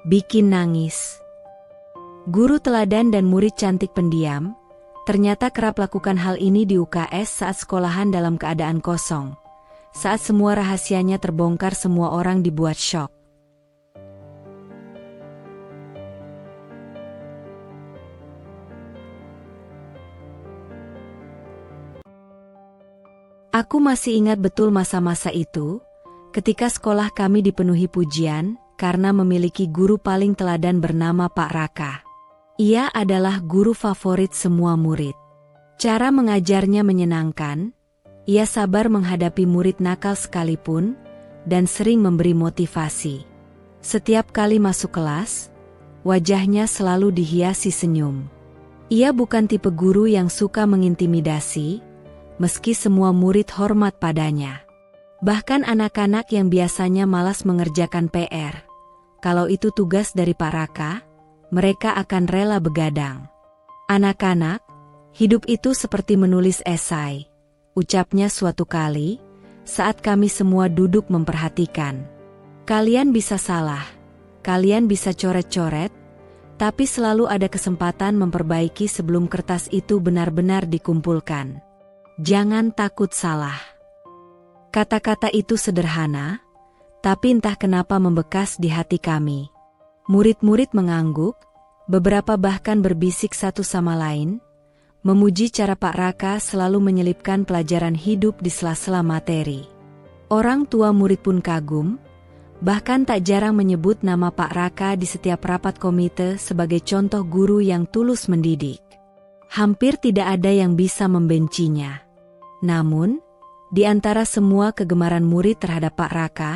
bikin nangis. Guru teladan dan murid cantik pendiam, ternyata kerap lakukan hal ini di UKS saat sekolahan dalam keadaan kosong. Saat semua rahasianya terbongkar, semua orang dibuat syok. Aku masih ingat betul masa-masa itu, ketika sekolah kami dipenuhi pujian, karena memiliki guru paling teladan bernama Pak Raka. Ia adalah guru favorit semua murid. Cara mengajarnya menyenangkan, ia sabar menghadapi murid nakal sekalipun, dan sering memberi motivasi. Setiap kali masuk kelas, wajahnya selalu dihiasi senyum. Ia bukan tipe guru yang suka mengintimidasi, meski semua murid hormat padanya. Bahkan anak-anak yang biasanya malas mengerjakan PR, kalau itu tugas dari Pak Raka, mereka akan rela begadang. "Anak-anak, hidup itu seperti menulis esai," ucapnya suatu kali, saat kami semua duduk memperhatikan. "Kalian bisa salah, kalian bisa coret-coret, tapi selalu ada kesempatan memperbaiki sebelum kertas itu benar-benar dikumpulkan. Jangan takut salah." Kata-kata itu sederhana, tapi entah kenapa membekas di hati kami. Murid-murid mengangguk, beberapa bahkan berbisik satu sama lain, memuji cara Pak Raka selalu menyelipkan pelajaran hidup di sela-sela materi. Orang tua murid pun kagum, bahkan tak jarang menyebut nama Pak Raka di setiap rapat komite sebagai contoh guru yang tulus mendidik. Hampir tidak ada yang bisa membencinya. Namun, di antara semua kegemaran murid terhadap Pak Raka,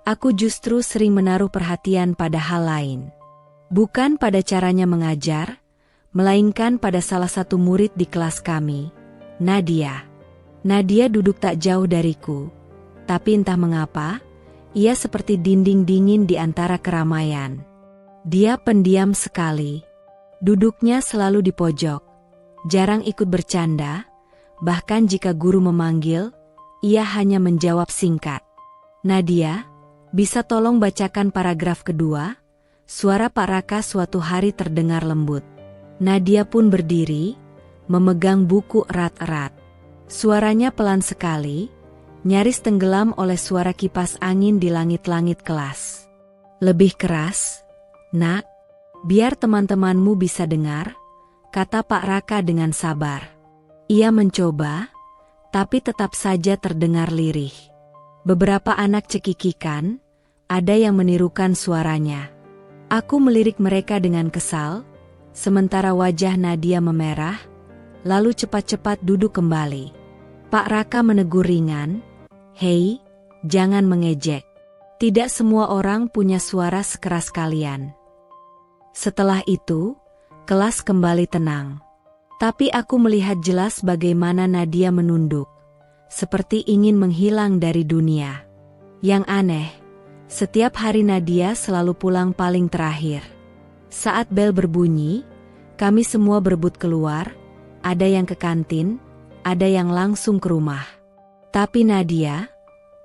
aku justru sering menaruh perhatian pada hal lain. Bukan pada caranya mengajar, melainkan pada salah satu murid di kelas kami, Nadia. Nadia duduk tak jauh dariku, tapi entah mengapa, ia seperti dinding dingin di antara keramaian. Dia pendiam sekali. Duduknya selalu di pojok, jarang ikut bercanda, bahkan jika guru memanggil, ia hanya menjawab singkat. "Nadia, bisa tolong bacakan paragraf kedua?" Suara Pak Raka suatu hari terdengar lembut. Nadia pun berdiri, memegang buku erat-erat. Suaranya pelan sekali, nyaris tenggelam oleh suara kipas angin di langit-langit kelas. "Lebih keras, Nak, biar teman-temanmu bisa dengar," kata Pak Raka dengan sabar. Ia mencoba, tapi tetap saja terdengar lirih. Beberapa anak cekikikan, ada yang menirukan suaranya. Aku melirik mereka dengan kesal, sementara wajah Nadia memerah, lalu cepat-cepat duduk kembali. Pak Raka menegur ringan, "Hei, jangan mengejek. Tidak semua orang punya suara sekeras kalian." Setelah itu, kelas kembali tenang. Tapi aku melihat jelas bagaimana Nadia menunduk, seperti ingin menghilang dari dunia. Yang aneh, setiap hari Nadia selalu pulang paling terakhir. Saat bel berbunyi, kami semua berebut keluar, ada yang ke kantin, ada yang langsung ke rumah. Tapi Nadia,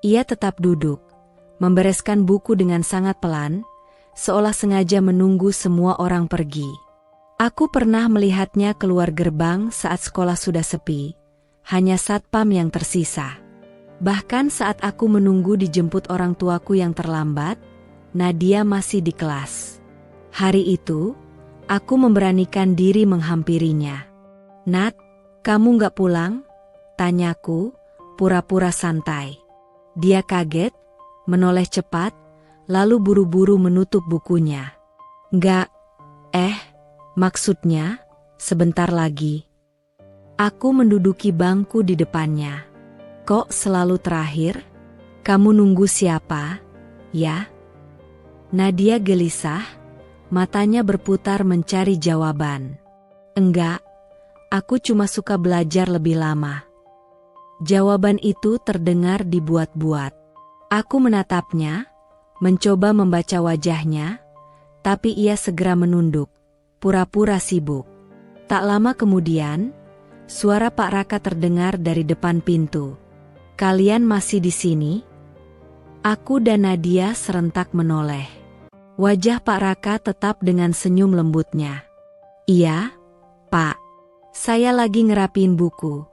ia tetap duduk, membereskan buku dengan sangat pelan, seolah sengaja menunggu semua orang pergi. Aku pernah melihatnya keluar gerbang saat sekolah sudah sepi, hanya satpam yang tersisa. Bahkan saat aku menunggu dijemput orang tuaku yang terlambat, Nadia masih di kelas. Hari itu, aku memberanikan diri menghampirinya. "Nat, kamu nggak pulang?" tanyaku, pura-pura santai. Dia kaget, menoleh cepat, lalu buru-buru menutup bukunya. "Nggak, maksudnya, sebentar lagi." Aku menduduki bangku di depannya. "Kok selalu terakhir? Kamu nunggu siapa, ya?" Nadia gelisah, matanya berputar mencari jawaban. "Enggak, aku cuma suka belajar lebih lama." Jawaban itu terdengar dibuat-buat. Aku menatapnya, mencoba membaca wajahnya, tapi ia segera menunduk, pura-pura sibuk. Tak lama kemudian, suara Pak Raka terdengar dari depan pintu. "Kalian masih di sini?" Aku dan Nadia serentak menoleh. Wajah Pak Raka tetap dengan senyum lembutnya. Iya, Pak. Saya lagi ngerapin buku,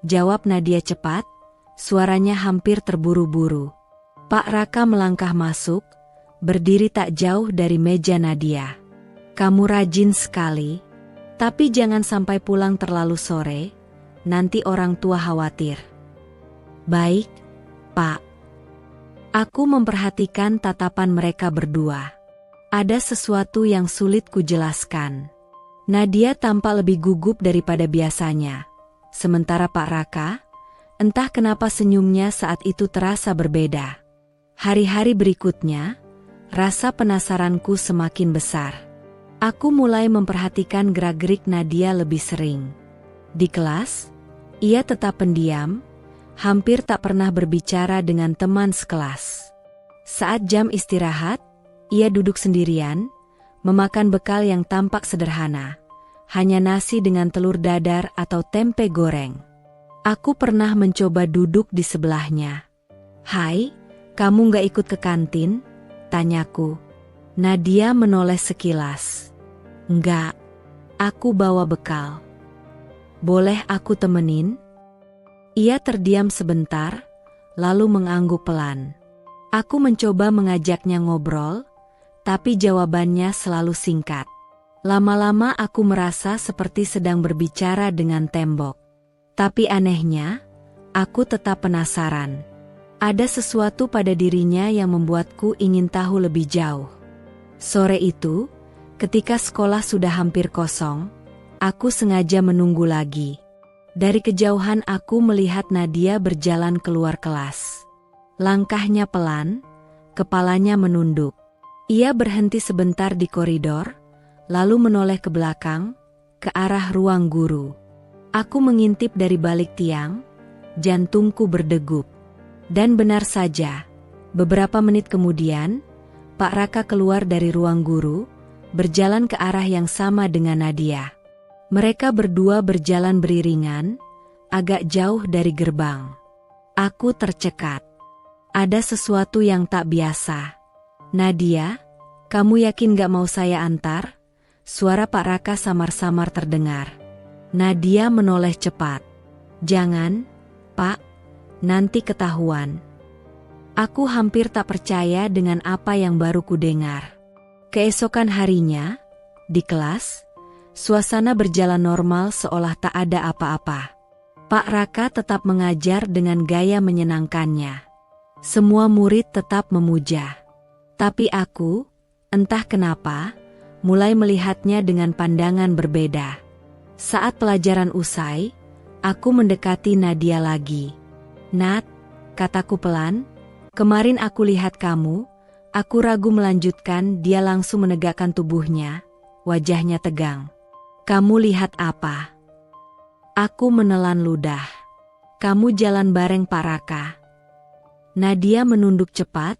jawab Nadia cepat, suaranya hampir terburu-buru. Pak Raka melangkah masuk, berdiri tak jauh dari meja Nadia. Kamu rajin sekali, tapi jangan sampai pulang terlalu sore, nanti orang tua khawatir. Baik, Pak. Aku memperhatikan tatapan mereka berdua. Ada sesuatu yang sulit kujelaskan. Nadia tampak lebih gugup daripada biasanya. Sementara Pak Raka, entah kenapa senyumnya saat itu terasa berbeda. Hari-hari berikutnya, rasa penasaranku semakin besar. Aku mulai memperhatikan gerak-gerik Nadia lebih sering. Di kelas, ia tetap pendiam, hampir tak pernah berbicara dengan teman sekelas. Saat jam istirahat, ia duduk sendirian, memakan bekal yang tampak sederhana, hanya nasi dengan telur dadar atau tempe goreng. Aku pernah mencoba duduk di sebelahnya. Hai, kamu gak ikut ke kantin? Tanyaku. Nadia menoleh sekilas. Enggak, aku bawa bekal. Boleh aku temenin? Ia terdiam sebentar, lalu mengangguk pelan. Aku mencoba mengajaknya ngobrol, tapi jawabannya selalu singkat. Lama-lama aku merasa seperti sedang berbicara dengan tembok. Tapi anehnya, aku tetap penasaran. Ada sesuatu pada dirinya yang membuatku ingin tahu lebih jauh. Sore itu, ketika sekolah sudah hampir kosong, aku sengaja menunggu lagi. Dari kejauhan aku melihat Nadia berjalan keluar kelas. Langkahnya pelan, kepalanya menunduk. Ia berhenti sebentar di koridor, lalu menoleh ke belakang, ke arah ruang guru. Aku mengintip dari balik tiang, jantungku berdegup. Dan benar saja, beberapa menit kemudian, Pak Raka keluar dari ruang guru, berjalan ke arah yang sama dengan Nadia. Mereka berdua berjalan beriringan, agak jauh dari gerbang. Aku tercekat. Ada sesuatu yang tak biasa. Nadia, kamu yakin gak mau saya antar? Suara Pak Raka samar-samar terdengar. Nadia menoleh cepat. Jangan, Pak, nanti ketahuan. Aku hampir tak percaya dengan apa yang baru kudengar. Keesokan harinya, di kelas, suasana berjalan normal seolah tak ada apa-apa. Pak Raka tetap mengajar dengan gaya menyenangkannya. Semua murid tetap memuja. Tapi aku, entah kenapa, mulai melihatnya dengan pandangan berbeda. Saat pelajaran usai, aku mendekati Nadia lagi. Nat, kataku pelan, kemarin aku lihat kamu. Aku ragu melanjutkan, dia langsung menegakkan tubuhnya, wajahnya tegang. Kamu lihat apa? Aku menelan ludah. Kamu jalan bareng Pak Raka. Nadia menunduk cepat,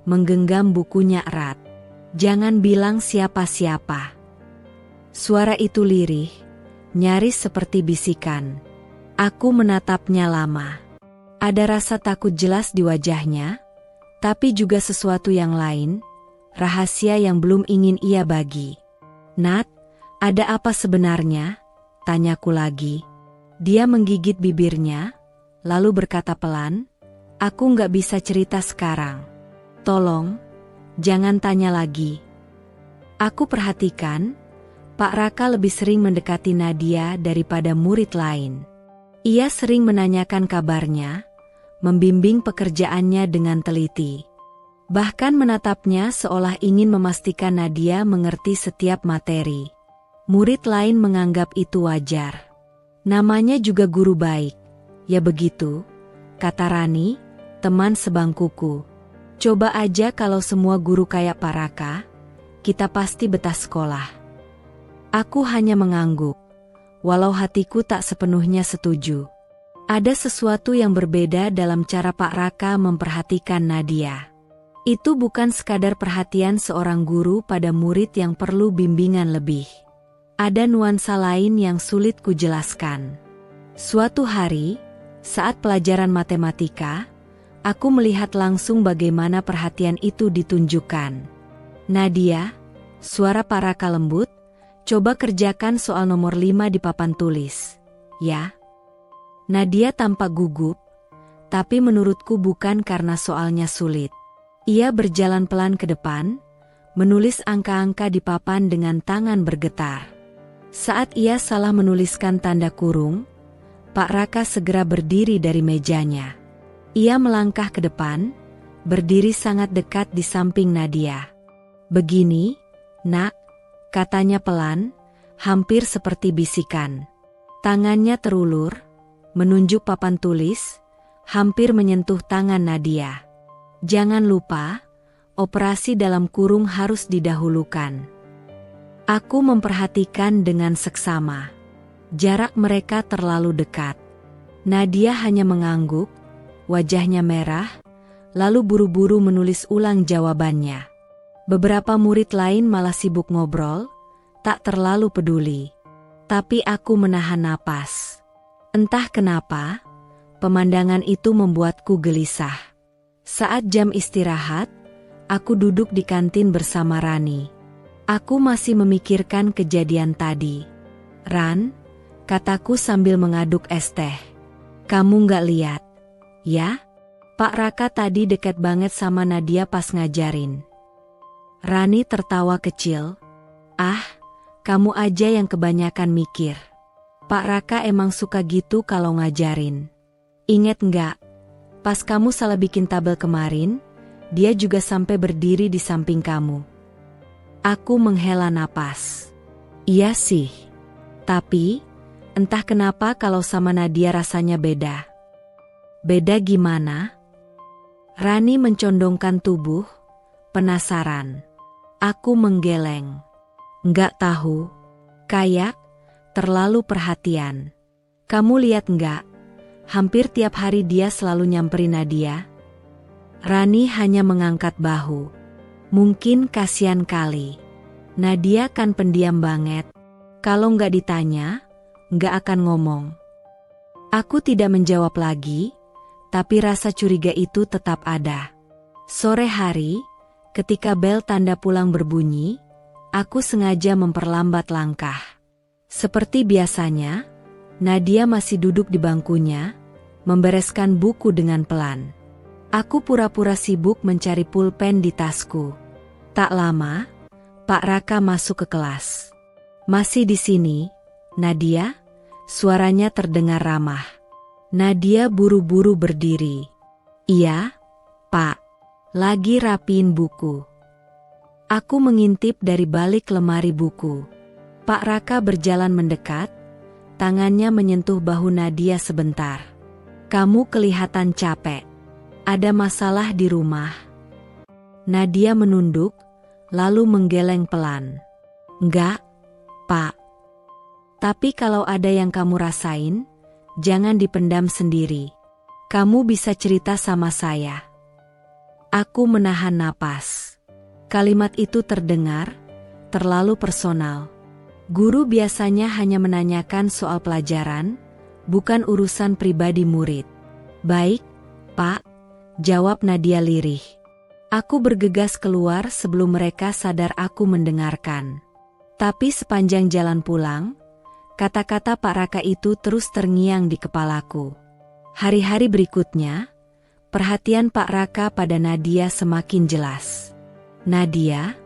menggenggam bukunya erat. Jangan bilang siapa-siapa. Suara itu lirih, nyaris seperti bisikan. Aku menatapnya lama. Ada rasa takut jelas di wajahnya, tapi juga sesuatu yang lain, rahasia yang belum ingin ia bagi. Nat, ada apa sebenarnya? Tanyaku lagi. Dia menggigit bibirnya, lalu berkata pelan, aku nggak bisa cerita sekarang. Tolong, jangan tanya lagi. Aku perhatikan, Pak Raka lebih sering mendekati Nadia daripada murid lain. Ia sering menanyakan kabarnya, membimbing pekerjaannya dengan teliti. Bahkan menatapnya seolah ingin memastikan Nadia mengerti setiap materi. Murid lain menganggap itu wajar. Namanya juga guru baik. Ya begitu, kata Rani, teman sebangkuku. Coba aja kalau semua guru kayak Pak Raka, kita pasti betah sekolah. Aku hanya mengangguk, walau hatiku tak sepenuhnya setuju. Ada sesuatu yang berbeda dalam cara Pak Raka memperhatikan Nadia. Itu bukan sekadar perhatian seorang guru pada murid yang perlu bimbingan lebih. Ada nuansa lain yang sulit kujelaskan. Suatu hari, saat pelajaran matematika, aku melihat langsung bagaimana perhatian itu ditunjukkan. Nadia, suara Pak Raka lembut, coba kerjakan soal nomor 5 di papan tulis. Ya. Nadia tampak gugup, tapi menurutku bukan karena soalnya sulit. Ia berjalan pelan ke depan, menulis angka-angka di papan dengan tangan bergetar. Saat ia salah menuliskan tanda kurung, Pak Raka segera berdiri dari mejanya. Ia melangkah ke depan, berdiri sangat dekat di samping Nadia. "Begini, Nak," katanya pelan, hampir seperti bisikan. Tangannya terulur, menunjuk papan tulis, hampir menyentuh tangan Nadia. "Jangan lupa, operasi dalam kurung harus didahulukan." Aku memperhatikan dengan seksama. Jarak mereka terlalu dekat. Nadia hanya mengangguk, wajahnya merah, lalu buru-buru menulis ulang jawabannya. Beberapa murid lain malah sibuk ngobrol, tak terlalu peduli. Tapi aku menahan napas. Entah kenapa, pemandangan itu membuatku gelisah. Saat jam istirahat, aku duduk di kantin bersama Rani. Aku masih memikirkan kejadian tadi. "Ran," kataku sambil mengaduk es teh. "Kamu nggak lihat, ya? Pak Raka tadi deket banget sama Nadia pas ngajarin." Rani tertawa kecil. "Ah, kamu aja yang kebanyakan mikir. Pak Raka emang suka gitu kalau ngajarin. Ingat nggak? Pas kamu salah bikin tabel kemarin, dia juga sampai berdiri di samping kamu." Aku menghela napas. Iya sih. Tapi, entah kenapa kalau sama Nadia rasanya beda. Beda gimana? Rani mencondongkan tubuh, penasaran. Aku menggeleng. Nggak tahu. Kayak, terlalu perhatian. Kamu lihat nggak? Hampir tiap hari dia selalu nyamperin Nadia. Rani hanya mengangkat bahu. Mungkin kasihan kali. Nadia kan pendiam banget. Kalau nggak ditanya, nggak akan ngomong. Aku tidak menjawab lagi, tapi rasa curiga itu tetap ada. Sore hari, ketika bel tanda pulang berbunyi, aku sengaja memperlambat langkah. Seperti biasanya, Nadia masih duduk di bangkunya, membereskan buku dengan pelan. Aku pura-pura sibuk mencari pulpen di tasku. Tak lama, Pak Raka masuk ke kelas. "Masih di sini, Nadia?" Suaranya terdengar ramah. Nadia buru-buru berdiri. "Iya, Pak. Lagi rapiin buku." Aku mengintip dari balik lemari buku. Pak Raka berjalan mendekat, tangannya menyentuh bahu Nadia sebentar. "Kamu kelihatan capek. Ada masalah di rumah?" Nadia menunduk, lalu menggeleng pelan. "Enggak, Pak. Tapi kalau ada yang kamu rasain, jangan dipendam sendiri. Kamu bisa cerita sama saya." Aku menahan napas. Kalimat itu terdengar terlalu personal. Guru biasanya hanya menanyakan soal pelajaran, bukan urusan pribadi murid. "Baik, Pak," jawab Nadia lirih. Aku bergegas keluar sebelum mereka sadar aku mendengarkan. Tapi sepanjang jalan pulang, kata-kata Pak Raka itu terus terngiang di kepalaku. Hari-hari berikutnya, perhatian Pak Raka pada Nadia semakin jelas. "Nadia,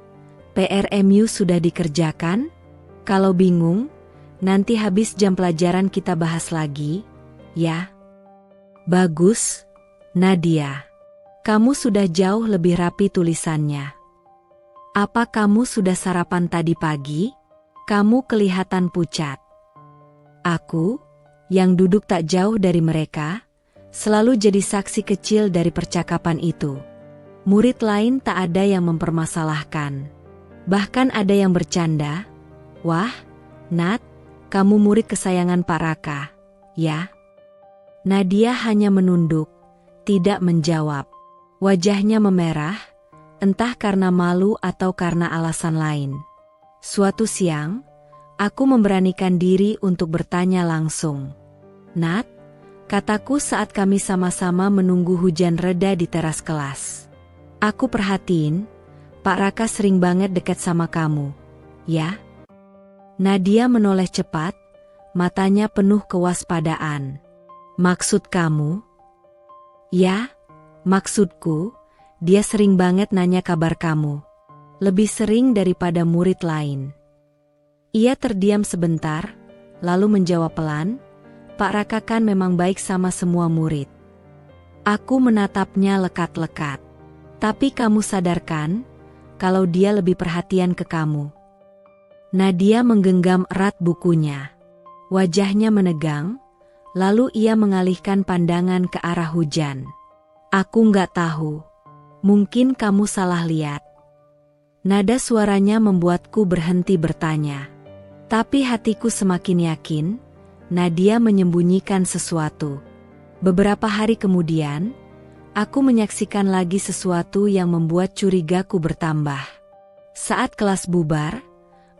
PRMU sudah dikerjakan? Kalau bingung, nanti habis jam pelajaran kita bahas lagi, ya?" "Bagus, Nadia. Kamu sudah jauh lebih rapi tulisannya. Apa kamu sudah sarapan tadi pagi? Kamu kelihatan pucat." Aku, yang duduk tak jauh dari mereka, selalu jadi saksi kecil dari percakapan itu. Murid lain tak ada yang mempermasalahkan. Bahkan ada yang bercanda, "Wah, Nat, kamu murid kesayangan Pak Raka, ya?" Nadia hanya menunduk, tidak menjawab. Wajahnya memerah, entah karena malu atau karena alasan lain. Suatu siang, aku memberanikan diri untuk bertanya langsung. "Nat," kataku saat kami sama-sama menunggu hujan reda di teras kelas. "Aku perhatiin, Pak Raka sering banget dekat sama kamu, ya? Nadia menoleh cepat, matanya penuh kewaspadaan. Maksud kamu? Ya, maksudku, dia sering banget nanya kabar kamu. Lebih sering daripada murid lain. Ia terdiam sebentar, lalu menjawab pelan, Pak Raka kan memang baik sama semua murid. Aku menatapnya lekat-lekat. Tapi kamu sadarkan, kalau dia lebih perhatian ke kamu. Nadia menggenggam erat bukunya. Wajahnya menegang, lalu ia mengalihkan pandangan ke arah hujan. Aku nggak tahu. Mungkin kamu salah lihat. Nada suaranya membuatku berhenti bertanya. Tapi hatiku semakin yakin, Nadia menyembunyikan sesuatu. Beberapa hari kemudian, aku menyaksikan lagi sesuatu yang membuat curigaku bertambah. Saat kelas bubar,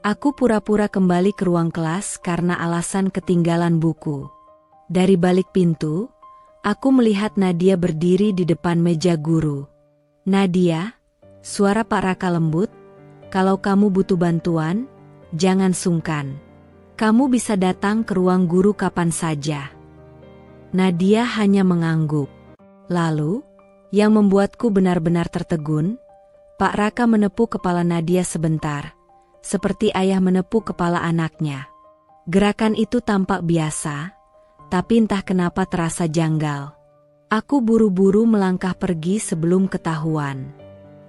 aku pura-pura kembali ke ruang kelas karena alasan ketinggalan buku. Dari balik pintu, aku melihat Nadia berdiri di depan meja guru. Nadia, suara Pak Raka lembut, kalau kamu butuh bantuan, jangan sungkan. Kamu bisa datang ke ruang guru kapan saja. Nadia hanya mengangguk. Lalu, yang membuatku benar-benar tertegun, Pak Raka menepuk kepala Nadia sebentar, seperti ayah menepuk kepala anaknya. Gerakan itu tampak biasa, tapi entah kenapa terasa janggal. Aku buru-buru melangkah pergi sebelum ketahuan.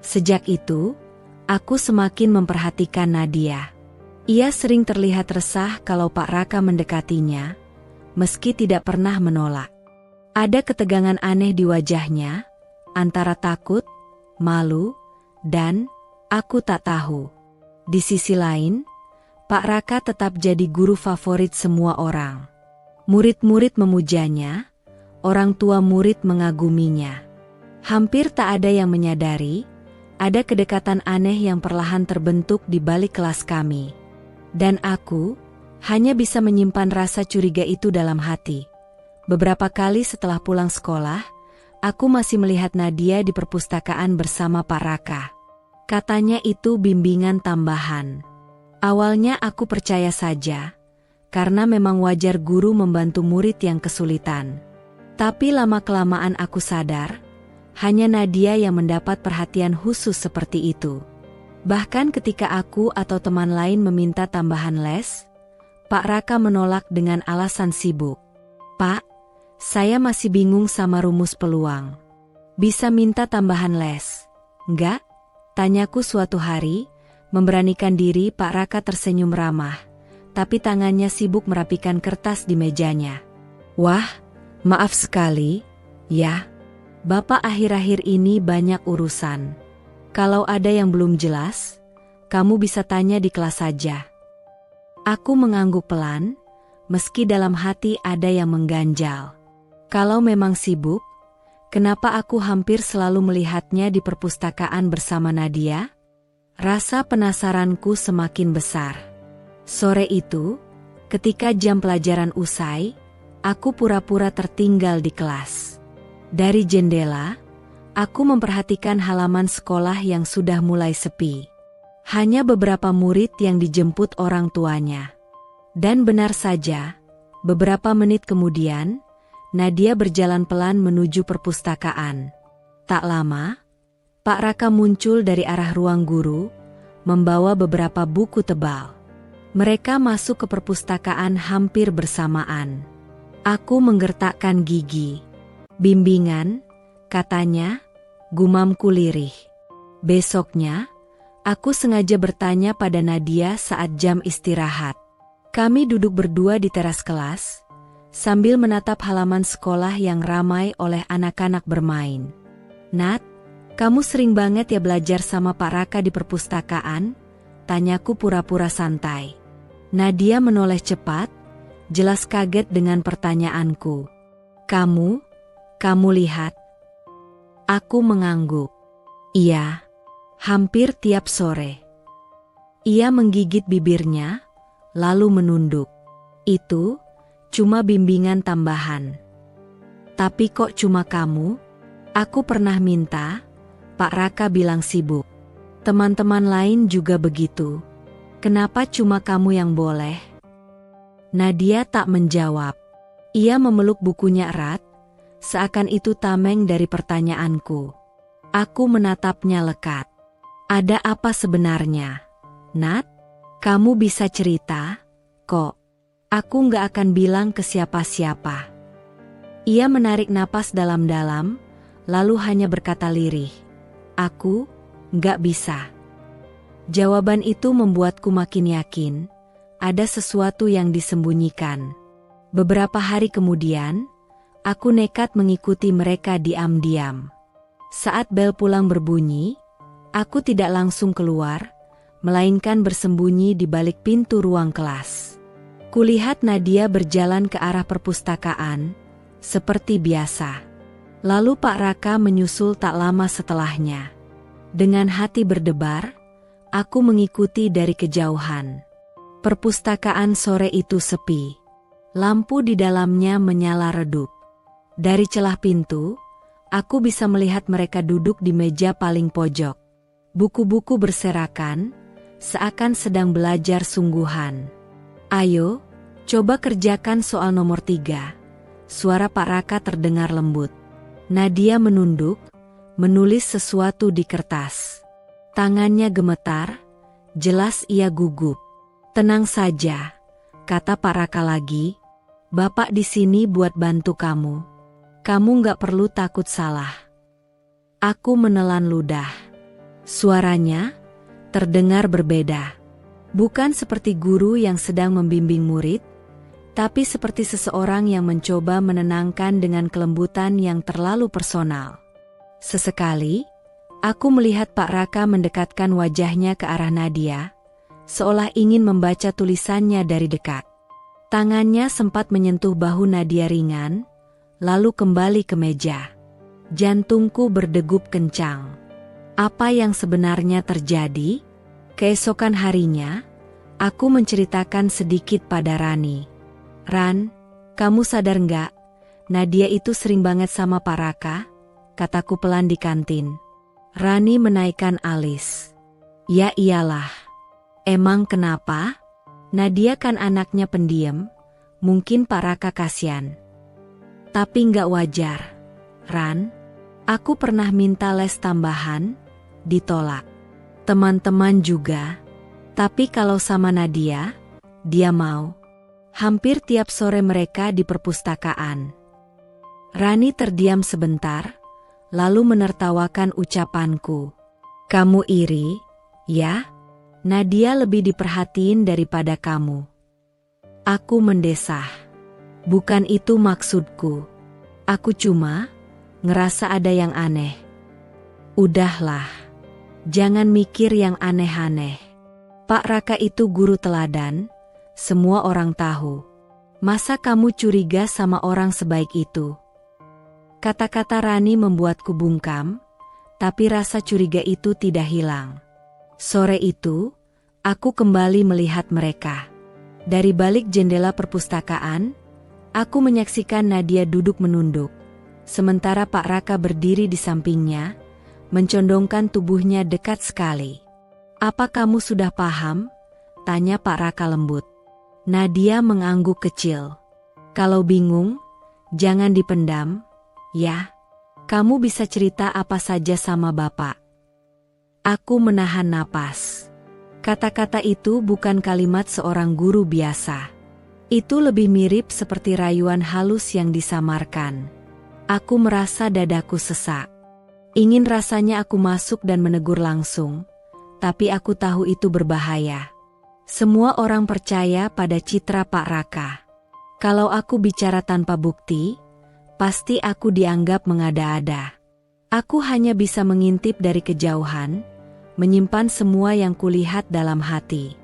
Sejak itu, aku semakin memperhatikan Nadia. Ia sering terlihat resah kalau Pak Raka mendekatinya, meski tidak pernah menolak. Ada ketegangan aneh di wajahnya, antara takut, malu, dan aku tak tahu. Di sisi lain, Pak Raka tetap jadi guru favorit semua orang. Murid-murid memujanya, orang tua murid mengaguminya. Hampir tak ada yang menyadari, ada kedekatan aneh yang perlahan terbentuk di balik kelas kami. Dan aku hanya bisa menyimpan rasa curiga itu dalam hati. Beberapa kali setelah pulang sekolah, aku masih melihat Nadia di perpustakaan bersama Pak Raka. Katanya itu bimbingan tambahan. Awalnya aku percaya saja, karena memang wajar guru membantu murid yang kesulitan. Tapi lama-kelamaan aku sadar, hanya Nadia yang mendapat perhatian khusus seperti itu. Bahkan ketika aku atau teman lain meminta tambahan les, Pak Raka menolak dengan alasan sibuk. Pak, saya masih bingung sama rumus peluang. Bisa minta tambahan les? Enggak? Tanyaku suatu hari, memberanikan diri. Pak Raka tersenyum ramah, tapi tangannya sibuk merapikan kertas di mejanya. Wah, maaf sekali, ya. Bapak akhir-akhir ini banyak urusan. Kalau ada yang belum jelas, kamu bisa tanya di kelas saja. Aku mengangguk pelan, meski dalam hati ada yang mengganjal. Kalau memang sibuk, kenapa aku hampir selalu melihatnya di perpustakaan bersama Nadia? Rasa penasaranku semakin besar. Sore itu, ketika jam pelajaran usai, aku pura-pura tertinggal di kelas. Dari jendela, aku memperhatikan halaman sekolah yang sudah mulai sepi. Hanya beberapa murid yang dijemput orang tuanya. Dan benar saja, beberapa menit kemudian, Nadia berjalan pelan menuju perpustakaan. Tak lama, Pak Raka muncul dari arah ruang guru, membawa beberapa buku tebal. Mereka masuk ke perpustakaan hampir bersamaan. Aku menggertakkan gigi. Bimbingan, katanya, gumamku lirih. Besoknya, aku sengaja bertanya pada Nadia saat jam istirahat. Kami duduk berdua di teras kelas, sambil menatap halaman sekolah yang ramai oleh anak-anak bermain. Nat, kamu sering banget ya belajar sama Pak Raka di perpustakaan? Tanyaku pura-pura santai. Nadia menoleh cepat, jelas kaget dengan pertanyaanku. Kamu lihat? Aku mengangguk. Iya, hampir tiap sore. Ia menggigit bibirnya, lalu menunduk. Itu cuma bimbingan tambahan. Tapi kok cuma kamu? Aku pernah minta, Pak Raka bilang sibuk. Teman-teman lain juga begitu. Kenapa cuma kamu yang boleh? Nadia tak menjawab. Ia memeluk bukunya erat, seakan itu tameng dari pertanyaanku. Aku menatapnya lekat. Ada apa sebenarnya? Nat, kamu bisa cerita, kok. Aku nggak akan bilang ke siapa-siapa. Ia menarik napas dalam-dalam, lalu hanya berkata lirih. Aku nggak bisa. Jawaban itu membuatku makin yakin, ada sesuatu yang disembunyikan. Beberapa hari kemudian, aku nekat mengikuti mereka diam-diam. Saat bel pulang berbunyi, aku tidak langsung keluar, melainkan bersembunyi di balik pintu ruang kelas. Kulihat Nadia berjalan ke arah perpustakaan, seperti biasa. Lalu Pak Raka menyusul tak lama setelahnya. Dengan hati berdebar, aku mengikuti dari kejauhan. Perpustakaan sore itu sepi. Lampu di dalamnya menyala redup. Dari celah pintu, aku bisa melihat mereka duduk di meja paling pojok. Buku-buku berserakan, seakan sedang belajar sungguhan. Ayo, coba kerjakan soal nomor 3. Suara Pak Raka terdengar lembut. Nadia menunduk, menulis sesuatu di kertas. Tangannya gemetar, jelas ia gugup. Tenang saja, kata Pak Raka lagi. Bapak di sini buat bantu kamu. Kamu nggak perlu takut salah. Aku menelan ludah. Suaranya terdengar berbeda. Bukan seperti guru yang sedang membimbing murid, tapi seperti seseorang yang mencoba menenangkan dengan kelembutan yang terlalu personal. Sesekali, aku melihat Pak Raka mendekatkan wajahnya ke arah Nadia, seolah ingin membaca tulisannya dari dekat. Tangannya sempat menyentuh bahu Nadia ringan, lalu kembali ke meja. Jantungku berdegup kencang. Apa yang sebenarnya terjadi? Keesokan harinya, aku menceritakan sedikit pada Rani. Ran, kamu sadar nggak? Nadia itu sering banget sama Pak Raka, kataku pelan di kantin. Rani menaikkan alis. Ya iyalah. Emang kenapa? Nadia kan anaknya pendiam, mungkin Pak Raka kasihan. Tapi nggak wajar. Ran, aku pernah minta les tambahan, ditolak. Teman-teman juga. Tapi kalau sama Nadia, dia mau. Hampir tiap sore mereka di perpustakaan. Rani terdiam sebentar, lalu menertawakan ucapanku. Kamu iri, ya? Nadia lebih diperhatiin daripada kamu. Aku mendesah. Bukan itu maksudku. Aku cuma ngerasa ada yang aneh. Udahlah. Jangan mikir yang aneh-aneh. Pak Raka itu guru teladan, semua orang tahu. Masa kamu curiga sama orang sebaik itu? Kata-kata Rani membuatku bungkam, tapi rasa curiga itu tidak hilang. Sore itu, aku kembali melihat mereka. Dari balik jendela perpustakaan, aku menyaksikan Nadia duduk menunduk, sementara Pak Raka berdiri di sampingnya, mencondongkan tubuhnya dekat sekali. Apa kamu sudah paham? Tanya Pak Raka lembut. Nadia mengangguk kecil. Kalau bingung, jangan dipendam, ya. Kamu bisa cerita apa saja sama Bapak. Aku menahan napas. Kata-kata itu bukan kalimat seorang guru biasa. Itu lebih mirip seperti rayuan halus yang disamarkan. Aku merasa dadaku sesak. Ingin rasanya aku masuk dan menegur langsung, tapi aku tahu itu berbahaya. Semua orang percaya pada citra Pak Raka. Kalau aku bicara tanpa bukti, pasti aku dianggap mengada-ada. Aku hanya bisa mengintip dari kejauhan, menyimpan semua yang kulihat dalam hati.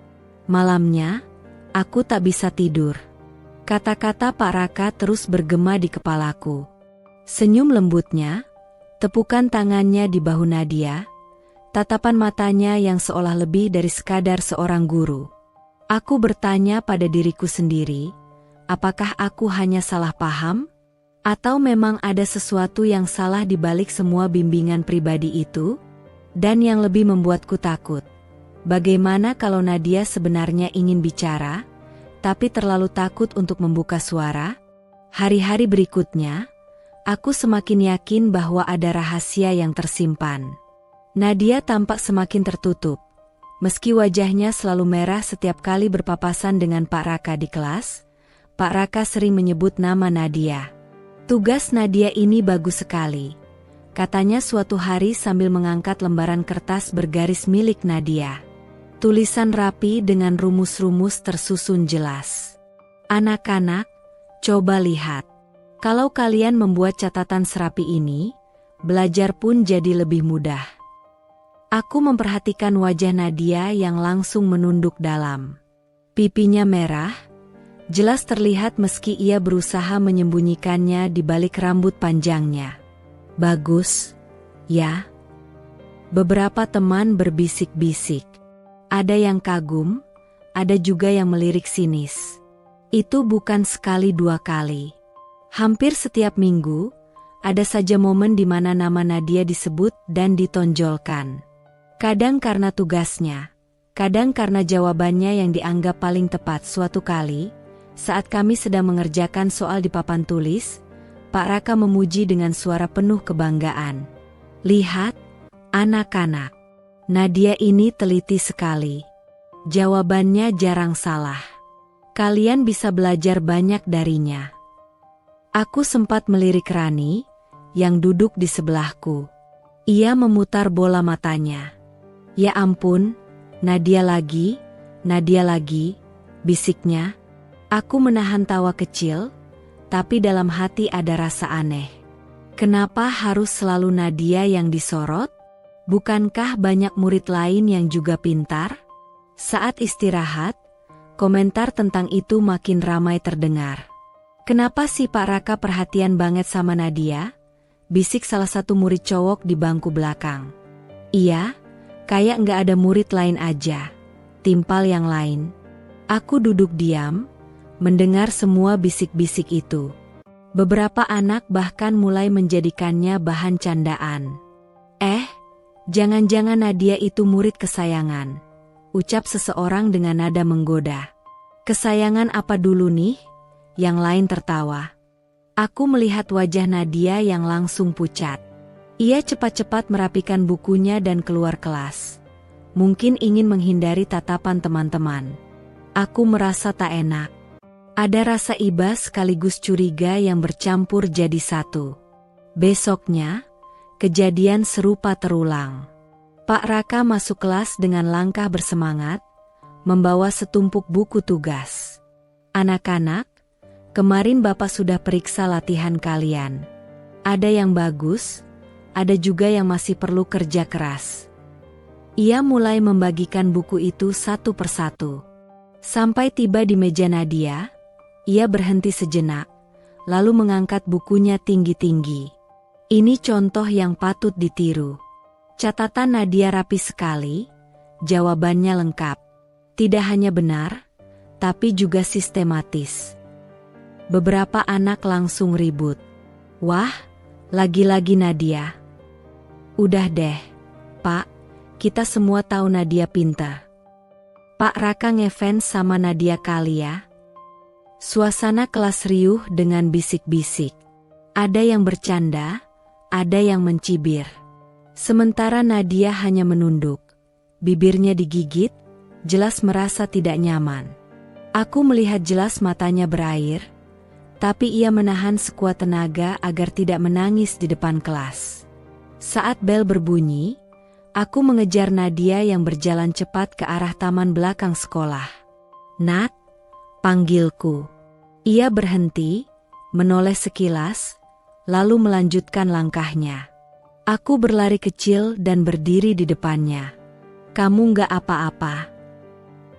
Malamnya, aku tak bisa tidur. Kata-kata Pak Raka terus bergema di kepalaku. Senyum lembutnya, tepukan tangannya di bahu Nadia, tatapan matanya yang seolah lebih dari sekadar seorang guru. Aku bertanya pada diriku sendiri, apakah aku hanya salah paham? Atau memang ada sesuatu yang salah di balik semua bimbingan pribadi itu? Dan yang lebih membuatku takut, bagaimana kalau Nadia sebenarnya ingin bicara, tapi terlalu takut untuk membuka suara? Hari-hari berikutnya, aku semakin yakin bahwa ada rahasia yang tersimpan. Nadia tampak semakin tertutup. Meski wajahnya selalu merah setiap kali berpapasan dengan Pak Raka di kelas, Pak Raka sering menyebut nama Nadia. Tugas Nadia ini bagus sekali, katanya suatu hari sambil mengangkat lembaran kertas bergaris milik Nadia. Tulisan rapi dengan rumus-rumus tersusun jelas. Anak-anak, coba lihat. Kalau kalian membuat catatan serapi ini, belajar pun jadi lebih mudah. Aku memperhatikan wajah Nadia yang langsung menunduk dalam. Pipinya merah, jelas terlihat meski ia berusaha menyembunyikannya di balik rambut panjangnya. Bagus, ya. Beberapa teman berbisik-bisik. Ada yang kagum, ada juga yang melirik sinis. Itu bukan sekali dua kali. Hampir setiap minggu, ada saja momen di mana nama Nadia disebut dan ditonjolkan. Kadang karena tugasnya, kadang karena jawabannya yang dianggap paling tepat. Suatu kali, saat kami sedang mengerjakan soal di papan tulis, Pak Raka memuji dengan suara penuh kebanggaan. Lihat, anak-anak, Nadia ini teliti sekali. Jawabannya jarang salah. Kalian bisa belajar banyak darinya. Aku sempat melirik Rani, yang duduk di sebelahku. Ia memutar bola matanya. Ya ampun, Nadia lagi, bisiknya. Aku menahan tawa kecil, tapi dalam hati ada rasa aneh. Kenapa harus selalu Nadia yang disorot? Bukankah banyak murid lain yang juga pintar? Saat istirahat, komentar tentang itu makin ramai terdengar. Kenapa sih Pak Raka perhatian banget sama Nadia? Bisik salah satu murid cowok di bangku belakang. Iya, kayak nggak ada murid lain aja, timpal yang lain. Aku duduk diam, mendengar semua bisik-bisik itu. Beberapa anak bahkan mulai menjadikannya bahan candaan. Jangan-jangan Nadia itu murid kesayangan, ucap seseorang dengan nada menggoda. Kesayangan apa dulu nih? Yang lain tertawa. Aku melihat wajah Nadia yang langsung pucat. Ia cepat-cepat merapikan bukunya dan keluar kelas. Mungkin ingin menghindari tatapan teman-teman. Aku merasa tak enak. Ada rasa iba sekaligus curiga yang bercampur jadi satu. Besoknya, kejadian serupa terulang. Pak Raka masuk kelas dengan langkah bersemangat, membawa setumpuk buku tugas. Anak-anak, kemarin Bapak sudah periksa latihan kalian. Ada yang bagus, ada juga yang masih perlu kerja keras. Ia mulai membagikan buku itu satu persatu. Sampai tiba di meja Nadia, ia berhenti sejenak, lalu mengangkat bukunya tinggi-tinggi. Ini contoh yang patut ditiru. Catatan Nadia rapi sekali, jawabannya lengkap. Tidak hanya benar, tapi juga sistematis. Beberapa anak langsung ribut. Wah, lagi-lagi Nadia. Udah deh, Pak, kita semua tahu Nadia pintar. Pak Raka ngefans sama Nadia kali ya. Suasana kelas riuh dengan bisik-bisik. Ada yang bercanda, ada yang mencibir. Sementara Nadia hanya menunduk. Bibirnya digigit, jelas merasa tidak nyaman. Aku melihat jelas matanya berair, tapi ia menahan sekuat tenaga agar tidak menangis di depan kelas. Saat bel berbunyi, aku mengejar Nadia yang berjalan cepat ke arah taman belakang sekolah. Nat, panggilku. Ia berhenti, menoleh sekilas, lalu melanjutkan langkahnya. Aku berlari kecil dan berdiri di depannya. Kamu nggak apa-apa?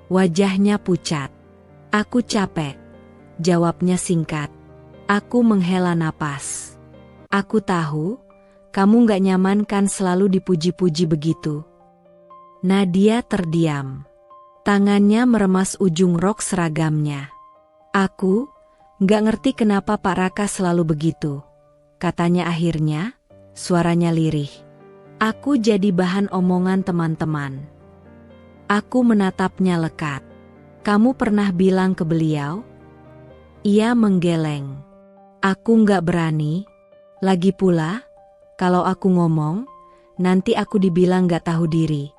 Wajahnya pucat. Aku capek. Jawabnya singkat. Aku menghela napas. Aku tahu, kamu nggak nyaman kan selalu dipuji-puji begitu. Nadia terdiam. Tangannya meremas ujung rok seragamnya. Aku nggak ngerti kenapa Pak Raka selalu begitu, katanya akhirnya, suaranya lirih. Aku jadi bahan omongan teman-teman. Aku menatapnya lekat. Kamu pernah bilang ke beliau? Ia menggeleng. Aku nggak berani. Lagi pula, kalau aku ngomong, nanti aku dibilang nggak tahu diri.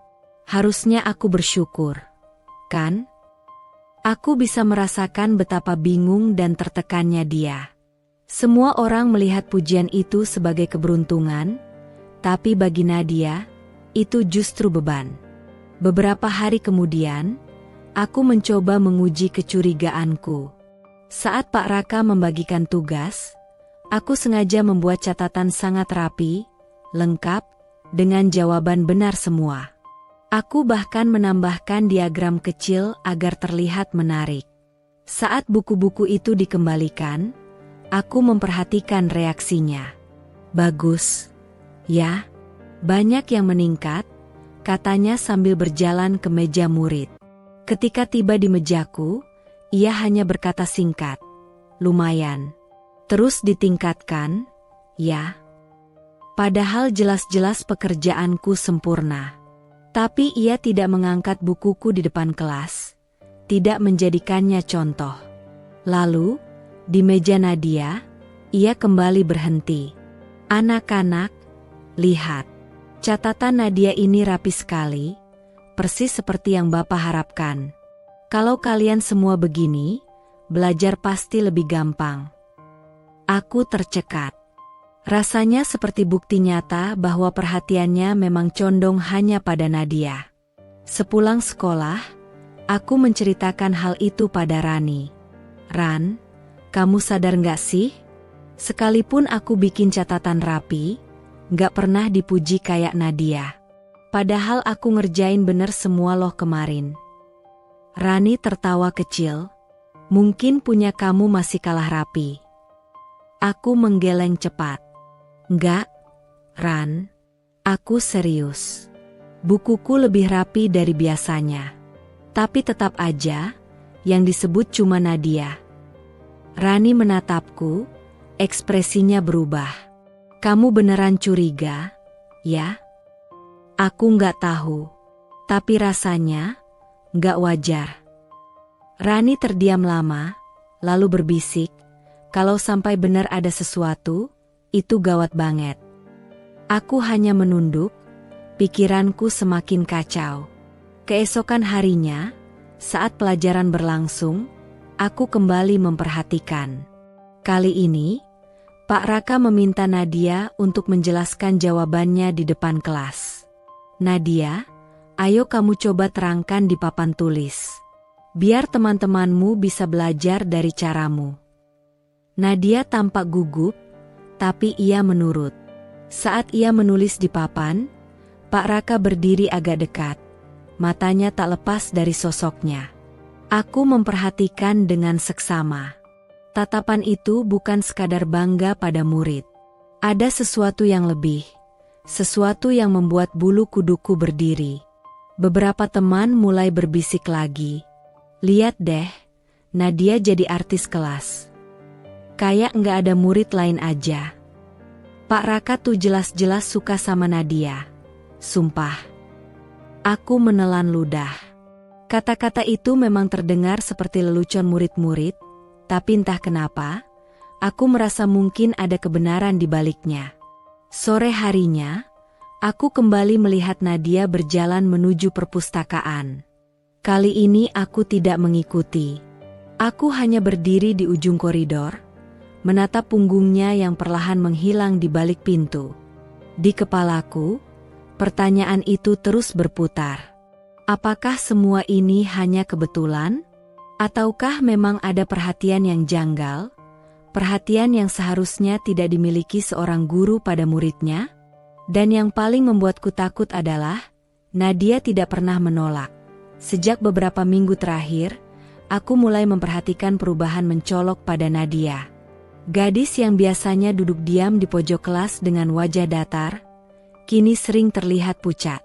Harusnya aku bersyukur, kan? Aku bisa merasakan betapa bingung dan tertekannya dia. Semua orang melihat pujian itu sebagai keberuntungan, tapi bagi Nadia, itu justru beban. Beberapa hari kemudian, aku mencoba menguji kecurigaanku. Saat Pak Raka membagikan tugas, aku sengaja membuat catatan sangat rapi, lengkap, dengan jawaban benar semua. Aku bahkan menambahkan diagram kecil agar terlihat menarik. Saat buku-buku itu dikembalikan, aku memperhatikan reaksinya. Bagus. Ya, banyak yang meningkat, katanya sambil berjalan ke meja murid. Ketika tiba di mejaku, ia hanya berkata singkat, lumayan. Terus ditingkatkan, ya. Padahal jelas-jelas pekerjaanku sempurna. Tapi ia tidak mengangkat bukuku di depan kelas, tidak menjadikannya contoh. Lalu, di meja Nadia, ia kembali berhenti. Anak-anak, lihat. Catatan Nadia ini rapi sekali, persis seperti yang Bapak harapkan. Kalau kalian semua begini, belajar pasti lebih gampang. Aku tercekat. Rasanya seperti bukti nyata bahwa perhatiannya memang condong hanya pada Nadia. Sepulang sekolah, aku menceritakan hal itu pada Rani. Ran, kamu sadar nggak sih? Sekalipun aku bikin catatan rapi, nggak pernah dipuji kayak Nadia. Padahal aku ngerjain bener semua loh kemarin. Rani tertawa kecil. Mungkin punya kamu masih kalah rapi. Aku menggeleng cepat. Enggak, Ran. Aku serius. Bukuku lebih rapi dari biasanya. Tapi tetap aja, yang disebut cuma Nadia. Rani menatapku, ekspresinya berubah. Kamu beneran curiga, ya? Aku nggak tahu, tapi rasanya nggak wajar. Rani terdiam lama, lalu berbisik, kalau sampai benar ada sesuatu, itu gawat banget. Aku hanya menunduk, pikiranku semakin kacau. Keesokan harinya, saat pelajaran berlangsung, aku kembali memperhatikan. Kali ini, Pak Raka meminta Nadia untuk menjelaskan jawabannya di depan kelas. Nadia, ayo kamu coba terangkan di papan tulis. Biar teman-temanmu bisa belajar dari caramu. Nadia tampak gugup, tapi ia menurut. Saat ia menulis di papan, Pak Raka berdiri agak dekat. Matanya tak lepas dari sosoknya. Aku memperhatikan dengan seksama. Tatapan itu bukan sekadar bangga pada murid. Ada sesuatu yang lebih. Sesuatu yang membuat bulu kuduku berdiri. Beberapa teman mulai berbisik lagi. Lihat deh, Nadia jadi artis kelas. Kayak nggak ada murid lain aja. Pak Raka tuh jelas-jelas suka sama Nadia. Sumpah. Aku menelan ludah. Kata-kata itu memang terdengar seperti lelucon murid-murid, tapi entah kenapa, aku merasa mungkin ada kebenaran di baliknya. Sore harinya, aku kembali melihat Nadia berjalan menuju perpustakaan. Kali ini aku tidak mengikuti. Aku hanya berdiri di ujung koridor, menatap punggungnya yang perlahan menghilang di balik pintu. Di kepalaku, pertanyaan itu terus berputar. Apakah semua ini hanya kebetulan? Ataukah memang ada perhatian yang janggal? Perhatian yang seharusnya tidak dimiliki seorang guru pada muridnya? Dan yang paling membuatku takut adalah, Nadia tidak pernah menolak. Sejak beberapa minggu terakhir, aku mulai memperhatikan perubahan mencolok pada Nadia. Gadis yang biasanya duduk diam di pojok kelas dengan wajah datar, kini sering terlihat pucat.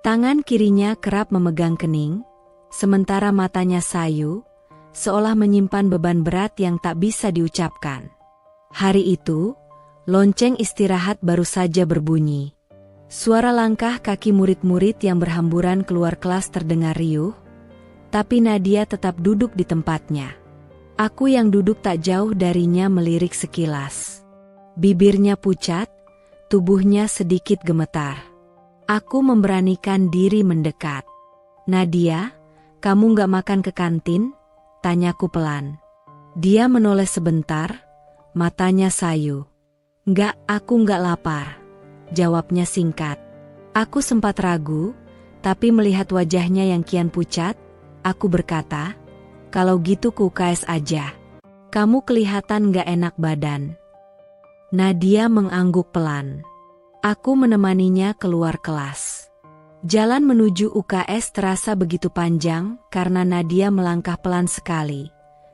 Tangan kirinya kerap memegang kening, sementara matanya sayu, seolah menyimpan beban berat yang tak bisa diucapkan. Hari itu, lonceng istirahat baru saja berbunyi. Suara langkah kaki murid-murid yang berhamburan keluar kelas terdengar riuh, tapi Nadia tetap duduk di tempatnya. Aku yang duduk tak jauh darinya melirik sekilas. Bibirnya pucat, tubuhnya sedikit gemetar. Aku memberanikan diri mendekat. "Nadia, kamu gak makan ke kantin?" tanyaku pelan. Dia menoleh sebentar, matanya sayu. "Enggak, aku gak lapar," jawabnya singkat. Aku sempat ragu, tapi melihat wajahnya yang kian pucat, aku berkata, "Kalau gitu ke UKS aja. Kamu kelihatan gak enak badan." Nadia mengangguk pelan. Aku menemaninya keluar kelas. Jalan menuju UKS terasa begitu panjang karena Nadia melangkah pelan sekali,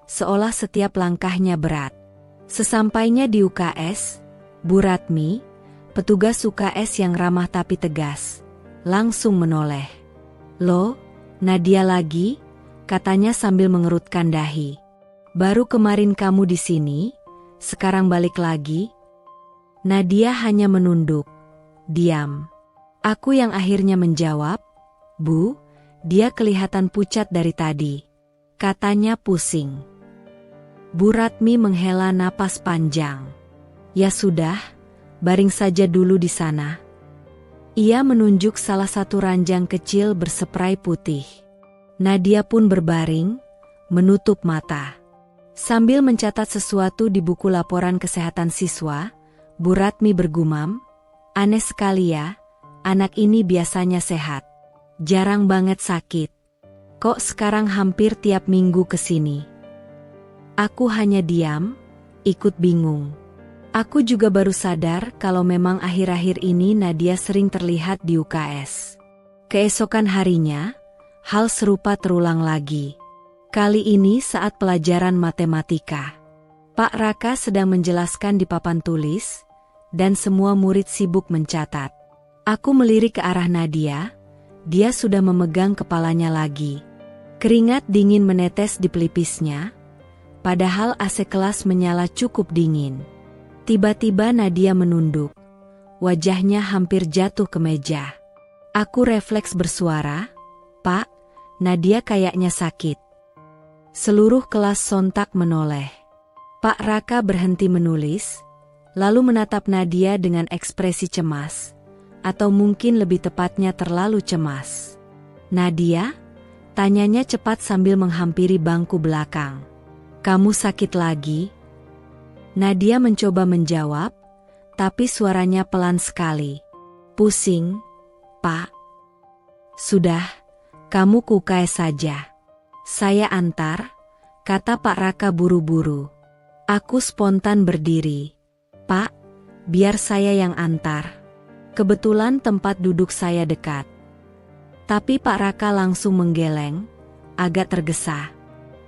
seolah setiap langkahnya berat. Sesampainya di UKS, Bu Ratmi, petugas UKS yang ramah tapi tegas, langsung menoleh. "Loh, Nadia lagi?" katanya sambil mengerutkan dahi. "Baru kemarin kamu di sini, sekarang balik lagi?" Nadia hanya menunduk, diam. Aku yang akhirnya menjawab, "Bu, dia kelihatan pucat dari tadi. Katanya pusing." Bu Ratmi menghela napas panjang. "Ya sudah, baring saja dulu di sana." Ia menunjuk salah satu ranjang kecil berseprai putih. Nadia pun berbaring, menutup mata. Sambil mencatat sesuatu di buku laporan kesehatan siswa, Bu Ratmi bergumam, "Aneh sekali ya, anak ini biasanya sehat. Jarang banget sakit. Kok sekarang hampir tiap minggu ke sini?" Aku hanya diam, ikut bingung. Aku juga baru sadar kalau memang akhir-akhir ini Nadia sering terlihat di UKS. Keesokan harinya, hal serupa terulang lagi. Kali ini saat pelajaran matematika. Pak Raka sedang menjelaskan di papan tulis, dan semua murid sibuk mencatat. Aku melirik ke arah Nadia, dia sudah memegang kepalanya lagi. Keringat dingin menetes di pelipisnya, padahal AC kelas menyala cukup dingin. Tiba-tiba Nadia menunduk, wajahnya hampir jatuh ke meja. Aku refleks bersuara, "Pak, Nadia kayaknya sakit." Seluruh kelas sontak menoleh. Pak Raka berhenti menulis, lalu menatap Nadia dengan ekspresi cemas, atau mungkin lebih tepatnya terlalu cemas. "Nadia?" tanyanya cepat sambil menghampiri bangku belakang. "Kamu sakit lagi?" Nadia mencoba menjawab, tapi suaranya pelan sekali. "Pusing, Pak." "Sudah, kamu ke UKS saja. Saya antar," kata Pak Raka buru-buru. Aku spontan berdiri. "Pak, biar saya yang antar." Kebetulan tempat duduk saya dekat. Tapi Pak Raka langsung menggeleng, agak tergesa.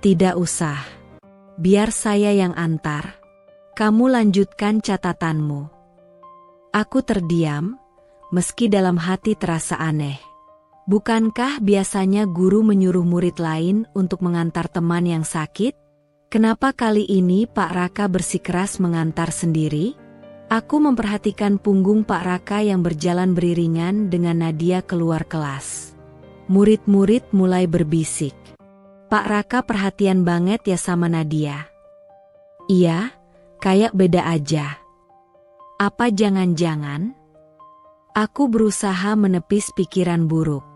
"Tidak usah. Biar saya yang antar. Kamu lanjutkan catatanmu." Aku terdiam, meski dalam hati terasa aneh. Bukankah biasanya guru menyuruh murid lain untuk mengantar teman yang sakit? Kenapa kali ini Pak Raka bersikeras mengantar sendiri? Aku memperhatikan punggung Pak Raka yang berjalan beriringan dengan Nadia keluar kelas. Murid-murid mulai berbisik. "Pak Raka perhatian banget ya sama Nadia." "Iya, kayak beda aja." "Apa jangan-jangan?" Aku berusaha menepis pikiran buruk.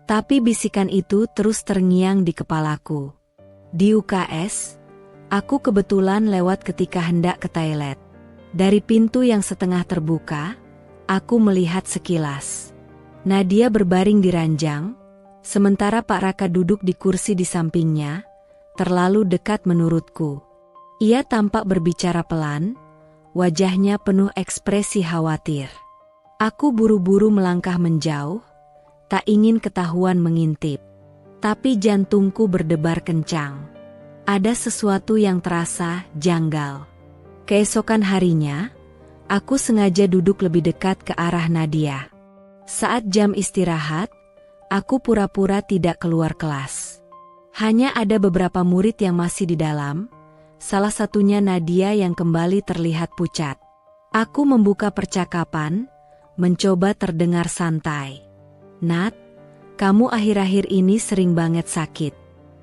Tapi bisikan itu terus terngiang di kepalaku. Di UKS, aku kebetulan lewat ketika hendak ke toilet. Dari pintu yang setengah terbuka, aku melihat sekilas. Nadia berbaring di ranjang, sementara Pak Raka duduk di kursi di sampingnya, terlalu dekat menurutku. Ia tampak berbicara pelan, wajahnya penuh ekspresi khawatir. Aku buru-buru melangkah menjauh, tak ingin ketahuan mengintip. Tapi jantungku berdebar kencang. Ada sesuatu yang terasa janggal. Keesokan harinya, aku sengaja duduk lebih dekat ke arah Nadia. Saat jam istirahat, aku pura-pura tidak keluar kelas. Hanya ada beberapa murid yang masih di dalam, salah satunya Nadia yang kembali terlihat pucat. Aku membuka percakapan, mencoba terdengar santai. "Nat, kamu akhir-akhir ini sering banget sakit.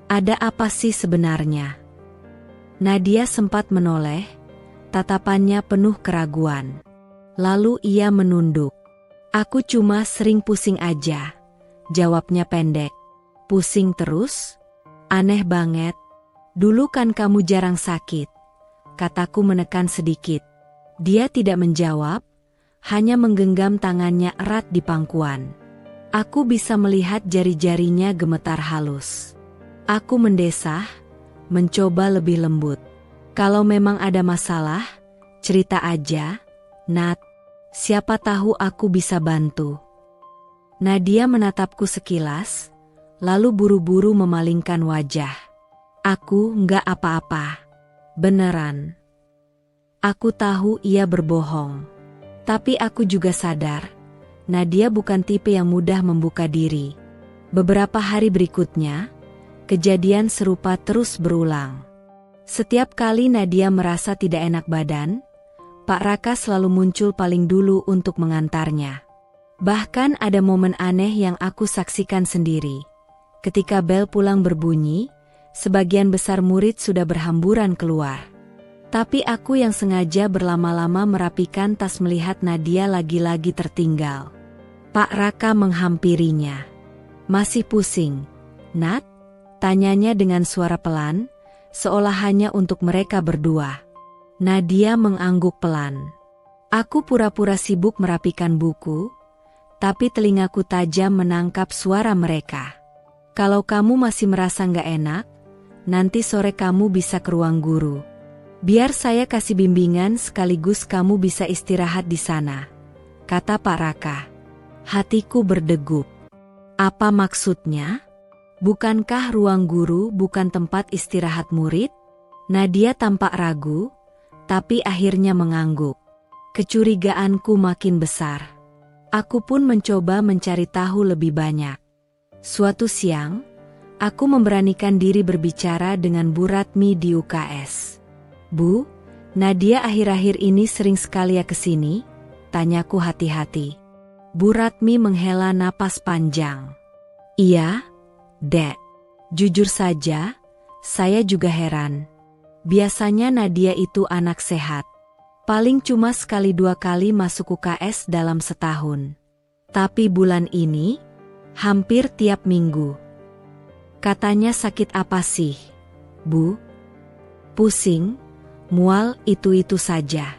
Ada apa sih sebenarnya?" Nadia sempat menoleh, tatapannya penuh keraguan. Lalu ia menunduk. "Aku cuma sering pusing aja," jawabnya pendek. "Pusing terus? Aneh banget. Dulu kan kamu jarang sakit," kataku menekan sedikit. Dia tidak menjawab, hanya menggenggam tangannya erat di pangkuan. Aku bisa melihat jari-jarinya gemetar halus. Aku mendesah, mencoba lebih lembut. "Kalau memang ada masalah, cerita aja, Nat. Siapa tahu aku bisa bantu." Nadia menatapku sekilas, lalu buru-buru memalingkan wajah. "Aku nggak apa-apa. Beneran." Aku tahu ia berbohong. Tapi aku juga sadar, Nadia bukan tipe yang mudah membuka diri. Beberapa hari berikutnya, kejadian serupa terus berulang. Setiap kali Nadia merasa tidak enak badan, Pak Raka selalu muncul paling dulu untuk mengantarnya. Bahkan ada momen aneh yang aku saksikan sendiri. Ketika bel pulang berbunyi, sebagian besar murid sudah berhamburan keluar. Tapi aku yang sengaja berlama-lama merapikan tas melihat Nadia lagi-lagi tertinggal. Pak Raka menghampirinya. "Masih pusing, Nat?" tanyanya dengan suara pelan, seolah hanya untuk mereka berdua. Nadia mengangguk pelan. Aku pura-pura sibuk merapikan buku, tapi telingaku tajam menangkap suara mereka. "Kalau kamu masih merasa nggak enak, nanti sore kamu bisa ke ruang guru. Biar saya kasih bimbingan sekaligus kamu bisa istirahat di sana," kata Pak Raka. Hatiku berdegup. Apa maksudnya? Bukankah ruang guru bukan tempat istirahat murid? Nadia tampak ragu, tapi akhirnya mengangguk. Kecurigaanku makin besar. Aku pun mencoba mencari tahu lebih banyak. Suatu siang, aku memberanikan diri berbicara dengan Bu Ratmi di UKS. "Bu, Nadia akhir-akhir ini sering sekali ya kesini?" tanyaku hati-hati. Bu Ratmi menghela napas panjang. "Iya, Dek. Jujur saja, saya juga heran. Biasanya Nadia itu anak sehat. Paling cuma sekali dua kali masuk UKS dalam setahun. Tapi bulan ini, hampir tiap minggu." "Katanya sakit apa sih, Bu?" "Pusing, mual, itu-itu saja.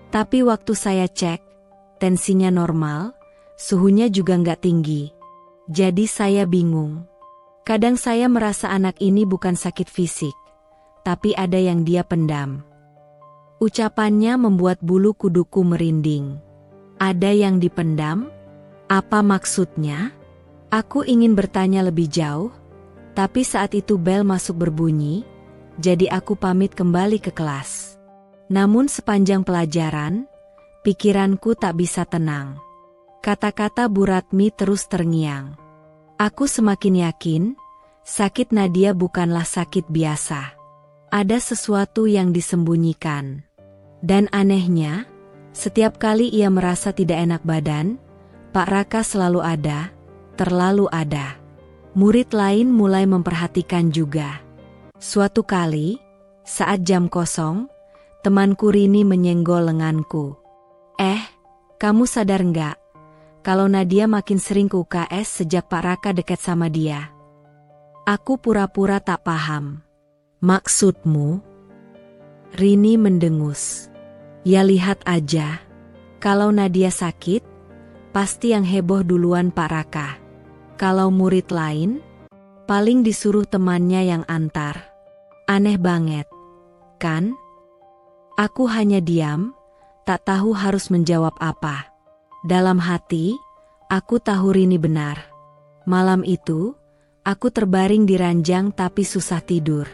Tapi waktu saya cek, tensinya normal, suhunya juga nggak tinggi. Jadi saya bingung. Kadang saya merasa anak ini bukan sakit fisik, tapi ada yang dia pendam." Ucapannya membuat bulu kuduku merinding. Ada yang dipendam? Apa maksudnya? Aku ingin bertanya lebih jauh, tapi saat itu bel masuk berbunyi, jadi aku pamit kembali ke kelas. Namun sepanjang pelajaran, pikiranku tak bisa tenang. Kata-kata Bu Ratmi terus terngiang. Aku semakin yakin, sakit Nadia bukanlah sakit biasa. Ada sesuatu yang disembunyikan. Dan anehnya, setiap kali ia merasa tidak enak badan, Pak Raka selalu ada, terlalu ada. Murid lain mulai memperhatikan juga. Suatu kali, saat jam kosong, temanku Rini menyenggol lenganku. Kamu sadar nggak? Kalau Nadia makin sering ke UKS sejak Pak Raka dekat sama dia." Aku pura-pura tak paham. "Maksudmu?" Rini mendengus. "Ya lihat aja. Kalau Nadia sakit, pasti yang heboh duluan Pak Raka. Kalau murid lain, paling disuruh temannya yang antar. Aneh banget, kan?" Aku hanya diam, tak tahu harus menjawab apa. Dalam hati, aku tahu Rini benar. Malam itu, aku terbaring di ranjang tapi susah tidur.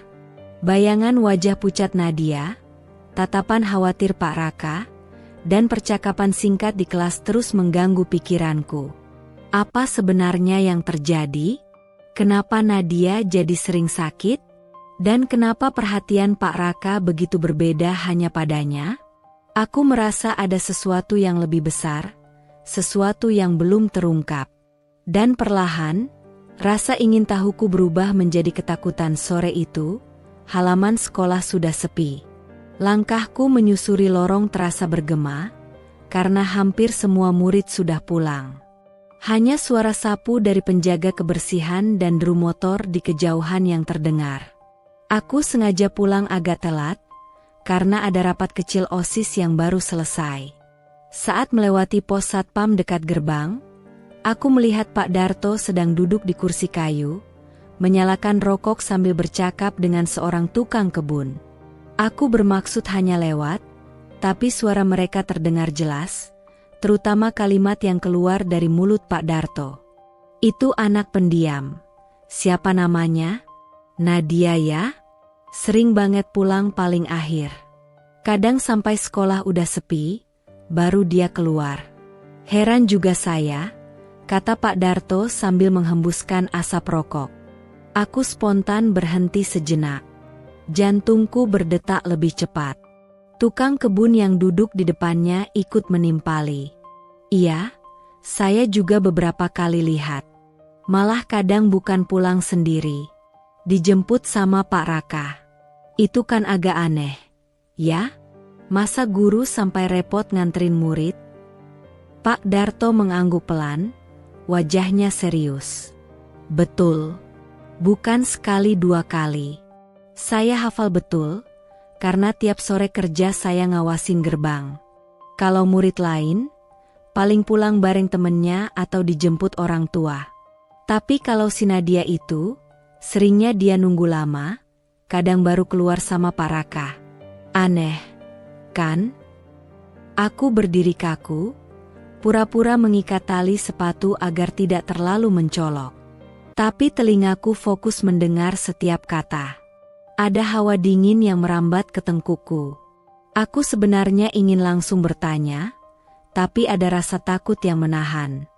Bayangan wajah pucat Nadia, tatapan khawatir Pak Raka, dan percakapan singkat di kelas terus mengganggu pikiranku. Apa sebenarnya yang terjadi? Kenapa Nadia jadi sering sakit? Dan kenapa perhatian Pak Raka begitu berbeda hanya padanya? Aku merasa ada sesuatu yang lebih besar, sesuatu yang belum terungkap. Dan perlahan, rasa ingin tahuku berubah menjadi ketakutan. Sore itu, halaman sekolah sudah sepi. Langkahku menyusuri lorong terasa bergema, karena hampir semua murid sudah pulang. Hanya suara sapu dari penjaga kebersihan dan deru motor di kejauhan yang terdengar. Aku sengaja pulang agak telat, karena ada rapat kecil OSIS yang baru selesai. Saat melewati pos satpam dekat gerbang, aku melihat Pak Darto sedang duduk di kursi kayu, menyalakan rokok sambil bercakap dengan seorang tukang kebun. Aku bermaksud hanya lewat, tapi suara mereka terdengar jelas, terutama kalimat yang keluar dari mulut Pak Darto. Itu anak pendiam. Siapa namanya? Nadia ya? Sering banget pulang paling akhir. Kadang sampai sekolah udah sepi, baru dia keluar. Heran juga saya, kata Pak Darto sambil menghembuskan asap rokok. Aku spontan berhenti sejenak. Jantungku berdetak lebih cepat. Tukang kebun yang duduk di depannya ikut menimpali. Iya, saya juga beberapa kali lihat. Malah kadang bukan pulang sendiri. Dijemput sama Pak Raka. Itu kan agak aneh. Ya? Masa guru sampai repot nganterin murid? Pak Darto mengangguk pelan, wajahnya serius. Betul. Bukan sekali dua kali. Saya hafal betul, karena tiap sore kerja saya ngawasin gerbang. Kalau murid lain, paling pulang bareng temennya atau dijemput orang tua. Tapi kalau si Nadia itu, seringnya dia nunggu lama, kadang baru keluar sama Pak Raka. Aneh, kan? Aku berdiri kaku, pura-pura mengikat tali sepatu agar tidak terlalu mencolok. Tapi telingaku fokus mendengar setiap kata. Ada hawa dingin yang merambat ke tengkukku. Aku sebenarnya ingin langsung bertanya, tapi ada rasa takut yang menahan.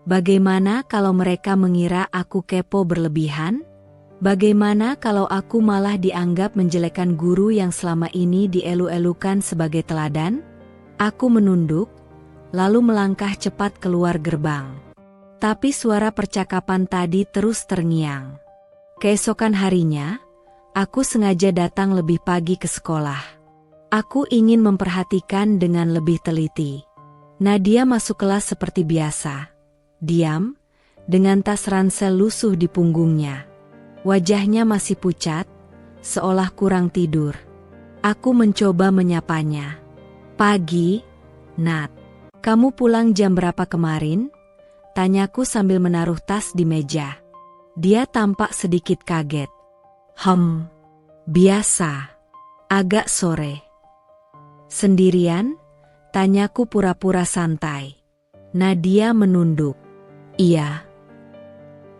Bagaimana kalau mereka mengira aku kepo berlebihan? Bagaimana kalau aku malah dianggap menjelekkan guru yang selama ini dielu-elukan sebagai teladan? Aku menunduk, lalu melangkah cepat keluar gerbang. Tapi suara percakapan tadi terus terngiang. Keesokan harinya, aku sengaja datang lebih pagi ke sekolah. Aku ingin memperhatikan dengan lebih teliti. Nadia masuk kelas seperti biasa. Diam, dengan tas ransel lusuh di punggungnya. Wajahnya masih pucat, seolah kurang tidur. Aku mencoba menyapanya. Pagi, Nat. Kamu pulang jam berapa kemarin? Tanyaku sambil menaruh tas di meja. Dia tampak sedikit kaget. Biasa. Agak sore. Sendirian? Tanyaku pura-pura santai. Nadia menunduk. Iya.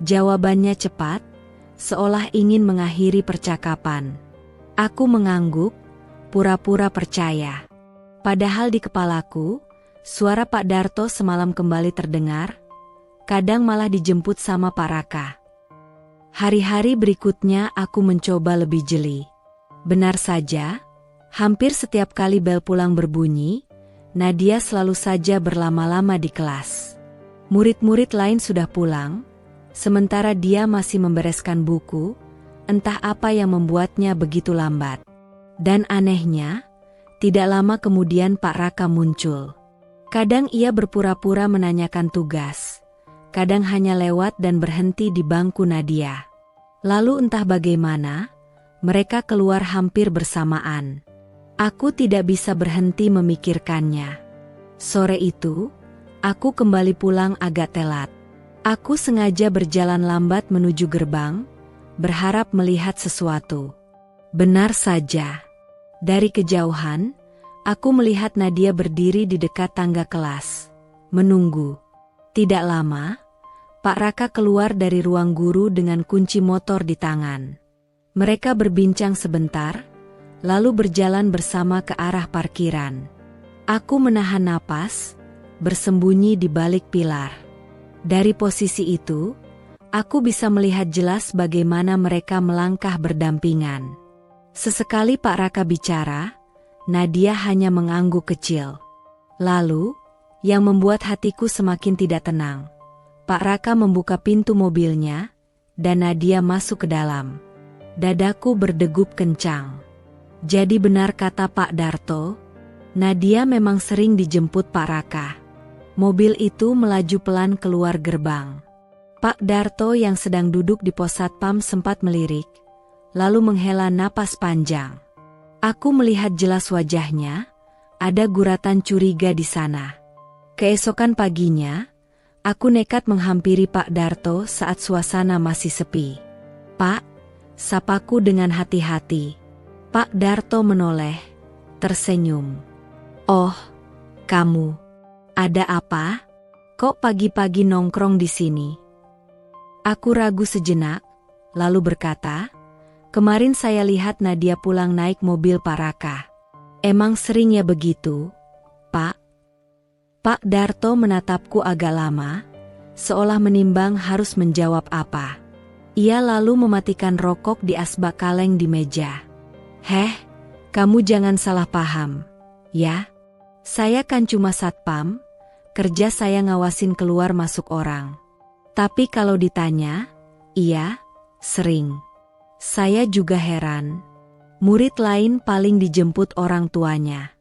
Jawabannya cepat, seolah ingin mengakhiri percakapan. Aku mengangguk, pura-pura percaya. Padahal di kepalaku, suara Pak Darto semalam kembali terdengar, kadang malah dijemput sama Pak Raka. Hari-hari berikutnya aku mencoba lebih jeli. Benar saja, hampir setiap kali bel pulang berbunyi, Nadia selalu saja berlama-lama di kelas. Murid-murid lain sudah pulang, sementara dia masih membereskan buku, entah apa yang membuatnya begitu lambat. Dan anehnya, tidak lama kemudian Pak Raka muncul. Kadang ia berpura-pura menanyakan tugas, kadang hanya lewat dan berhenti di bangku Nadia. Lalu entah bagaimana, mereka keluar hampir bersamaan. Aku tidak bisa berhenti memikirkannya. Sore itu, aku kembali pulang agak telat. Aku sengaja berjalan lambat menuju gerbang, berharap melihat sesuatu. Benar saja. Dari kejauhan, aku melihat Nadia berdiri di dekat tangga kelas, menunggu. Tidak lama, Pak Raka keluar dari ruang guru dengan kunci motor di tangan. Mereka berbincang sebentar, lalu berjalan bersama ke arah parkiran. Aku menahan napas, bersembunyi di balik pilar. Dari posisi itu, aku bisa melihat jelas bagaimana mereka melangkah berdampingan. Sesekali Pak Raka bicara, Nadia hanya mengangguk kecil. Lalu, yang membuat hatiku semakin tidak tenang. Pak Raka membuka pintu mobilnya, dan Nadia masuk ke dalam. Dadaku berdegup kencang. Jadi benar kata Pak Darto, Nadia memang sering dijemput Pak Raka. Mobil itu melaju pelan keluar gerbang. Pak Darto yang sedang duduk di pos satpam sempat melirik, lalu menghela napas panjang. Aku melihat jelas wajahnya, ada guratan curiga di sana. Keesokan paginya, aku nekat menghampiri Pak Darto saat suasana masih sepi. "Pak," sapaku dengan hati-hati. Pak Darto menoleh, tersenyum. "Oh, kamu. Ada apa? Kok pagi-pagi nongkrong di sini?" Aku ragu sejenak, lalu berkata, "Kemarin saya lihat Nadia pulang naik mobil Pak Raka." "Emang sering ya begitu, Pak?" Pak Darto menatapku agak lama, seolah menimbang harus menjawab apa. Ia lalu mematikan rokok di asbak kaleng di meja. "Heh, kamu jangan salah paham, ya. Saya kan cuma satpam, kerja saya ngawasin keluar masuk orang. Tapi kalau ditanya, iya, sering." Saya juga heran. Murid lain paling dijemput orang tuanya.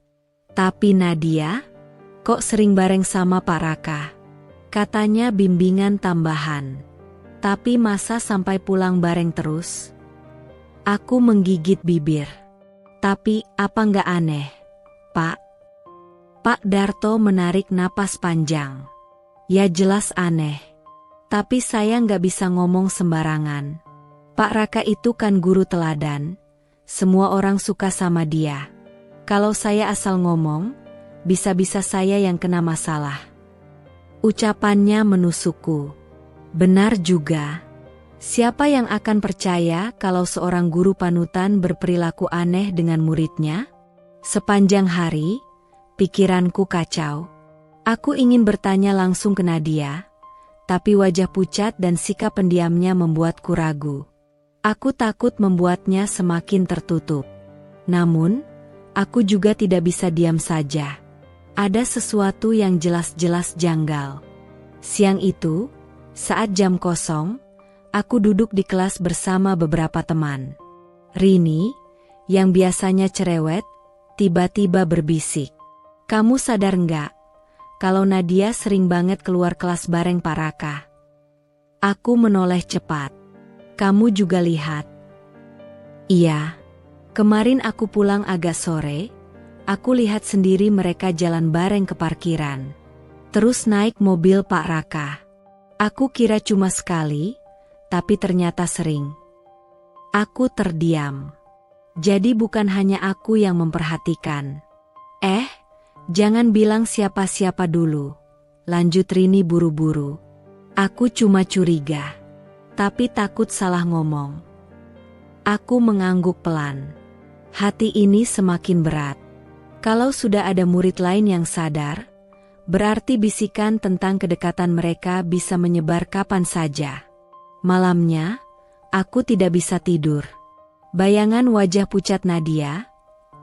Tapi Nadia, kok sering bareng sama Pak Raka? Katanya bimbingan tambahan. Tapi masa sampai pulang bareng terus? Aku menggigit bibir. Tapi apa nggak aneh, Pak? Pak Darto menarik napas panjang. Ya jelas aneh. Tapi saya nggak bisa ngomong sembarangan. Pak Raka itu kan guru teladan. Semua orang suka sama dia. Kalau saya asal ngomong, bisa-bisa saya yang kena masalah. Ucapannya menusukku. Benar juga. Siapa yang akan percaya kalau seorang guru panutan berperilaku aneh dengan muridnya? Sepanjang hari, pikiranku kacau. Aku ingin bertanya langsung ke Nadia, tapi wajah pucat dan sikap pendiamnya membuatku ragu. Aku takut membuatnya semakin tertutup. Namun, aku juga tidak bisa diam saja. Ada sesuatu yang jelas-jelas janggal. Siang itu, saat jam kosong, aku duduk di kelas bersama beberapa teman. Rini, yang biasanya cerewet, tiba-tiba berbisik. "Kamu sadar nggak, kalau Nadia sering banget keluar kelas bareng Pak Raka?" Aku menoleh cepat. "Kamu juga lihat?" "Iya. Kemarin aku pulang agak sore, aku lihat sendiri mereka jalan bareng ke parkiran. Terus naik mobil Pak Raka. Aku kira cuma sekali, tapi ternyata sering." Aku terdiam. Jadi bukan hanya aku yang memperhatikan. Jangan bilang siapa-siapa dulu," lanjut Rini buru-buru. "Aku cuma curiga, tapi takut salah ngomong." Aku mengangguk pelan. Hati ini semakin berat. Kalau sudah ada murid lain yang sadar, berarti bisikan tentang kedekatan mereka bisa menyebar kapan saja. Malamnya, aku tidak bisa tidur. Bayangan wajah pucat Nadia,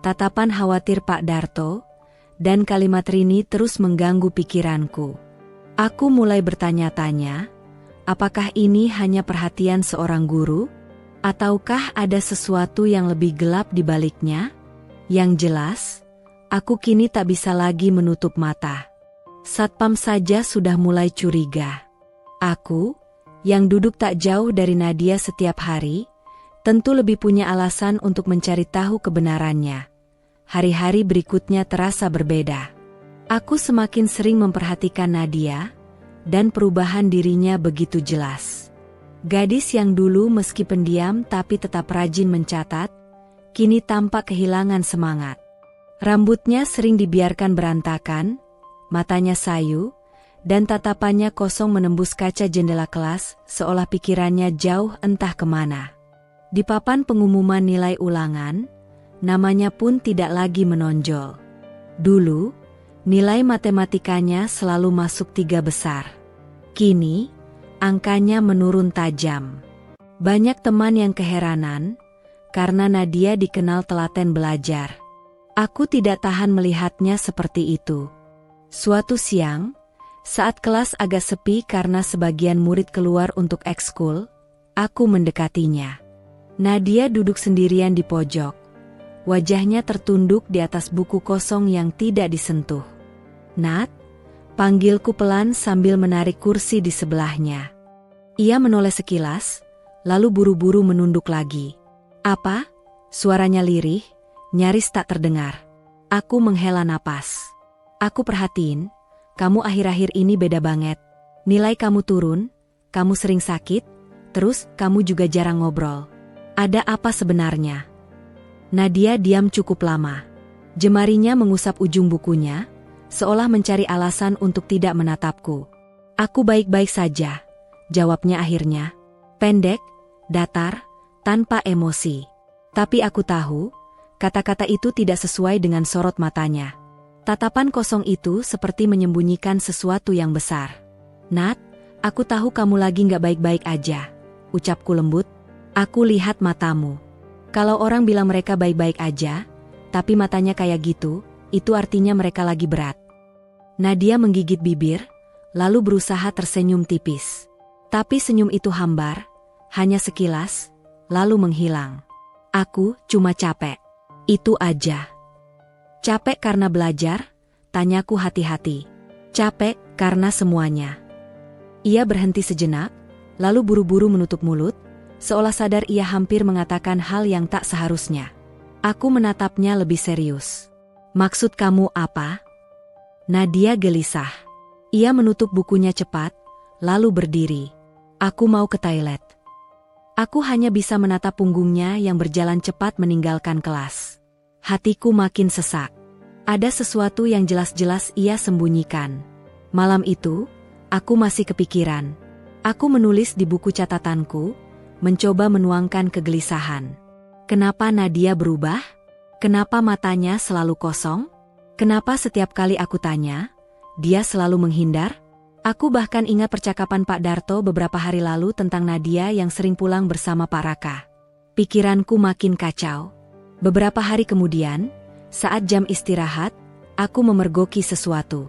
tatapan khawatir Pak Darto, dan kalimat Rini terus mengganggu pikiranku. Aku mulai bertanya-tanya, apakah ini hanya perhatian seorang guru? Ataukah ada sesuatu yang lebih gelap di baliknya? Yang jelas, aku kini tak bisa lagi menutup mata. Satpam saja sudah mulai curiga. Aku, yang duduk tak jauh dari Nadia setiap hari, tentu lebih punya alasan untuk mencari tahu kebenarannya. Hari-hari berikutnya terasa berbeda. Aku semakin sering memperhatikan Nadia, dan perubahan dirinya begitu jelas. Gadis yang dulu meski pendiam tapi tetap rajin mencatat, kini tampak kehilangan semangat. Rambutnya sering dibiarkan berantakan, matanya sayu, dan tatapannya kosong menembus kaca jendela kelas, seolah pikirannya jauh entah kemana. Di papan pengumuman nilai ulangan, namanya pun tidak lagi menonjol. Dulu, nilai matematikanya selalu masuk 3 besar. Kini, angkanya menurun tajam. Banyak teman yang keheranan, karena Nadia dikenal telaten belajar. Aku tidak tahan melihatnya seperti itu. Suatu siang, saat kelas agak sepi karena sebagian murid keluar untuk ekskul, aku mendekatinya. Nadia duduk sendirian di pojok. Wajahnya tertunduk di atas buku kosong yang tidak disentuh. "Nat," panggilku pelan sambil menarik kursi di sebelahnya. Ia menoleh sekilas, lalu buru-buru menunduk lagi. "Apa?" Suaranya lirih, nyaris tak terdengar. Aku menghela napas. "Aku perhatiin, kamu akhir-akhir ini beda banget. Nilai kamu turun, kamu sering sakit, terus kamu juga jarang ngobrol. Ada apa sebenarnya?" Nadia diam cukup lama. Jemarinya mengusap ujung bukunya, seolah mencari alasan untuk tidak menatapku. "Aku baik-baik saja," jawabnya akhirnya. Pendek, datar, tanpa emosi. Tapi aku tahu, kata-kata itu tidak sesuai dengan sorot matanya. Tatapan kosong itu seperti menyembunyikan sesuatu yang besar. "Nat, aku tahu kamu lagi gak baik-baik aja," ucapku lembut. "Aku lihat matamu. Kalau orang bilang mereka baik-baik aja, tapi matanya kayak gitu, itu artinya mereka lagi berat." Nadia menggigit bibir, lalu berusaha tersenyum tipis. Tapi senyum itu hambar, hanya sekilas, lalu menghilang. "Aku cuma capek. Itu aja." "Capek karena belajar?" tanyaku hati-hati. "Capek karena semuanya." Ia berhenti sejenak, lalu buru-buru menutup mulut, seolah sadar ia hampir mengatakan hal yang tak seharusnya. Aku menatapnya lebih serius. "Maksud kamu apa?" Nadia gelisah. Ia menutup bukunya cepat, lalu berdiri. "Aku mau ke toilet." Aku hanya bisa menatap punggungnya yang berjalan cepat meninggalkan kelas. Hatiku makin sesak. Ada sesuatu yang jelas-jelas ia sembunyikan. Malam itu, aku masih kepikiran. Aku menulis di buku catatanku, mencoba menuangkan kegelisahan. Kenapa Nadia berubah? Kenapa matanya selalu kosong? Kenapa setiap kali aku tanya, dia selalu menghindar? Aku bahkan ingat percakapan Pak Darto beberapa hari lalu tentang Nadia yang sering pulang bersama Pak Raka. Pikiranku makin kacau. Beberapa hari kemudian, saat jam istirahat, aku memergoki sesuatu.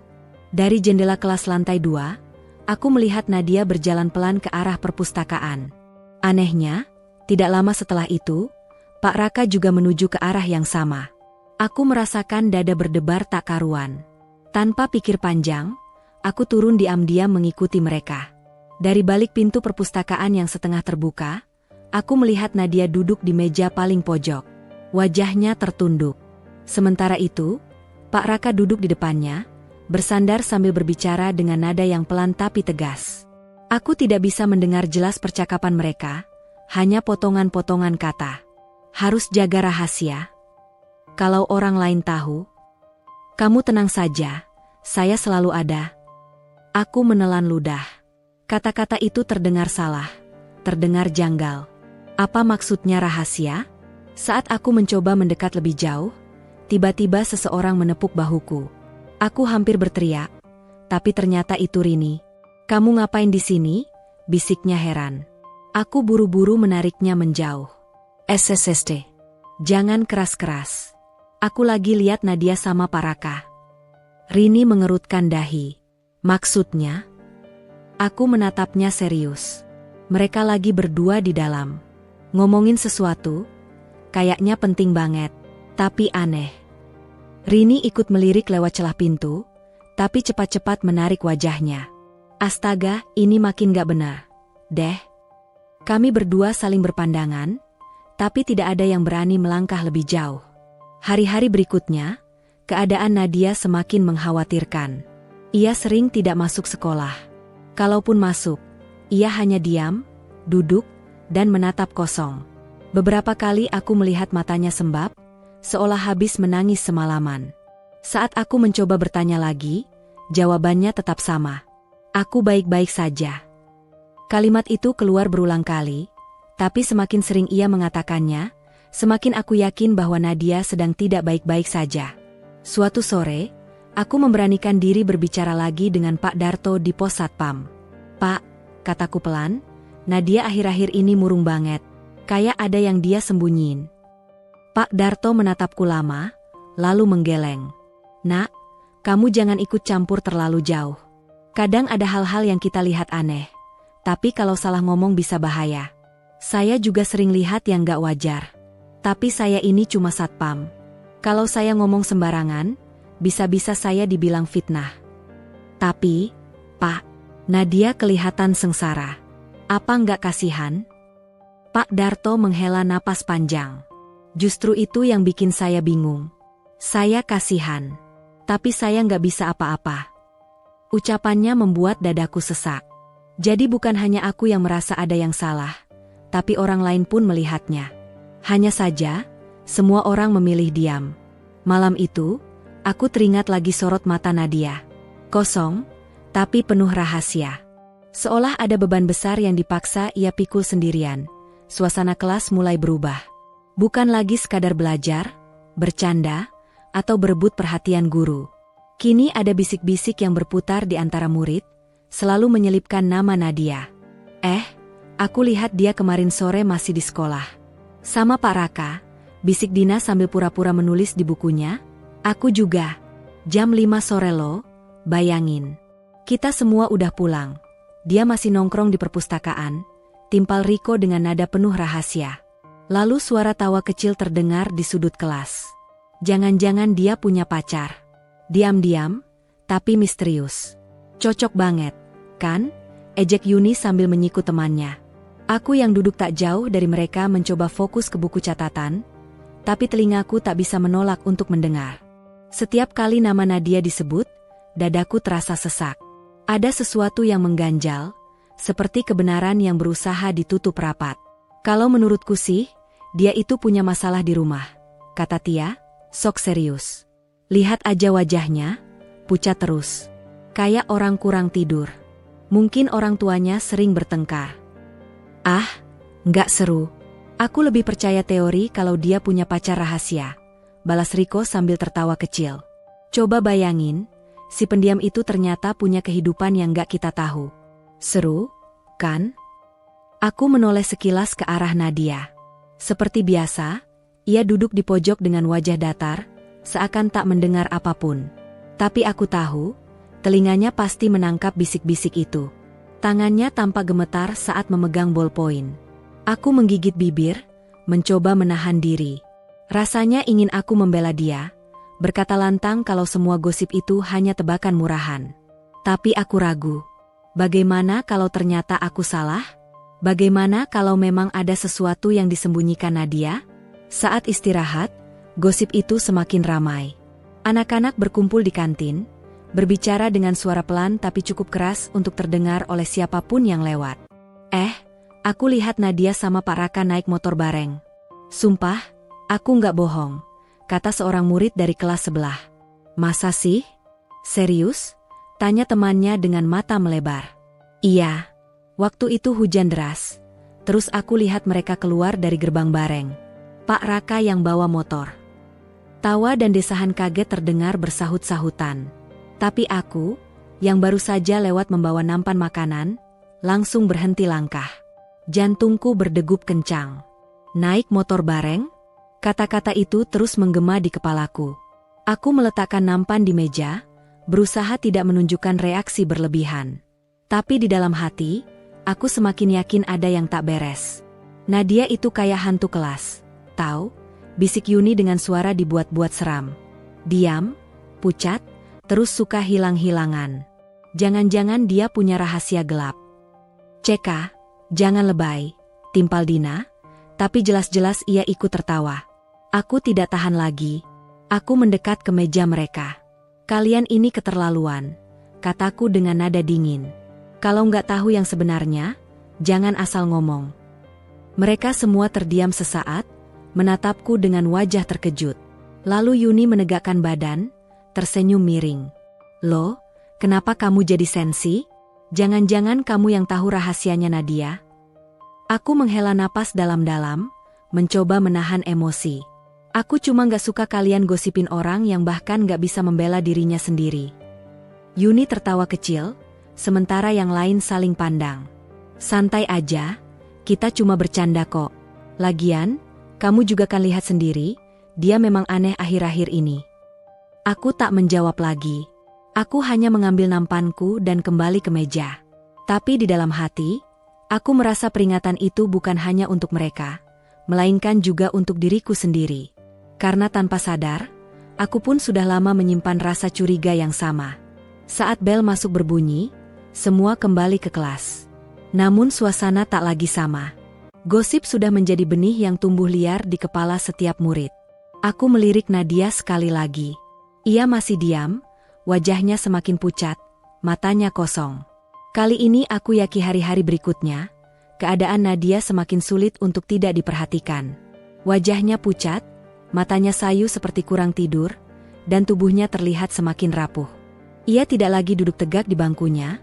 Dari jendela kelas lantai 2, aku melihat Nadia berjalan pelan ke arah perpustakaan. Anehnya, tidak lama setelah itu, Pak Raka juga menuju ke arah yang sama. Aku merasakan dada berdebar tak karuan. Tanpa pikir panjang, aku turun diam-diam mengikuti mereka. Dari balik pintu perpustakaan yang setengah terbuka, aku melihat Nadia duduk di meja paling pojok. Wajahnya tertunduk. Sementara itu, Pak Raka duduk di depannya, bersandar sambil berbicara dengan nada yang pelan tapi tegas. Aku tidak bisa mendengar jelas percakapan mereka, hanya potongan-potongan kata. "Harus jaga rahasia. Kalau orang lain tahu." "Kamu tenang saja, saya selalu ada." Aku menelan ludah. Kata-kata itu terdengar salah, terdengar janggal. Apa maksudnya rahasia? Saat aku mencoba mendekat lebih jauh, tiba-tiba seseorang menepuk bahuku. Aku hampir berteriak, tapi ternyata itu Rini. "Kamu ngapain di sini?" bisiknya heran. Aku buru-buru menariknya menjauh. "SSSD. Jangan keras-keras. Aku lagi lihat Nadia sama Pak Raka." Rini mengerutkan dahi. "Maksudnya?" Aku menatapnya serius. "Mereka lagi berdua di dalam. Ngomongin sesuatu. Kayaknya penting banget. Tapi aneh." Rini ikut melirik lewat celah pintu, tapi cepat-cepat menarik wajahnya. "Astaga, ini makin gak benar. Deh." Kami berdua saling berpandangan, tapi tidak ada yang berani melangkah lebih jauh. Hari-hari berikutnya, keadaan Nadia semakin mengkhawatirkan. Ia sering tidak masuk sekolah. Kalaupun masuk, ia hanya diam, duduk, dan menatap kosong. Beberapa kali aku melihat matanya sembab, seolah habis menangis semalaman. Saat aku mencoba bertanya lagi, jawabannya tetap sama. "Aku baik-baik saja." Kalimat itu keluar berulang kali, tapi semakin sering ia mengatakannya, semakin aku yakin bahwa Nadia sedang tidak baik-baik saja. Suatu sore, aku memberanikan diri berbicara lagi dengan Pak Darto di pos satpam. "Pak," kataku pelan, "Nadia akhir-akhir ini murung banget. Kayak ada yang dia sembunyiin." Pak Darto menatapku lama, lalu menggeleng. "Nak, Kamu jangan ikut campur terlalu jauh. Kadang ada hal-hal yang kita lihat aneh. Tapi kalau salah ngomong bisa bahaya. Saya juga sering lihat yang gak wajar. Tapi saya ini cuma satpam. Kalau saya ngomong sembarangan, bisa-bisa saya dibilang fitnah. Tapi, Pak, Nadia kelihatan sengsara. Apa nggak kasihan? Pak Darto menghela napas panjang. Justru itu yang bikin saya bingung. Saya kasihan. Tapi saya nggak bisa apa-apa. Ucapannya membuat dadaku sesak. Jadi bukan hanya aku yang merasa ada yang salah, tapi orang lain pun melihatnya. Hanya saja, semua orang memilih diam. Malam itu, aku teringat lagi sorot mata Nadia. Kosong, tapi penuh rahasia. Seolah ada beban besar yang dipaksa ia pikul sendirian. Suasana kelas mulai berubah. Bukan lagi sekadar belajar, bercanda, atau berebut perhatian guru. Kini ada bisik-bisik yang berputar di antara murid, selalu menyelipkan nama Nadia. Aku lihat dia kemarin sore masih di sekolah. Sama Pak Raka, bisik Dina sambil pura-pura menulis di bukunya. Aku juga. Jam 5 sore loh, bayangin. Kita semua udah pulang. Dia masih nongkrong di perpustakaan, timpal Riko dengan nada penuh rahasia. Lalu suara tawa kecil terdengar di sudut kelas. Jangan-jangan dia punya pacar. Diam-diam, tapi misterius. Cocok banget, kan? Ejek Yuni sambil menyikut temannya. Aku yang duduk tak jauh dari mereka mencoba fokus ke buku catatan, tapi telingaku tak bisa menolak untuk mendengar. Setiap kali nama Nadia disebut, dadaku terasa sesak. Ada sesuatu yang mengganjal, seperti kebenaran yang berusaha ditutup rapat. Kalau menurutku sih, dia itu punya masalah di rumah, kata Tia, sok serius. Lihat aja wajahnya, pucat terus. Kayak orang kurang tidur. Mungkin orang tuanya sering bertengkar. Nggak seru. Aku lebih percaya teori kalau dia punya pacar rahasia, balas Riko sambil tertawa kecil. Coba bayangin, si pendiam itu ternyata punya kehidupan yang nggak kita tahu. Seru, kan? Aku menoleh sekilas ke arah Nadia. Seperti biasa, ia duduk di pojok dengan wajah datar, seakan tak mendengar apapun. Tapi aku tahu, telinganya pasti menangkap bisik-bisik itu. Tangannya tampak gemetar saat memegang bolpoin. Aku menggigit bibir, mencoba menahan diri. Rasanya ingin aku membela dia, berkata lantang kalau semua gosip itu hanya tebakan murahan. Tapi aku ragu. Bagaimana kalau ternyata aku salah? Bagaimana kalau memang ada sesuatu yang disembunyikan Nadia? Saat istirahat, gosip itu semakin ramai. Anak-anak berkumpul di kantin, berbicara dengan suara pelan tapi cukup keras untuk terdengar oleh siapapun yang lewat. Aku lihat Nadia sama Pak Raka naik motor bareng. Sumpah, aku nggak bohong, kata seorang murid dari kelas sebelah. Masa sih? Serius? Tanya temannya dengan mata melebar. Iya. Waktu itu hujan deras. Terus aku lihat mereka keluar dari gerbang bareng. Pak Raka yang bawa motor. Tawa dan desahan kaget terdengar bersahut-sahutan. Tapi aku, yang baru saja lewat membawa nampan makanan, langsung berhenti langkah. Jantungku berdegup kencang. Naik motor bareng? Kata-kata itu terus menggema di kepalaku. Aku meletakkan nampan di meja, berusaha tidak menunjukkan reaksi berlebihan. Tapi di dalam hati, aku semakin yakin ada yang tak beres. Nadia itu kayak hantu kelas. Tahu? Bisik Yuni dengan suara dibuat-buat seram. Diam, pucat, terus suka hilang-hilangan. Jangan-jangan dia punya rahasia gelap. Ceka, jangan lebay, timpal Dina, tapi jelas-jelas ia ikut tertawa. Aku tidak tahan lagi. Aku mendekat ke meja mereka. Kalian ini keterlaluan, kataku dengan nada dingin. Kalau nggak tahu yang sebenarnya, jangan asal ngomong. Mereka semua terdiam sesaat, menatapku dengan wajah terkejut. Lalu Yuni menegakkan badan, tersenyum miring. Loh, kenapa kamu jadi sensi? Jangan-jangan kamu yang tahu rahasianya Nadia? Aku menghela napas dalam-dalam, mencoba menahan emosi. Aku cuma gak suka kalian gosipin orang yang bahkan gak bisa membela dirinya sendiri. Yuni tertawa kecil, sementara yang lain saling pandang. Santai aja, kita cuma bercanda kok. Lagian, kamu juga kan lihat sendiri, dia memang aneh akhir-akhir ini. Aku tak menjawab lagi. Aku hanya mengambil nampanku dan kembali ke meja. Tapi di dalam hati, aku merasa peringatan itu bukan hanya untuk mereka, melainkan juga untuk diriku sendiri. Karena tanpa sadar, aku pun sudah lama menyimpan rasa curiga yang sama. Saat bel masuk berbunyi, semua kembali ke kelas. Namun suasana tak lagi sama. Gosip sudah menjadi benih yang tumbuh liar di kepala setiap murid. Aku melirik Nadia sekali lagi. Ia masih diam, wajahnya semakin pucat, matanya kosong. Kali ini aku yakin hari-hari berikutnya, keadaan Nadia semakin sulit untuk tidak diperhatikan. Wajahnya pucat, matanya sayu seperti kurang tidur, dan tubuhnya terlihat semakin rapuh. Ia tidak lagi duduk tegak di bangkunya,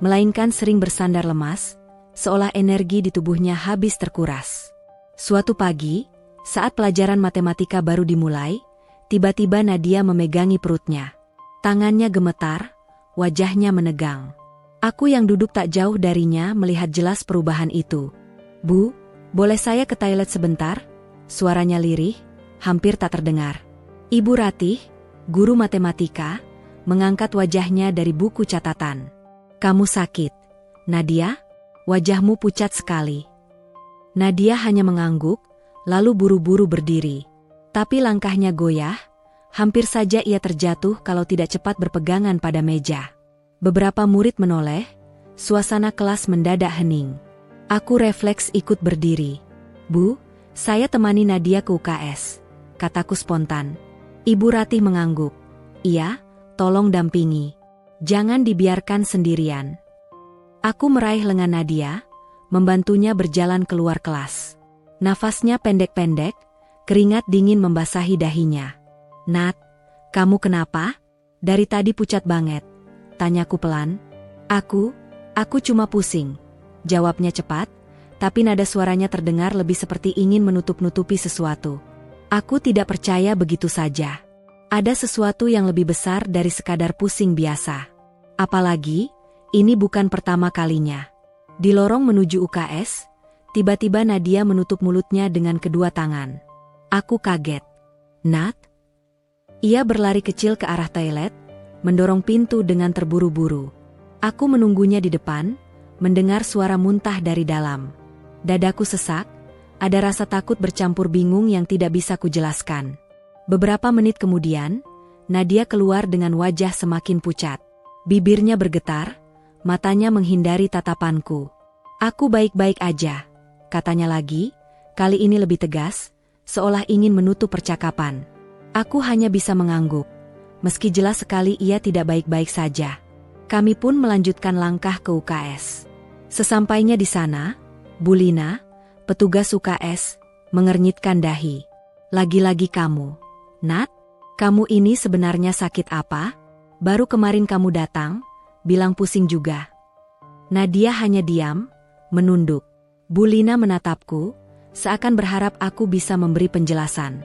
melainkan sering bersandar lemas, seolah energi di tubuhnya habis terkuras. Suatu pagi, saat pelajaran matematika baru dimulai, tiba-tiba Nadia memegangi perutnya. Tangannya gemetar, wajahnya menegang. Aku yang duduk tak jauh darinya melihat jelas perubahan itu. "Bu, boleh saya ke toilet sebentar?" Suaranya lirih, hampir tak terdengar. Ibu Ratih, guru matematika, mengangkat wajahnya dari buku catatan. "Kamu sakit, Nadia? Wajahmu pucat sekali." Nadia hanya mengangguk, lalu buru-buru berdiri. Tapi langkahnya goyah, hampir saja ia terjatuh kalau tidak cepat berpegangan pada meja. Beberapa murid menoleh, suasana kelas mendadak hening. Aku refleks ikut berdiri. "Bu, saya temani Nadia ke UKS," kataku spontan. Ibu Ratih mengangguk. "Iya, tolong dampingi. Jangan dibiarkan sendirian." Aku meraih lengan Nadia, membantunya berjalan keluar kelas. Nafasnya pendek-pendek, keringat dingin membasahi dahinya. "Nat, kamu kenapa? Dari tadi pucat banget," tanyaku pelan. Aku cuma pusing," jawabnya cepat, tapi nada suaranya terdengar lebih seperti ingin menutup-nutupi sesuatu. Aku tidak percaya begitu saja. Ada sesuatu yang lebih besar dari sekadar pusing biasa. Apalagi, ini bukan pertama kalinya. Di lorong menuju UKS, tiba-tiba Nadia menutup mulutnya dengan kedua tangan. Aku kaget. "Nat?" Ia berlari kecil ke arah toilet, mendorong pintu dengan terburu-buru. Aku menunggunya di depan, mendengar suara muntah dari dalam. Dadaku sesak, ada rasa takut bercampur bingung yang tidak bisa kujelaskan. Beberapa menit kemudian, Nadia keluar dengan wajah semakin pucat. Bibirnya bergetar, matanya menghindari tatapanku. "Aku baik-baik aja," katanya lagi, kali ini lebih tegas, seolah ingin menutup percakapan. Aku hanya bisa mengangguk. Meski jelas sekali ia tidak baik-baik saja. Kami pun melanjutkan langkah ke UKS. Sesampainya di sana, Bu Lina, petugas UKS, mengernyitkan dahi. "Lagi-lagi kamu, Nat? Kamu ini sebenarnya sakit apa? Baru kemarin kamu datang, bilang pusing juga." Nadia hanya diam, menunduk. Bu Lina menatapku, seakan berharap aku bisa memberi penjelasan.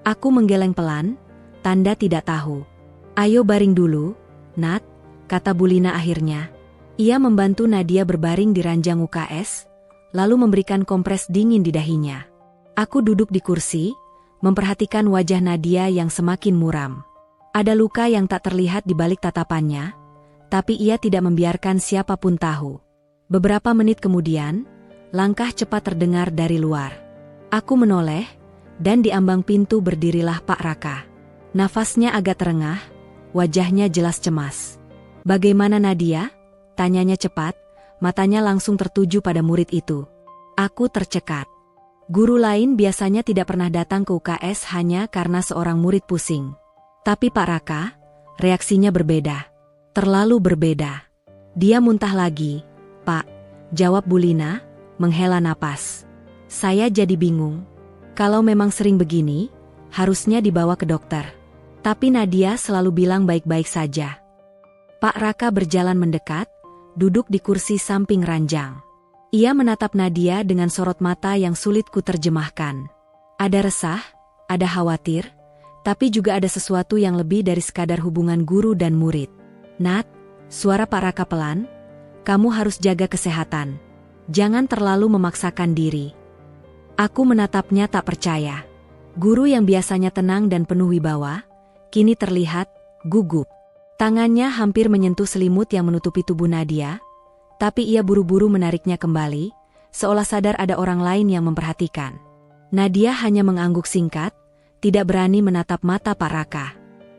Aku menggeleng pelan, tanda tidak tahu. "Ayo baring dulu, Nat," kata Bu Lina akhirnya. Ia membantu Nadia berbaring di ranjang UKS, lalu memberikan kompres dingin di dahinya. Aku duduk di kursi, memperhatikan wajah Nadia yang semakin muram. Ada luka yang tak terlihat di balik tatapannya, tapi ia tidak membiarkan siapapun tahu. Beberapa menit kemudian, langkah cepat terdengar dari luar. Aku menoleh, dan di ambang pintu berdirilah Pak Raka. Nafasnya agak terengah, wajahnya jelas cemas. "Bagaimana Nadia?" tanyanya cepat, matanya langsung tertuju pada murid itu. Aku tercekat. Guru lain biasanya tidak pernah datang ke UKS hanya karena seorang murid pusing. Tapi Pak Raka, reaksinya berbeda. Terlalu berbeda. Dia muntah lagi. "Pak," jawab Bu Lina, menghela napas. Saya jadi bingung. Kalau memang sering begini, harusnya dibawa ke dokter. Tapi Nadia selalu bilang baik-baik saja. Pak Raka berjalan mendekat, duduk di kursi samping ranjang. Ia menatap Nadia dengan sorot mata yang sulit kuterjemahkan. Ada resah, ada khawatir, tapi juga ada sesuatu yang lebih dari sekadar hubungan guru dan murid. "Nat," suara Pak Raka pelan, "kamu harus jaga kesehatan. Jangan terlalu memaksakan diri." Aku menatapnya tak percaya. Guru yang biasanya tenang dan penuh wibawa, kini terlihat gugup. Tangannya hampir menyentuh selimut yang menutupi tubuh Nadia, tapi ia buru-buru menariknya kembali, seolah sadar ada orang lain yang memperhatikan. Nadia hanya mengangguk singkat, tidak berani menatap mata Pak Raka.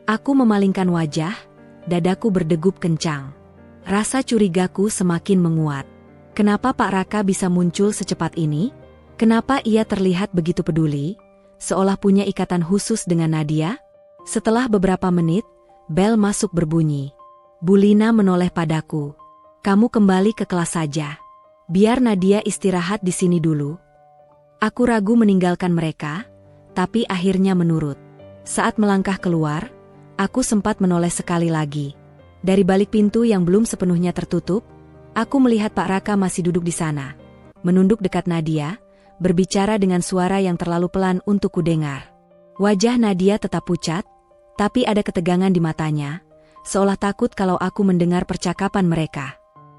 Aku memalingkan wajah, dadaku berdegup kencang. Rasa curigaku semakin menguat. Kenapa Pak Raka bisa muncul secepat ini? Kenapa ia terlihat begitu peduli, seolah punya ikatan khusus dengan Nadia? Setelah beberapa menit, bel masuk berbunyi. Bu Lina menoleh padaku. Kamu kembali ke kelas saja. Biar Nadia istirahat di sini dulu. Aku ragu meninggalkan mereka, tapi akhirnya menurut. Saat melangkah keluar, aku sempat menoleh sekali lagi. Dari balik pintu yang belum sepenuhnya tertutup, aku melihat Pak Raka masih duduk di sana. Menunduk dekat Nadia, berbicara dengan suara yang terlalu pelan untuk kudengar. Wajah Nadia tetap pucat, tapi ada ketegangan di matanya, seolah takut kalau aku mendengar percakapan mereka.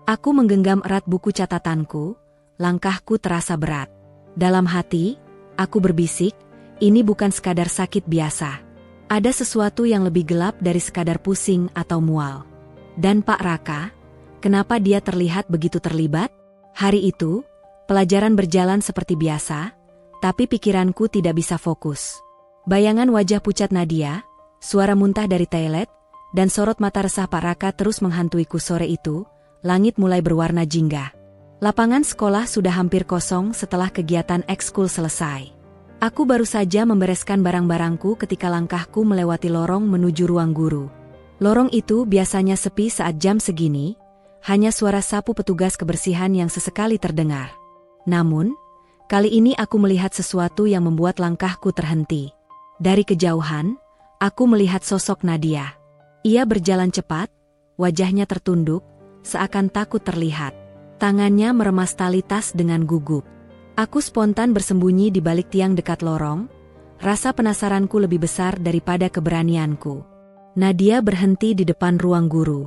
Aku menggenggam erat buku catatanku, langkahku terasa berat. Dalam hati, aku berbisik, ini bukan sekadar sakit biasa. Ada sesuatu yang lebih gelap dari sekadar pusing atau mual. Dan Pak Raka, kenapa dia terlihat begitu terlibat? Hari itu, pelajaran berjalan seperti biasa, tapi pikiranku tidak bisa fokus. Bayangan wajah pucat Nadia, suara muntah dari toilet, dan sorot mata resah Pak Raka terus menghantuiku sore itu. Langit mulai berwarna jingga. Lapangan sekolah sudah hampir kosong setelah kegiatan ekskul selesai. Aku baru saja membereskan barang-barangku ketika langkahku melewati lorong menuju ruang guru. Lorong itu biasanya sepi saat jam segini, hanya suara sapu petugas kebersihan yang sesekali terdengar. Namun, kali ini aku melihat sesuatu yang membuat langkahku terhenti. Dari kejauhan, aku melihat sosok Nadia. Ia berjalan cepat, wajahnya tertunduk, seakan takut terlihat. Tangannya meremas tali tas dengan gugup. Aku spontan bersembunyi di balik tiang dekat lorong, rasa penasaranku lebih besar daripada keberanianku. Nadia berhenti di depan ruang guru.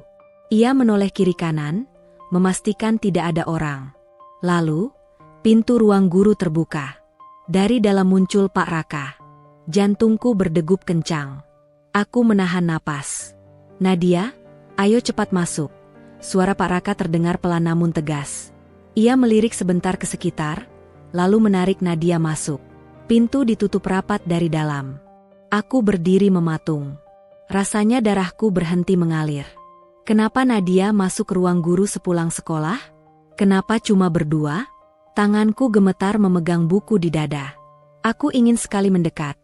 Ia menoleh kiri kanan, memastikan tidak ada orang. Lalu, pintu ruang guru terbuka. Dari dalam muncul Pak Raka. Jantungku berdegup kencang. Aku menahan napas. Nadia, ayo cepat masuk. Suara Pak Raka terdengar pelan namun tegas. Ia melirik sebentar ke sekitar, lalu menarik Nadia masuk. Pintu ditutup rapat dari dalam. Aku berdiri mematung. Rasanya darahku berhenti mengalir. Kenapa Nadia masuk ke ruang guru sepulang sekolah? Kenapa cuma berdua? Tanganku gemetar memegang buku di dada. Aku ingin sekali mendekat.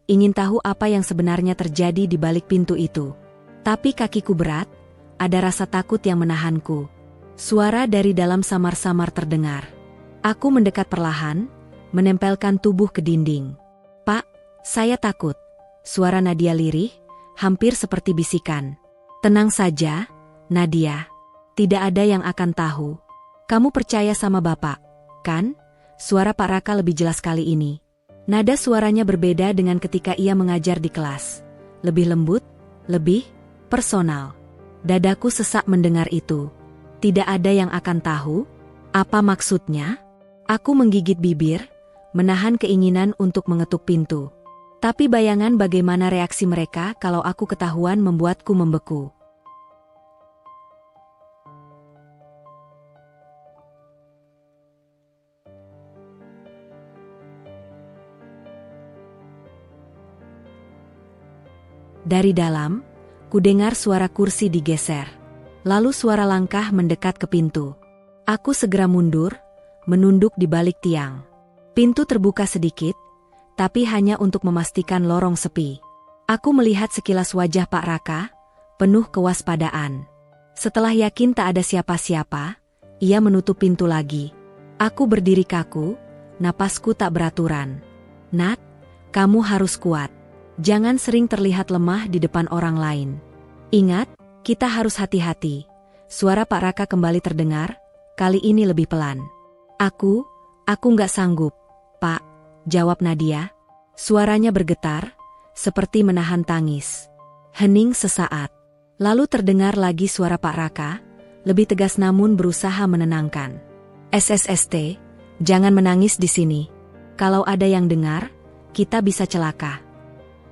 Ingin tahu apa yang sebenarnya terjadi di balik pintu itu. Tapi kakiku berat. Ada rasa takut yang menahanku. Suara dari dalam samar-samar terdengar. Aku mendekat perlahan, menempelkan tubuh ke dinding. Pak, saya takut. Suara Nadia lirih, hampir seperti bisikan. Tenang saja, Nadia. Tidak ada yang akan tahu. Kamu percaya sama Bapak, kan? Suara Pak Raka lebih jelas kali ini. Nada suaranya berbeda dengan ketika ia mengajar di kelas. Lebih lembut, lebih personal. Dadaku sesak mendengar itu. Tidak ada yang akan tahu? Apa maksudnya? Aku menggigit bibir, menahan keinginan untuk mengetuk pintu. Tapi bayangan bagaimana reaksi mereka kalau aku ketahuan membuatku membeku. Dari dalam, kudengar suara kursi digeser. Lalu suara langkah mendekat ke pintu. Aku segera mundur, menunduk di balik tiang. Pintu terbuka sedikit, tapi hanya untuk memastikan lorong sepi. Aku melihat sekilas wajah Pak Raka, penuh kewaspadaan. Setelah yakin tak ada siapa-siapa, ia menutup pintu lagi. Aku berdiri kaku, napasku tak beraturan. Nat, kamu harus kuat. Jangan sering terlihat lemah di depan orang lain. Ingat, kita harus hati-hati. Suara Pak Raka kembali terdengar, kali ini lebih pelan. Aku nggak sanggup, Pak, jawab Nadia. Suaranya bergetar, seperti menahan tangis. Hening sesaat. Lalu terdengar lagi suara Pak Raka, lebih tegas namun berusaha menenangkan. SSST, jangan menangis di sini. Kalau ada yang dengar, kita bisa celaka.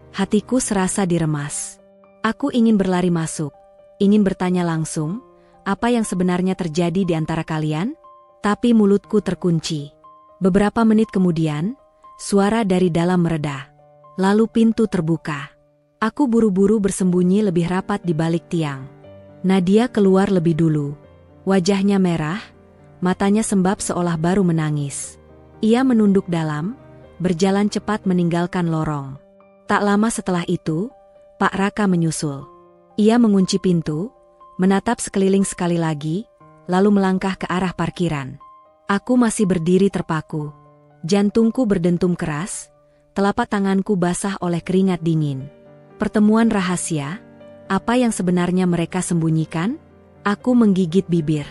Hatiku serasa diremas. Aku ingin berlari masuk, ingin bertanya langsung, apa yang sebenarnya terjadi di antara kalian? Tapi mulutku terkunci. Beberapa menit kemudian, suara dari dalam mereda. Lalu pintu terbuka. Aku buru-buru bersembunyi lebih rapat di balik tiang. Nadia keluar lebih dulu. Wajahnya merah, matanya sembab seolah baru menangis. Ia menunduk dalam, berjalan cepat meninggalkan lorong. Tak lama setelah itu, Pak Raka menyusul. Ia mengunci pintu, menatap sekeliling sekali lagi, lalu melangkah ke arah parkiran. Aku masih berdiri terpaku. Jantungku berdentum keras, telapak tanganku basah oleh keringat dingin. Pertemuan rahasia, apa yang sebenarnya mereka sembunyikan? Aku menggigit bibir.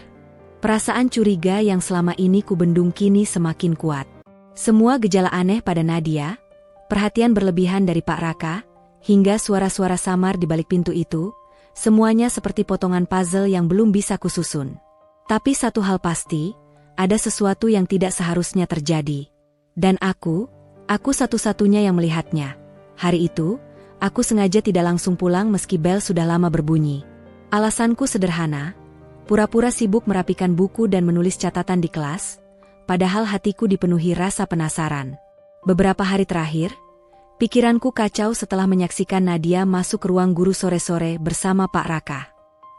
Perasaan curiga yang selama ini kubendung kini semakin kuat. Semua gejala aneh pada Nadia, perhatian berlebihan dari Pak Raka, hingga suara-suara samar di balik pintu itu, semuanya seperti potongan puzzle yang belum bisa kususun. Tapi satu hal pasti, ada sesuatu yang tidak seharusnya terjadi. Dan aku satu-satunya yang melihatnya. Hari itu, aku sengaja tidak langsung pulang meski bel sudah lama berbunyi. Alasanku sederhana, pura-pura sibuk merapikan buku dan menulis catatan di kelas, padahal hatiku dipenuhi rasa penasaran. Beberapa hari terakhir, pikiranku kacau setelah menyaksikan Nadia masuk ke ruang guru sore-sore bersama Pak Raka.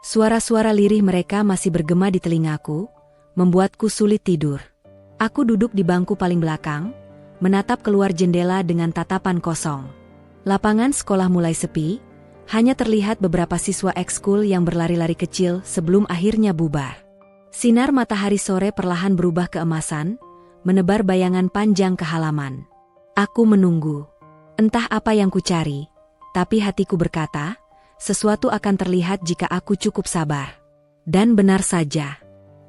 Suara-suara lirih mereka masih bergema di telingaku, membuatku sulit tidur. Aku duduk di bangku paling belakang, menatap keluar jendela dengan tatapan kosong. Lapangan sekolah mulai sepi, hanya terlihat beberapa siswa ekskul yang berlari-lari kecil sebelum akhirnya bubar. Sinar matahari sore perlahan berubah keemasan, menebar bayangan panjang ke halaman. Aku menunggu. Entah apa yang kucari, tapi hatiku berkata, sesuatu akan terlihat jika aku cukup sabar. Dan benar saja.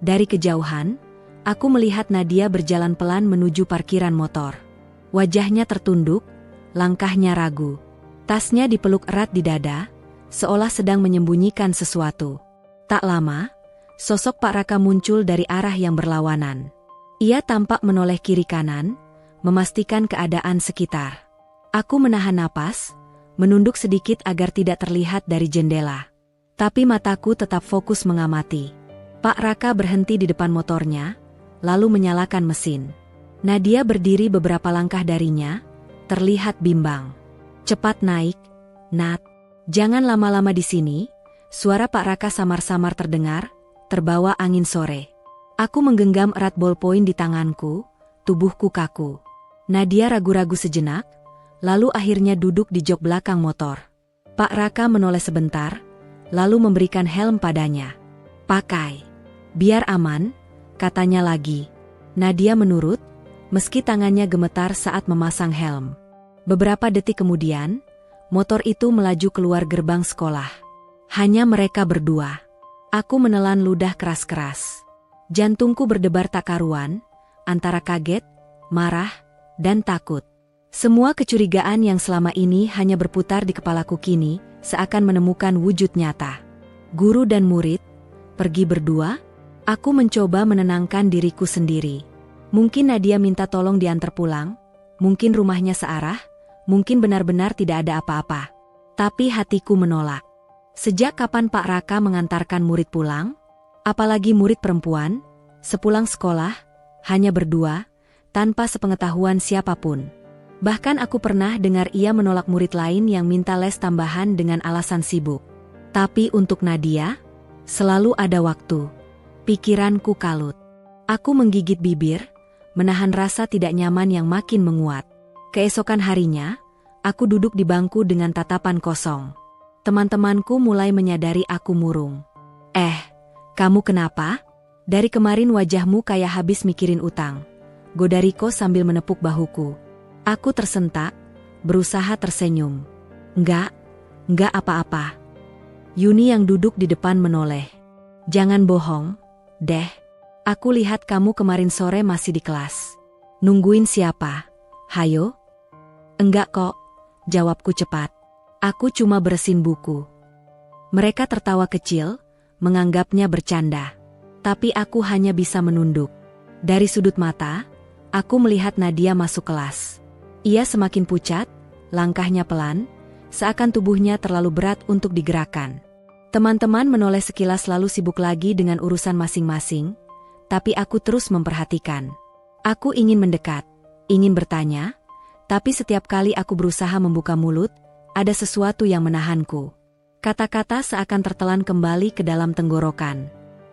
Dari kejauhan, aku melihat Nadia berjalan pelan menuju parkiran motor. Wajahnya tertunduk, langkahnya ragu. Tasnya dipeluk erat di dada, seolah sedang menyembunyikan sesuatu. Tak lama, sosok Pak Raka muncul dari arah yang berlawanan. Ia tampak menoleh kiri kanan, memastikan keadaan sekitar. Aku menahan napas, menunduk sedikit agar tidak terlihat dari jendela. Tapi mataku tetap fokus mengamati. Pak Raka berhenti di depan motornya, lalu menyalakan mesin. Nadia berdiri beberapa langkah darinya, terlihat bimbang. Cepat naik, Nat. Jangan lama-lama di sini. Suara Pak Raka samar-samar terdengar, terbawa angin sore. Aku menggenggam erat bolpoin di tanganku, tubuhku kaku. Nadia ragu-ragu sejenak, lalu akhirnya duduk di jok belakang motor. Pak Raka menoleh sebentar, lalu memberikan helm padanya. Pakai. Biar aman, katanya lagi. Nadia menurut, meski tangannya gemetar saat memasang helm. Beberapa detik kemudian, motor itu melaju keluar gerbang sekolah. Hanya mereka berdua. Aku menelan ludah keras-keras. Jantungku berdebar tak karuan, antara kaget, marah, dan takut. Semua kecurigaan yang selama ini hanya berputar di kepalaku kini, seakan menemukan wujud nyata. Guru dan murid, pergi berdua? Aku mencoba menenangkan diriku sendiri. Mungkin Nadia minta tolong diantar pulang, mungkin rumahnya searah, mungkin benar-benar tidak ada apa-apa. Tapi hatiku menolak. Sejak kapan Pak Raka mengantarkan murid pulang? Apalagi murid perempuan, sepulang sekolah, hanya berdua, tanpa sepengetahuan siapapun. Bahkan aku pernah dengar ia menolak murid lain yang minta les tambahan dengan alasan sibuk. Tapi untuk Nadia, selalu ada waktu. Pikiranku kalut. Aku menggigit bibir, menahan rasa tidak nyaman yang makin menguat. Keesokan harinya, aku duduk di bangku dengan tatapan kosong. Teman-temanku mulai menyadari aku murung. Kamu kenapa? Dari kemarin wajahmu kayak habis mikirin utang. Goda Riko sambil menepuk bahuku. Aku tersentak, berusaha tersenyum. Enggak apa-apa. Yuni yang duduk di depan menoleh. Jangan bohong, Deh. Aku lihat kamu kemarin sore masih di kelas. Nungguin siapa? Hayo? Enggak kok, jawabku cepat. Aku cuma bersihin buku. Mereka tertawa kecil, menganggapnya bercanda. Tapi aku hanya bisa menunduk. Dari sudut mata, aku melihat Nadia masuk kelas. Ia semakin pucat, langkahnya pelan, seakan tubuhnya terlalu berat untuk digerakkan. Teman-teman menoleh sekilas lalu sibuk lagi dengan urusan masing-masing, tapi aku terus memperhatikan. Aku ingin mendekat, ingin bertanya, tapi setiap kali aku berusaha membuka mulut, ada sesuatu yang menahanku. Kata-kata seakan tertelan kembali ke dalam tenggorokan.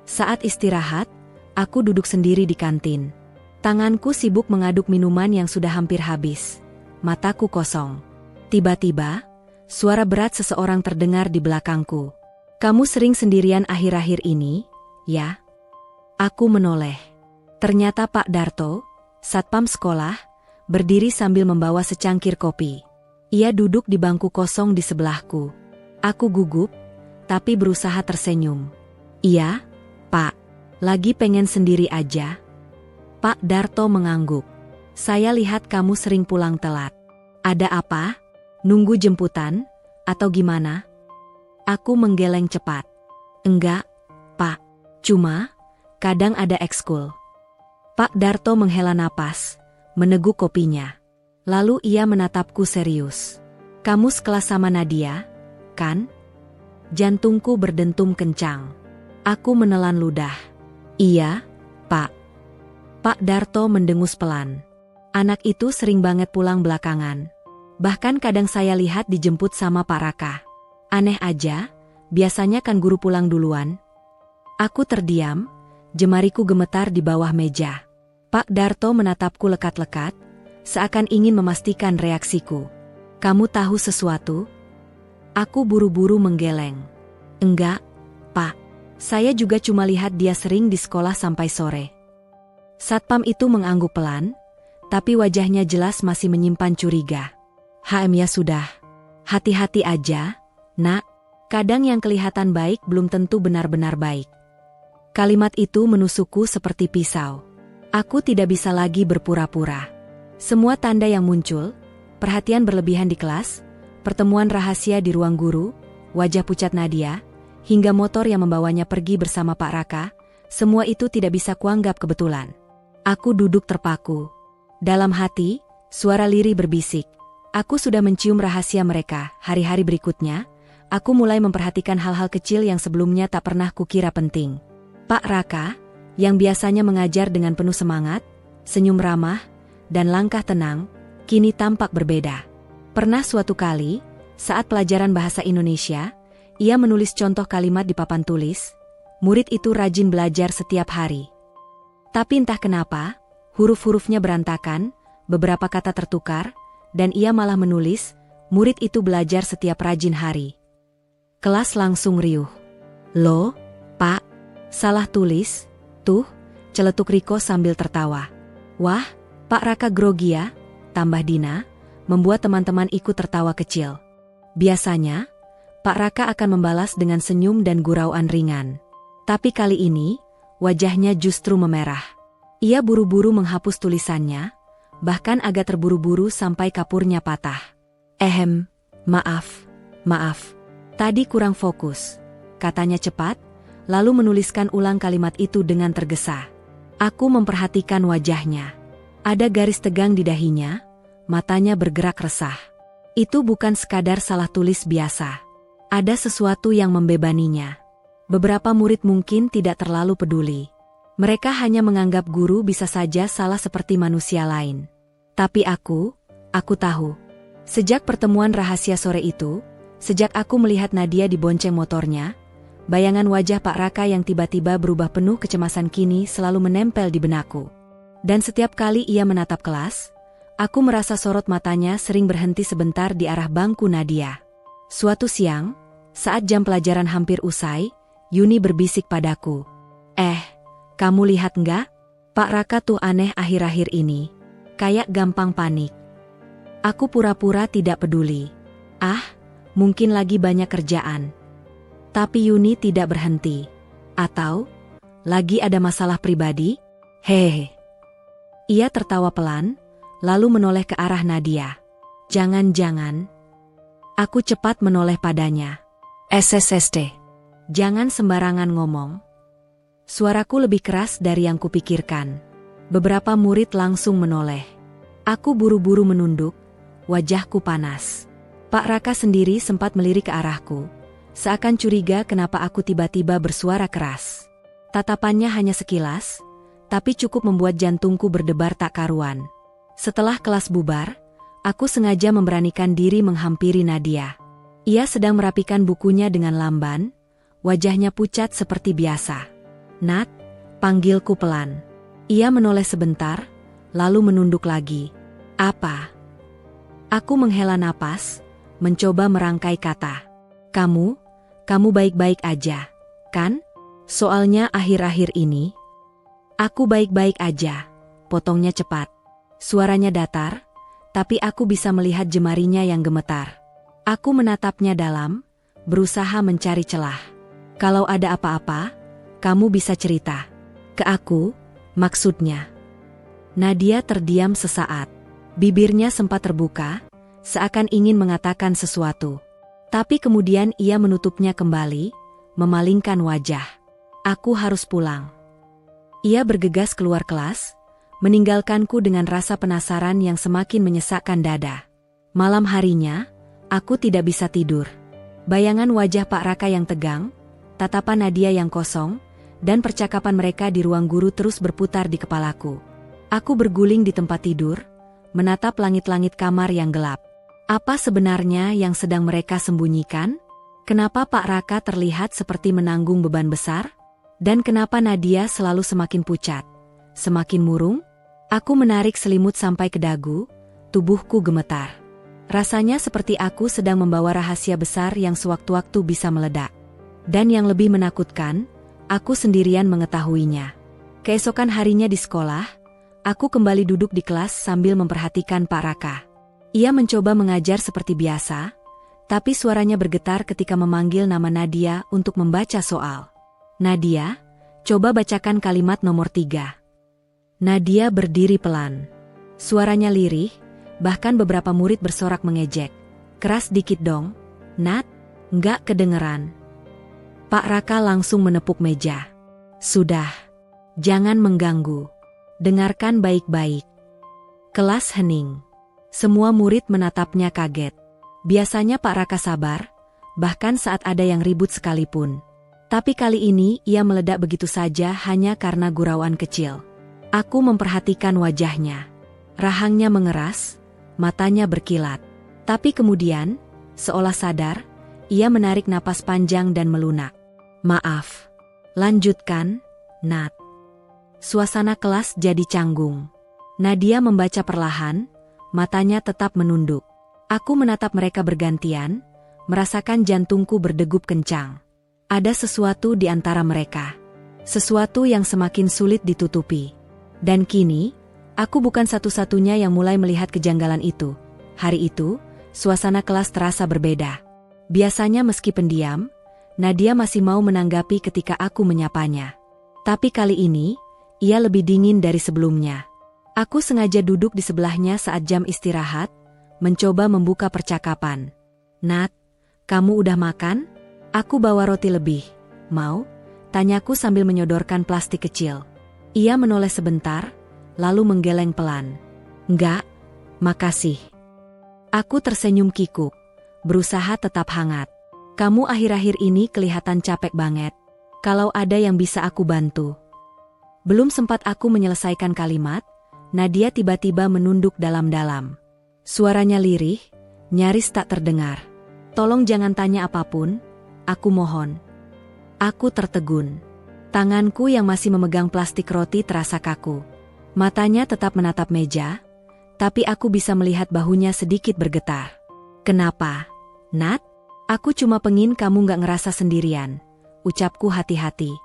Saat istirahat, aku duduk sendiri di kantin. Tanganku sibuk mengaduk minuman yang sudah hampir habis. Mataku kosong. Tiba-tiba, suara berat seseorang terdengar di belakangku. "Kamu sering sendirian akhir-akhir ini, ya?" Aku menoleh. Ternyata Pak Darto, satpam sekolah, berdiri sambil membawa secangkir kopi. Ia duduk di bangku kosong di sebelahku. Aku gugup, tapi berusaha tersenyum. "Iya, Pak. Lagi pengen sendiri aja." Pak Darto mengangguk. "Saya lihat kamu sering pulang telat. Ada apa? Nunggu jemputan, atau gimana?" Aku menggeleng cepat. "Enggak, Pak. Cuma, kadang ada ekskul." Pak Darto menghela napas, meneguk kopinya. Lalu ia menatapku serius. "Kamu sekelas sama Nadia, kan?" Jantungku berdentum kencang. Aku menelan ludah. "Iya, Pak." Pak Darto mendengus pelan. "Anak itu sering banget pulang belakangan. Bahkan kadang saya lihat dijemput sama Pak Raka. Aneh aja, biasanya kan guru pulang duluan." Aku terdiam, jemariku gemetar di bawah meja. Pak Darto menatapku lekat-lekat, seakan ingin memastikan reaksiku. "Kamu tahu sesuatu?" Aku buru-buru menggeleng. "Enggak, Pak. Saya juga cuma lihat dia sering di sekolah sampai sore." Satpam itu mengangguk pelan, tapi wajahnya jelas masih menyimpan curiga. Ya sudah. Hati-hati aja, Nak. Kadang yang kelihatan baik belum tentu benar-benar baik." Kalimat itu menusukku seperti pisau. Aku tidak bisa lagi berpura-pura. Semua tanda yang muncul, perhatian berlebihan di kelas, pertemuan rahasia di ruang guru, wajah pucat Nadia, hingga motor yang membawanya pergi bersama Pak Raka, semua itu tidak bisa kuanggap kebetulan. Aku duduk terpaku. Dalam hati, suara lirih berbisik. Aku sudah mencium rahasia mereka. Hari-hari berikutnya, aku mulai memperhatikan hal-hal kecil yang sebelumnya tak pernah kukira penting. Pak Raka, yang biasanya mengajar dengan penuh semangat, senyum ramah, dan langkah tenang, kini tampak berbeda. Pernah suatu kali, saat pelajaran bahasa Indonesia, ia menulis contoh kalimat di papan tulis. Murid itu rajin belajar setiap hari. Tapi entah kenapa, huruf-hurufnya berantakan, beberapa kata tertukar, dan ia malah menulis, murid itu belajar setiap rajin hari. Kelas langsung riuh. "Loh, Pak, salah tulis, tuh," celetuk Riko sambil tertawa. "Wah, Pak Raka grogi ya," tambah Dina, membuat teman-teman ikut tertawa kecil. Biasanya, Pak Raka akan membalas dengan senyum dan gurauan ringan. Tapi kali ini, wajahnya justru memerah. Ia buru-buru menghapus tulisannya, bahkan agak terburu-buru sampai kapurnya patah. Maaf. Tadi kurang fokus," katanya cepat, lalu menuliskan ulang kalimat itu dengan tergesa. Aku memperhatikan wajahnya. Ada garis tegang di dahinya, matanya bergerak resah. Itu bukan sekadar salah tulis biasa. Ada sesuatu yang membebaninya. Beberapa murid mungkin tidak terlalu peduli. Mereka hanya menganggap guru bisa saja salah seperti manusia lain. Tapi aku tahu. Sejak pertemuan rahasia sore itu, sejak aku melihat Nadia dibonceng motornya, bayangan wajah Pak Raka yang tiba-tiba berubah penuh kecemasan kini selalu menempel di benakku. Dan setiap kali ia menatap kelas, aku merasa sorot matanya sering berhenti sebentar di arah bangku Nadia. Suatu siang, saat jam pelajaran hampir usai, Yuni berbisik padaku. Kamu lihat nggak? Pak Raka tuh aneh akhir-akhir ini. Kayak gampang panik." Aku pura-pura tidak peduli. Mungkin lagi banyak kerjaan." Tapi Yuni tidak berhenti. "Atau, lagi ada masalah pribadi?" Hehehe. Ia tertawa pelan, lalu menoleh ke arah Nadia. "Jangan-jangan." Aku cepat menoleh padanya. "SSST. Jangan sembarangan ngomong." Suaraku lebih keras dari yang kupikirkan. Beberapa murid langsung menoleh. Aku buru-buru menunduk, wajahku panas. Pak Raka sendiri sempat melirik ke arahku, Seakan curiga kenapa aku tiba-tiba bersuara keras. Tatapannya hanya sekilas, tapi cukup membuat jantungku berdebar tak karuan. Setelah kelas bubar, aku sengaja memberanikan diri menghampiri Nadia. Ia sedang merapikan bukunya dengan lamban, wajahnya pucat seperti biasa. "Nat," panggilku pelan. Ia menoleh sebentar, lalu menunduk lagi. "Apa?" Aku menghela napas, mencoba merangkai kata. Kamu baik-baik aja, kan? Soalnya akhir-akhir ini..." "Aku baik-baik aja," potongnya cepat. Suaranya datar, tapi aku bisa melihat jemarinya yang gemetar. Aku menatapnya dalam, berusaha mencari celah. "Kalau ada apa-apa, kamu bisa cerita. Ke aku, maksudnya." Nadia terdiam sesaat. Bibirnya sempat terbuka, seakan ingin mengatakan sesuatu. Tapi kemudian ia menutupnya kembali, memalingkan wajah. "Aku harus pulang." Ia bergegas keluar kelas, meninggalkanku dengan rasa penasaran yang semakin menyesakkan dada. Malam harinya, aku tidak bisa tidur. Bayangan wajah Pak Raka yang tegang, tatapan Nadia yang kosong, dan percakapan mereka di ruang guru terus berputar di kepalaku. Aku berguling di tempat tidur, menatap langit-langit kamar yang gelap. Apa sebenarnya yang sedang mereka sembunyikan? Kenapa Pak Raka terlihat seperti menanggung beban besar? Dan kenapa Nadia selalu semakin pucat, semakin murung? Aku menarik selimut sampai ke dagu, tubuhku gemetar. Rasanya seperti aku sedang membawa rahasia besar yang sewaktu-waktu bisa meledak. Dan yang lebih menakutkan, aku sendirian mengetahuinya. Keesokan harinya di sekolah, aku kembali duduk di kelas sambil memperhatikan Pak Raka. Ia mencoba mengajar seperti biasa, tapi suaranya bergetar ketika memanggil nama Nadia untuk membaca soal. "Nadia, coba bacakan kalimat nomor 3. Nadia berdiri pelan. Suaranya lirih, bahkan beberapa murid bersorak mengejek. "Keras dikit dong, Nat, nggak kedengeran." Pak Raka langsung menepuk meja. "Sudah, jangan mengganggu. Dengarkan baik-baik." Kelas hening. Semua murid menatapnya kaget. Biasanya Pak Raka sabar, bahkan saat ada yang ribut sekalipun. Tapi kali ini ia meledak begitu saja hanya karena gurauan kecil. Aku memperhatikan wajahnya. Rahangnya mengeras, matanya berkilat. Tapi kemudian, seolah sadar, ia menarik napas panjang dan melunak. "Maaf. Lanjutkan, Nat." Suasana kelas jadi canggung. Nadia membaca perlahan, matanya tetap menunduk. Aku menatap mereka bergantian, merasakan jantungku berdegup kencang. Ada sesuatu di antara mereka. Sesuatu yang semakin sulit ditutupi. Dan kini, aku bukan satu-satunya yang mulai melihat kejanggalan itu. Hari itu, suasana kelas terasa berbeda. Biasanya meski pendiam, Nadia masih mau menanggapi ketika aku menyapanya. Tapi kali ini, ia lebih dingin dari sebelumnya. Aku sengaja duduk di sebelahnya saat jam istirahat, mencoba membuka percakapan. "Nat, kamu udah makan? Aku bawa roti lebih. Mau?" tanyaku sambil menyodorkan plastik kecil. Ia menoleh sebentar, lalu menggeleng pelan. "Enggak, makasih." Aku tersenyum kikuk, berusaha tetap hangat. "Kamu akhir-akhir ini kelihatan capek banget. Kalau ada yang bisa aku bantu." Belum sempat aku menyelesaikan kalimat, Nadia tiba-tiba menunduk dalam-dalam. Suaranya lirih, nyaris tak terdengar. "Tolong jangan tanya apapun, aku mohon." Aku tertegun. Tanganku yang masih memegang plastik roti terasa kaku. Matanya tetap menatap meja, tapi aku bisa melihat bahunya sedikit bergetar. "Kenapa, Nat?" "Aku cuma pengin kamu gak ngerasa sendirian," ucapku hati-hati.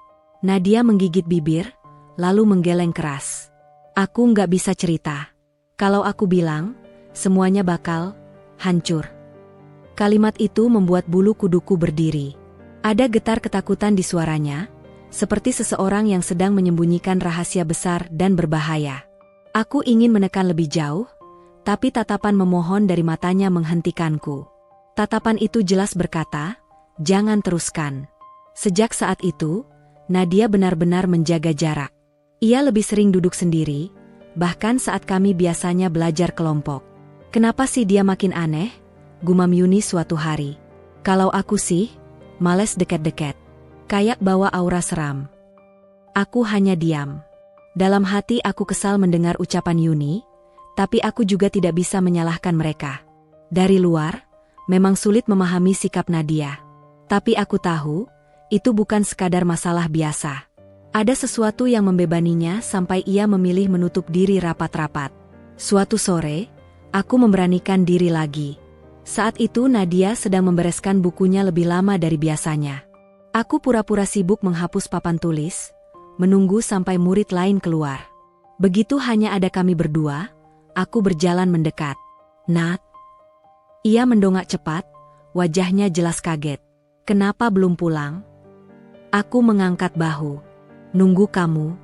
Nadia menggigit bibir, lalu menggeleng keras. "Aku nggak bisa cerita. Kalau aku bilang, semuanya bakal hancur." Kalimat itu membuat bulu kuduku berdiri. Ada getar ketakutan di suaranya, seperti seseorang yang sedang menyembunyikan rahasia besar dan berbahaya. Aku ingin menekan lebih jauh, tapi tatapan memohon dari matanya menghentikanku. Tatapan itu jelas berkata, "Jangan teruskan." Sejak saat itu, Nadia benar-benar menjaga jarak. Ia lebih sering duduk sendiri, bahkan saat kami biasanya belajar kelompok. "Kenapa sih dia makin aneh?" gumam Yuni suatu hari. "Kalau aku sih, males deket-deket. Kayak bawa aura seram. Aku hanya diam. Dalam hati aku kesal mendengar ucapan Yuni, tapi aku juga tidak bisa menyalahkan mereka. Dari luar, memang sulit memahami sikap Nadia. Tapi aku tahu, itu bukan sekadar masalah biasa. Ada sesuatu yang membebaninya sampai ia memilih menutup diri rapat-rapat. Suatu sore, aku memberanikan diri lagi. Saat itu Nadia sedang membereskan bukunya lebih lama dari biasanya. Aku pura-pura sibuk menghapus papan tulis, menunggu sampai murid lain keluar. Begitu hanya ada kami berdua, aku berjalan mendekat. "Nat." Ia mendongak cepat, wajahnya jelas kaget. "Kenapa belum pulang?" Aku mengangkat bahu. "Nunggu kamu.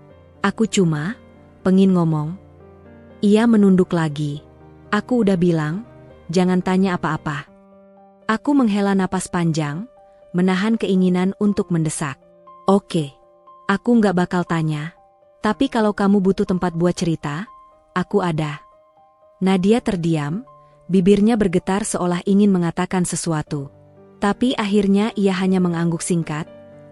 Aku cuma pengin ngomong." Ia menunduk lagi. "Aku udah bilang, jangan tanya apa-apa." Aku menghela napas panjang, menahan keinginan untuk mendesak. "Oke, aku nggak bakal tanya. Tapi kalau kamu butuh tempat buat cerita, aku ada." Nadia terdiam, bibirnya bergetar seolah ingin mengatakan sesuatu. Tapi akhirnya ia hanya mengangguk singkat,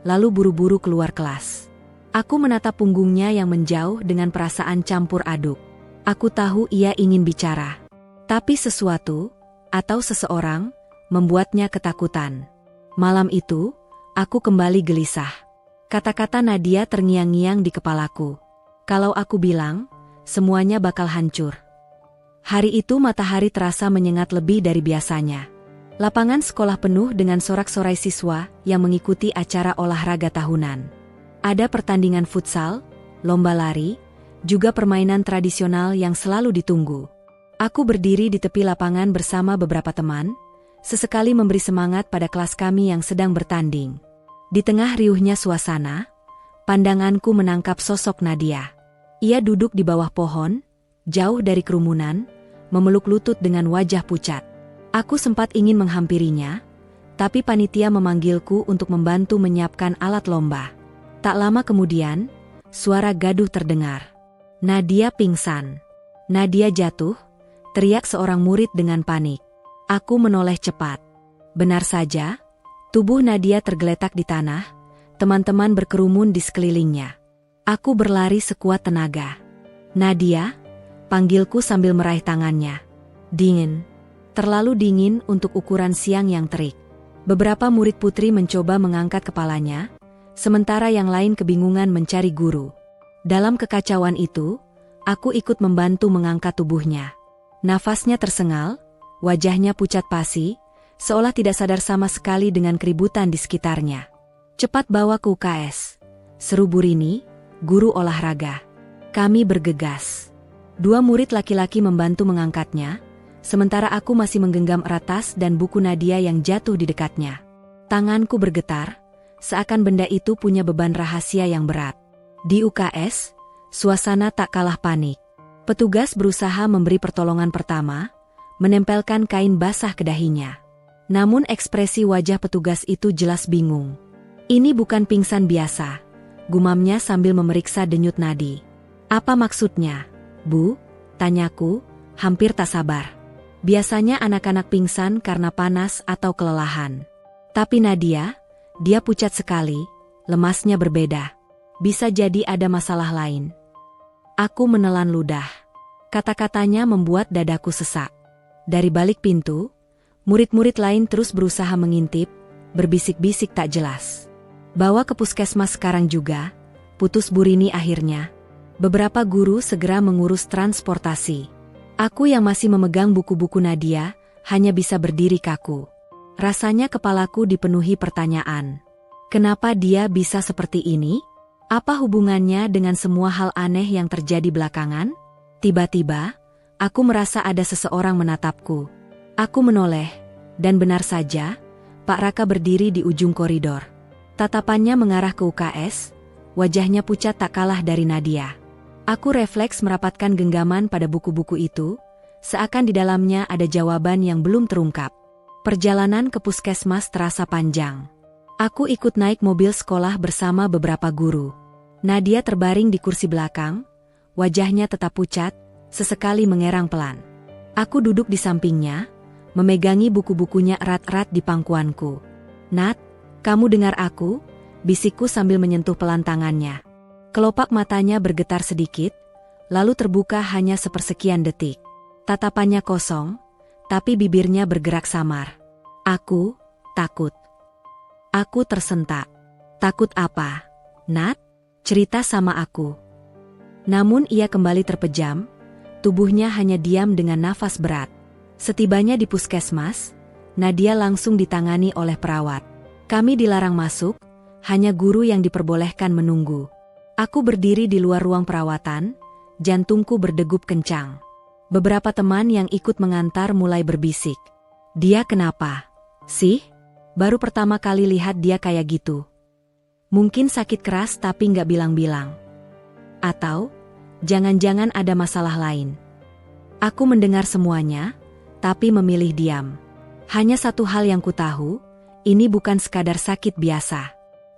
lalu buru-buru keluar kelas. Aku menatap punggungnya yang menjauh dengan perasaan campur aduk. Aku tahu ia ingin bicara. Tapi sesuatu, atau seseorang, membuatnya ketakutan. Malam itu, aku kembali gelisah. Kata-kata Nadia terngiang-ngiang di kepalaku. Kalau aku bilang, semuanya bakal hancur. Hari itu matahari terasa menyengat lebih dari biasanya. Lapangan sekolah penuh dengan sorak-sorai siswa yang mengikuti acara olahraga tahunan. Ada pertandingan futsal, lomba lari, juga permainan tradisional yang selalu ditunggu. Aku berdiri di tepi lapangan bersama beberapa teman, sesekali memberi semangat pada kelas kami yang sedang bertanding. Di tengah riuhnya suasana, pandanganku menangkap sosok Nadia. Ia duduk di bawah pohon, jauh dari kerumunan, memeluk lutut dengan wajah pucat. Aku sempat ingin menghampirinya, tapi panitia memanggilku untuk membantu menyiapkan alat lomba. Tak lama kemudian, suara gaduh terdengar. Nadia pingsan. Nadia jatuh, teriak seorang murid dengan panik. Aku menoleh cepat. Benar saja, tubuh Nadia tergeletak di tanah, teman-teman berkerumun di sekelilingnya. Aku berlari sekuat tenaga. "Nadia," panggilku sambil meraih tangannya. "Dingin. Terlalu dingin untuk ukuran siang yang terik." Beberapa murid putri mencoba mengangkat kepalanya, sementara yang lain kebingungan mencari guru. Dalam kekacauan itu, aku ikut membantu mengangkat tubuhnya. Nafasnya tersengal, wajahnya pucat pasi, seolah tidak sadar sama sekali dengan keributan di sekitarnya. "Cepat bawa ke UKS," seru Burini, guru olahraga. Kami bergegas. 2 murid laki-laki membantu mengangkatnya, sementara aku masih menggenggam erat tas dan buku Nadia yang jatuh di dekatnya. Tanganku bergetar, seakan benda itu punya beban rahasia yang berat. Di UKS, suasana tak kalah panik. Petugas berusaha memberi pertolongan pertama, menempelkan kain basah ke dahinya. Namun ekspresi wajah petugas itu jelas bingung. "Ini bukan pingsan biasa," gumamnya sambil memeriksa denyut nadi. "Apa maksudnya, Bu?" tanyaku, hampir tak sabar. Biasanya anak-anak pingsan karena panas atau kelelahan. Tapi Nadia, dia pucat sekali, lemasnya berbeda. Bisa jadi ada masalah lain. Aku menelan ludah. Kata-katanya membuat dadaku sesak. Dari balik pintu, murid-murid lain terus berusaha mengintip, berbisik-bisik tak jelas. "Bawa ke puskesmas sekarang juga," putus Burini akhirnya. Beberapa guru segera mengurus transportasi. Aku yang masih memegang buku-buku Nadia, hanya bisa berdiri kaku. Rasanya kepalaku dipenuhi pertanyaan. Kenapa dia bisa seperti ini? Apa hubungannya dengan semua hal aneh yang terjadi belakangan? Tiba-tiba, aku merasa ada seseorang menatapku. Aku menoleh, dan benar saja, Pak Raka berdiri di ujung koridor. Tatapannya mengarah ke UKS, wajahnya pucat tak kalah dari Nadia. Aku refleks merapatkan genggaman pada buku-buku itu, seakan di dalamnya ada jawaban yang belum terungkap. Perjalanan ke puskesmas terasa panjang. Aku ikut naik mobil sekolah bersama beberapa guru. Nadia terbaring di kursi belakang, wajahnya tetap pucat, sesekali mengerang pelan. Aku duduk di sampingnya, memegangi buku-bukunya erat-erat di pangkuanku. "Nat, Kamu dengar aku? Bisikku sambil menyentuh pelan tangannya. Kelopak matanya bergetar sedikit, lalu terbuka hanya sepersekian detik. Tatapannya kosong, tapi bibirnya bergerak samar. Aku takut. Aku tersentak. Takut apa? Nat, cerita sama aku. Namun ia kembali terpejam, tubuhnya hanya diam dengan nafas berat. Setibanya di puskesmas, Nadia langsung ditangani oleh perawat. Kami dilarang masuk, hanya guru yang diperbolehkan menunggu. Aku berdiri di luar ruang perawatan, jantungku berdegup kencang. Beberapa teman yang ikut mengantar mulai berbisik. Dia kenapa? Sih? Baru pertama kali lihat dia kayak gitu. Mungkin sakit keras tapi nggak bilang-bilang. Atau, jangan-jangan ada masalah lain. Aku mendengar semuanya, tapi memilih diam. Hanya satu hal yang ku tahu, ini bukan sekadar sakit biasa.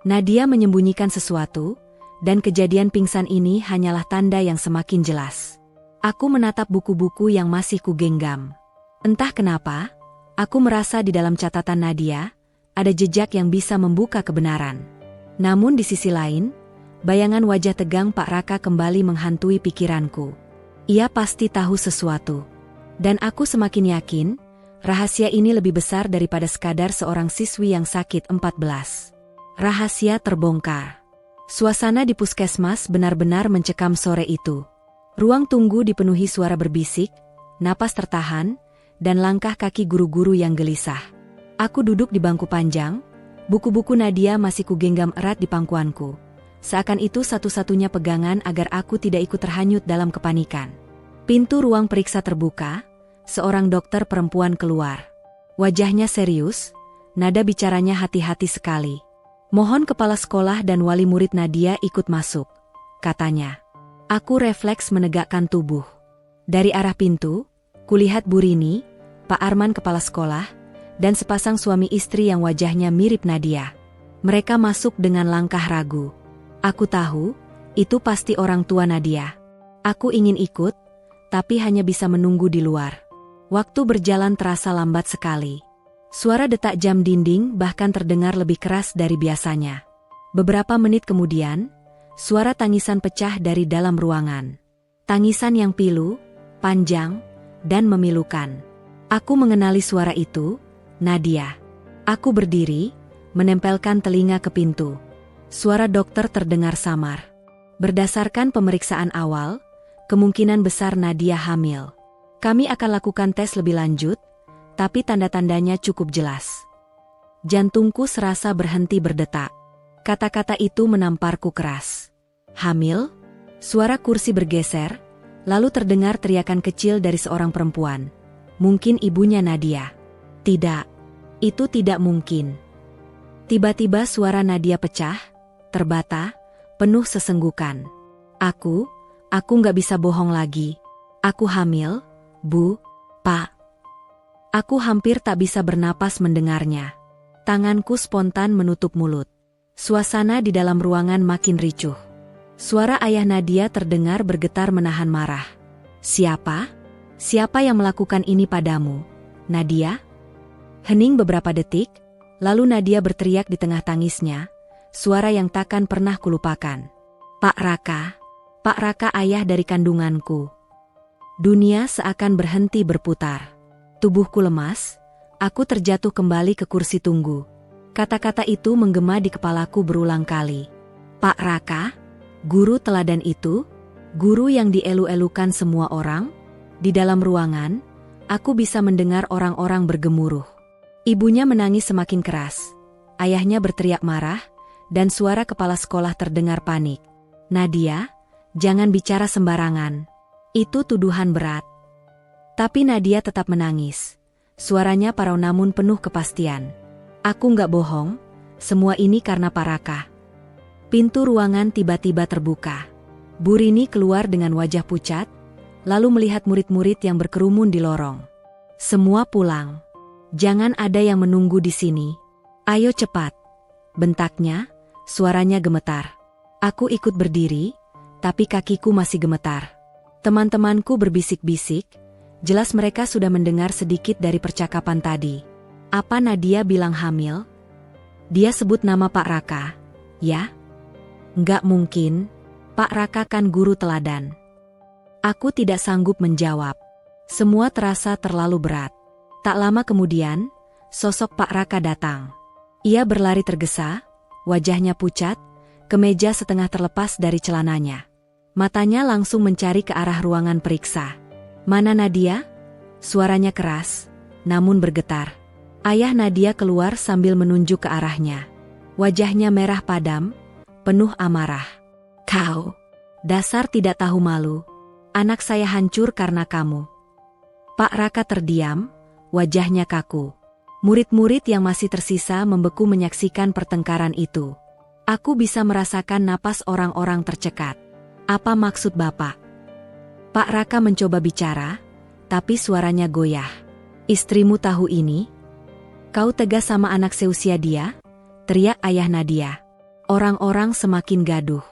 Nadia menyembunyikan sesuatu, dan kejadian pingsan ini hanyalah tanda yang semakin jelas. Aku menatap buku-buku yang masih kugenggam. Entah kenapa, aku merasa di dalam catatan Nadia, ada jejak yang bisa membuka kebenaran. Namun di sisi lain, bayangan wajah tegang Pak Raka kembali menghantui pikiranku. Ia pasti tahu sesuatu. Dan aku semakin yakin, rahasia ini lebih besar daripada sekadar seorang siswi yang sakit 14. Rahasia terbongkar. Suasana di puskesmas benar-benar mencekam sore itu. Ruang tunggu dipenuhi suara berbisik, napas tertahan, dan langkah kaki guru-guru yang gelisah. Aku duduk di bangku panjang, buku-buku Nadia masih kugenggam erat di pangkuanku. Seakan itu satu-satunya pegangan agar aku tidak ikut terhanyut dalam kepanikan. Pintu ruang periksa terbuka, seorang dokter perempuan keluar. Wajahnya serius, nada bicaranya hati-hati sekali. Mohon kepala sekolah dan wali murid Nadia ikut masuk, katanya. Aku refleks menegakkan tubuh. Dari arah pintu, kulihat Bu Rini, Pak Arman kepala sekolah, dan sepasang suami istri yang wajahnya mirip Nadia. Mereka masuk dengan langkah ragu. Aku tahu, itu pasti orang tua Nadia. Aku ingin ikut, tapi hanya bisa menunggu di luar. Waktu berjalan terasa lambat sekali. Suara detak jam dinding bahkan terdengar lebih keras dari biasanya. Beberapa menit kemudian, suara tangisan pecah dari dalam ruangan. Tangisan yang pilu, panjang, dan memilukan. Aku mengenali suara itu, Nadia. Aku berdiri, menempelkan telinga ke pintu. Suara dokter terdengar samar. Berdasarkan pemeriksaan awal, kemungkinan besar Nadia hamil. Kami akan lakukan tes lebih lanjut, tapi tanda-tandanya cukup jelas. Jantungku serasa berhenti berdetak. Kata-kata itu menamparku keras. Hamil? Suara kursi bergeser, lalu terdengar teriakan kecil dari seorang perempuan. Mungkin ibunya Nadia. Tidak, itu tidak mungkin. Tiba-tiba suara Nadia pecah, terbata, penuh sesenggukan. Aku nggak bisa bohong lagi. Aku hamil, Bu, Pak. Aku hampir tak bisa bernapas mendengarnya. Tanganku spontan menutup mulut. Suasana di dalam ruangan makin ricuh. Suara ayah Nadia terdengar bergetar menahan marah. Siapa? Siapa yang melakukan ini padamu, Nadia? Hening beberapa detik, lalu Nadia berteriak di tengah tangisnya, suara yang takkan pernah kulupakan. Pak Raka ayah dari kandunganku. Dunia seakan berhenti berputar. Tubuhku lemas, aku terjatuh kembali ke kursi tunggu. Kata-kata itu menggema di kepalaku berulang kali. Pak Raka, guru teladan itu, guru yang dielu-elukan semua orang. Di dalam ruangan, aku bisa mendengar orang-orang bergemuruh. Ibunya menangis semakin keras. Ayahnya berteriak marah, dan suara kepala sekolah terdengar panik. Nadia, jangan bicara sembarangan. Itu tuduhan berat. Tapi Nadia tetap menangis. Suaranya parau namun penuh kepastian. Aku nggak bohong, semua ini karena Pak Raka. Pintu ruangan tiba-tiba terbuka. Bu Rini keluar dengan wajah pucat, lalu melihat murid-murid yang berkerumun di lorong. Semua pulang. Jangan ada yang menunggu di sini. Ayo cepat. Bentaknya, suaranya gemetar. Aku ikut berdiri, tapi kakiku masih gemetar. Teman-temanku berbisik-bisik, jelas mereka sudah mendengar sedikit dari percakapan tadi. Apa Nadia bilang hamil? Dia sebut nama Pak Raka. Ya? Nggak mungkin, Pak Raka kan guru teladan. Aku tidak sanggup menjawab. Semua terasa terlalu berat. Tak lama kemudian, sosok Pak Raka datang. Ia berlari tergesa, wajahnya pucat, kemeja setengah terlepas dari celananya. Matanya langsung mencari ke arah ruangan periksa. Mana Nadia? Suaranya keras, namun bergetar. Ayah Nadia keluar sambil menunjuk ke arahnya. Wajahnya merah padam, penuh amarah. Kau, dasar tidak tahu malu. Anak saya hancur karena kamu. Pak Raka terdiam, wajahnya kaku. Murid-murid yang masih tersisa membeku menyaksikan pertengkaran itu. Aku bisa merasakan napas orang-orang tercekat. Apa maksud Bapak? Pak Raka mencoba bicara, tapi suaranya goyah. Istrimu tahu ini? Kau tegas sama anak seusia dia? Teriak ayah Nadia. Orang-orang semakin gaduh.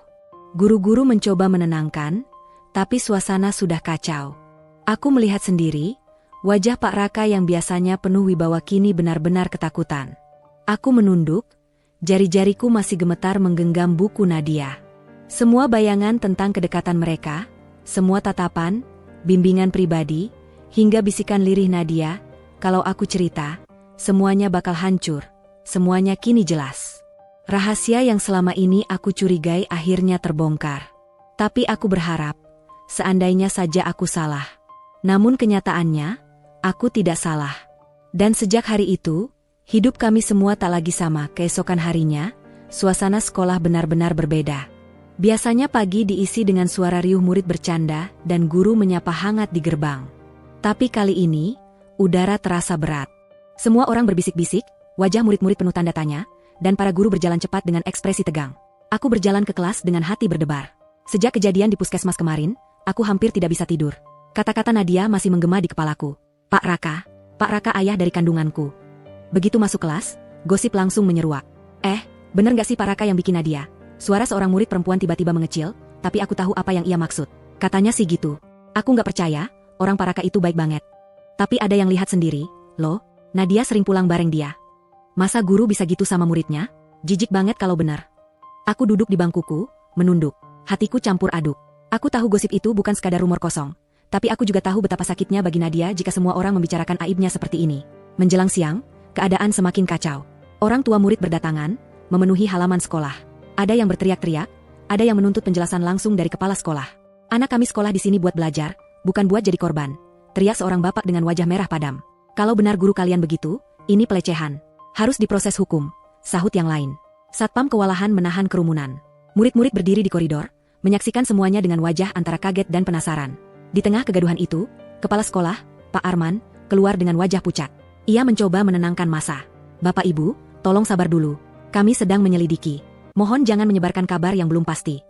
Guru-guru mencoba menenangkan, tapi suasana sudah kacau. Aku melihat sendiri, wajah Pak Raka yang biasanya penuh wibawa kini benar-benar ketakutan. Aku menunduk, jari-jariku masih gemetar menggenggam buku Nadia. Semua bayangan tentang kedekatan mereka, semua tatapan, bimbingan pribadi, hingga bisikan lirih Nadia, kalau aku cerita, semuanya bakal hancur, semuanya kini jelas. Rahasia yang selama ini aku curigai akhirnya terbongkar. Tapi aku berharap, seandainya saja aku salah. Namun kenyataannya, aku tidak salah. Dan sejak hari itu, hidup kami semua tak lagi sama. Keesokan harinya, suasana sekolah benar-benar berbeda. Biasanya pagi diisi dengan suara riuh murid bercanda dan guru menyapa hangat di gerbang. Tapi kali ini, udara terasa berat. Semua orang berbisik-bisik, wajah murid-murid penuh tanda tanya, dan para guru berjalan cepat dengan ekspresi tegang. Aku berjalan ke kelas dengan hati berdebar. Sejak kejadian di puskesmas kemarin, aku hampir tidak bisa tidur. Kata-kata Nadia masih menggema di kepalaku. Pak Raka ayah dari kandunganku. Begitu masuk kelas, gosip langsung menyeruak. Bener gak sih Pak Raka yang bikin Nadia? Suara seorang murid perempuan tiba-tiba mengecil, tapi aku tahu apa yang ia maksud. Katanya sih gitu. Aku gak percaya, orang Pak Raka itu baik banget. Tapi ada yang lihat sendiri, loh. Nadia sering pulang bareng dia. Masa guru bisa gitu sama muridnya? Jijik banget kalau benar. Aku duduk di bangkuku, menunduk. Hatiku campur aduk. Aku tahu gosip itu bukan sekadar rumor kosong. Tapi aku juga tahu betapa sakitnya bagi Nadia jika semua orang membicarakan aibnya seperti ini. Menjelang siang, keadaan semakin kacau. Orang tua murid berdatangan, memenuhi halaman sekolah. Ada yang berteriak-teriak, ada yang menuntut penjelasan langsung dari kepala sekolah. Anak kami sekolah di sini buat belajar, bukan buat jadi korban. Teriak seorang bapak dengan wajah merah padam. Kalau benar guru kalian begitu, ini pelecehan. Harus diproses hukum, sahut yang lain. Satpam kewalahan menahan kerumunan. Murid-murid berdiri di koridor, menyaksikan semuanya dengan wajah antara kaget dan penasaran. Di tengah kegaduhan itu, kepala sekolah, Pak Arman, keluar dengan wajah pucat. Ia mencoba menenangkan massa. Bapak Ibu, tolong sabar dulu. Kami sedang menyelidiki. Mohon jangan menyebarkan kabar yang belum pasti.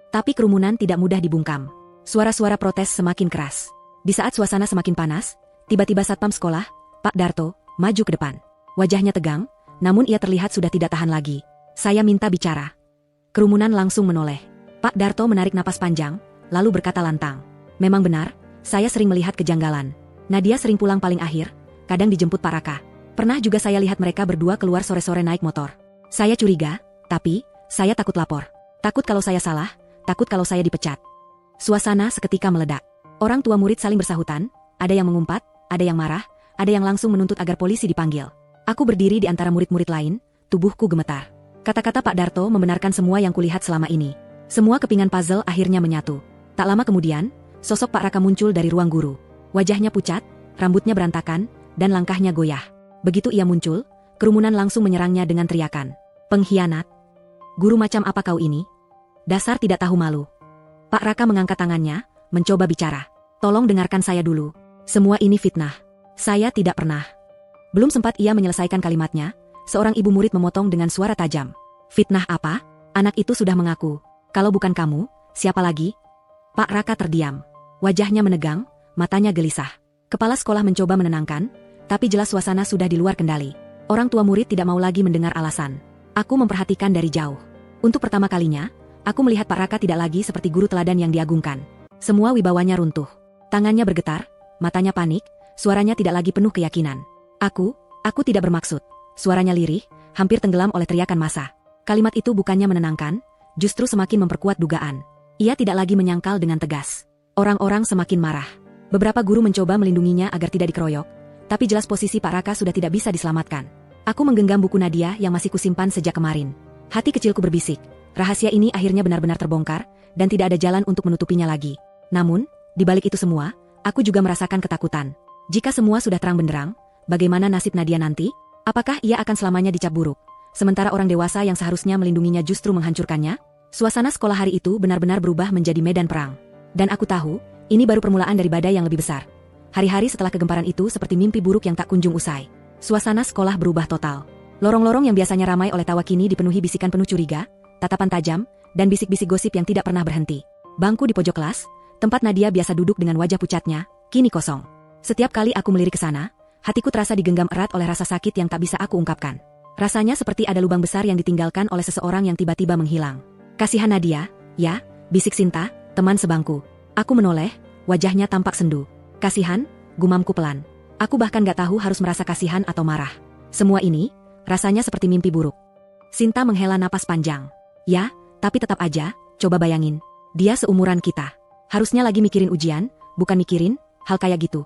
Tapi kerumunan tidak mudah dibungkam. Suara-suara protes semakin keras. Di saat suasana semakin panas, tiba-tiba satpam sekolah, Pak Darto, maju ke depan. Wajahnya tegang, namun ia terlihat sudah tidak tahan lagi. Saya minta bicara. Kerumunan langsung menoleh. Pak Darto menarik napas panjang, lalu berkata lantang. Memang benar, saya sering melihat kejanggalan. Nadia sering pulang paling akhir, kadang dijemput Pak Raka. Pernah juga saya lihat mereka berdua keluar sore-sore naik motor. Saya curiga, tapi saya takut lapor. Takut kalau saya salah, takut kalau saya dipecat. Suasana seketika meledak. Orang tua murid saling bersahutan, ada yang mengumpat, ada yang marah, ada yang langsung menuntut agar polisi dipanggil. Aku berdiri di antara murid-murid lain, tubuhku gemetar. Kata-kata Pak Darto membenarkan semua yang kulihat selama ini. Semua kepingan puzzle akhirnya menyatu. Tak lama kemudian, sosok Pak Raka muncul dari ruang guru. Wajahnya pucat, rambutnya berantakan, dan langkahnya goyah. Begitu ia muncul, kerumunan langsung menyerangnya dengan teriakan. Pengkhianat! Guru macam apa kau ini? Dasar tidak tahu malu. Pak Raka mengangkat tangannya, mencoba bicara. Tolong dengarkan saya dulu. Semua ini fitnah. Saya tidak pernah. Belum sempat ia menyelesaikan kalimatnya, seorang ibu murid memotong dengan suara tajam. Fitnah apa? Anak itu sudah mengaku. Kalau bukan kamu, siapa lagi? Pak Raka terdiam. Wajahnya menegang, matanya gelisah. Kepala sekolah mencoba menenangkan, tapi jelas suasana sudah di luar kendali. Orang tua murid tidak mau lagi mendengar alasan. Aku memperhatikan dari jauh. Untuk pertama kalinya, aku melihat Pak Raka tidak lagi seperti guru teladan yang diagungkan. Semua wibawanya runtuh. Tangannya bergetar, matanya panik, suaranya tidak lagi penuh keyakinan. Aku tidak bermaksud. Suaranya lirih, hampir tenggelam oleh teriakan massa. Kalimat itu bukannya menenangkan, justru semakin memperkuat dugaan. Ia tidak lagi menyangkal dengan tegas. Orang-orang semakin marah. Beberapa guru mencoba melindunginya agar tidak dikeroyok, tapi jelas posisi Pak Raka sudah tidak bisa diselamatkan. Aku menggenggam buku Nadia yang masih kusimpan sejak kemarin. Hati kecilku berbisik, rahasia ini akhirnya benar-benar terbongkar, dan tidak ada jalan untuk menutupinya lagi. Namun, di balik itu semua, aku juga merasakan ketakutan. Jika semua sudah terang benderang, bagaimana nasib Nadia nanti? Apakah ia akan selamanya dicap buruk, sementara orang dewasa yang seharusnya melindunginya justru menghancurkannya? Suasana sekolah hari itu benar-benar berubah menjadi medan perang. Dan aku tahu, ini baru permulaan dari badai yang lebih besar. Hari-hari setelah kegemparan itu seperti mimpi buruk yang tak kunjung usai. Suasana sekolah berubah total. Lorong-lorong yang biasanya ramai oleh tawa kini dipenuhi bisikan penuh curiga, tatapan tajam, dan bisik-bisik gosip yang tidak pernah berhenti. Bangku di pojok kelas, tempat Nadia biasa duduk dengan wajah pucatnya, kini kosong. Setiap kali aku melirik ke sana, hatiku terasa digenggam erat oleh rasa sakit yang tak bisa aku ungkapkan. Rasanya seperti ada lubang besar yang ditinggalkan oleh seseorang yang tiba-tiba menghilang. Kasihan Nadia, ya, bisik Sinta, teman sebangku. Aku menoleh, wajahnya tampak sendu. Kasihan, gumamku pelan. Aku bahkan gak tahu harus merasa kasihan atau marah. Semua ini, rasanya seperti mimpi buruk. Sinta menghela napas panjang. Ya, tapi tetap aja, coba bayangin. Dia seumuran kita. Harusnya lagi mikirin ujian, bukan mikirin hal kayak gitu.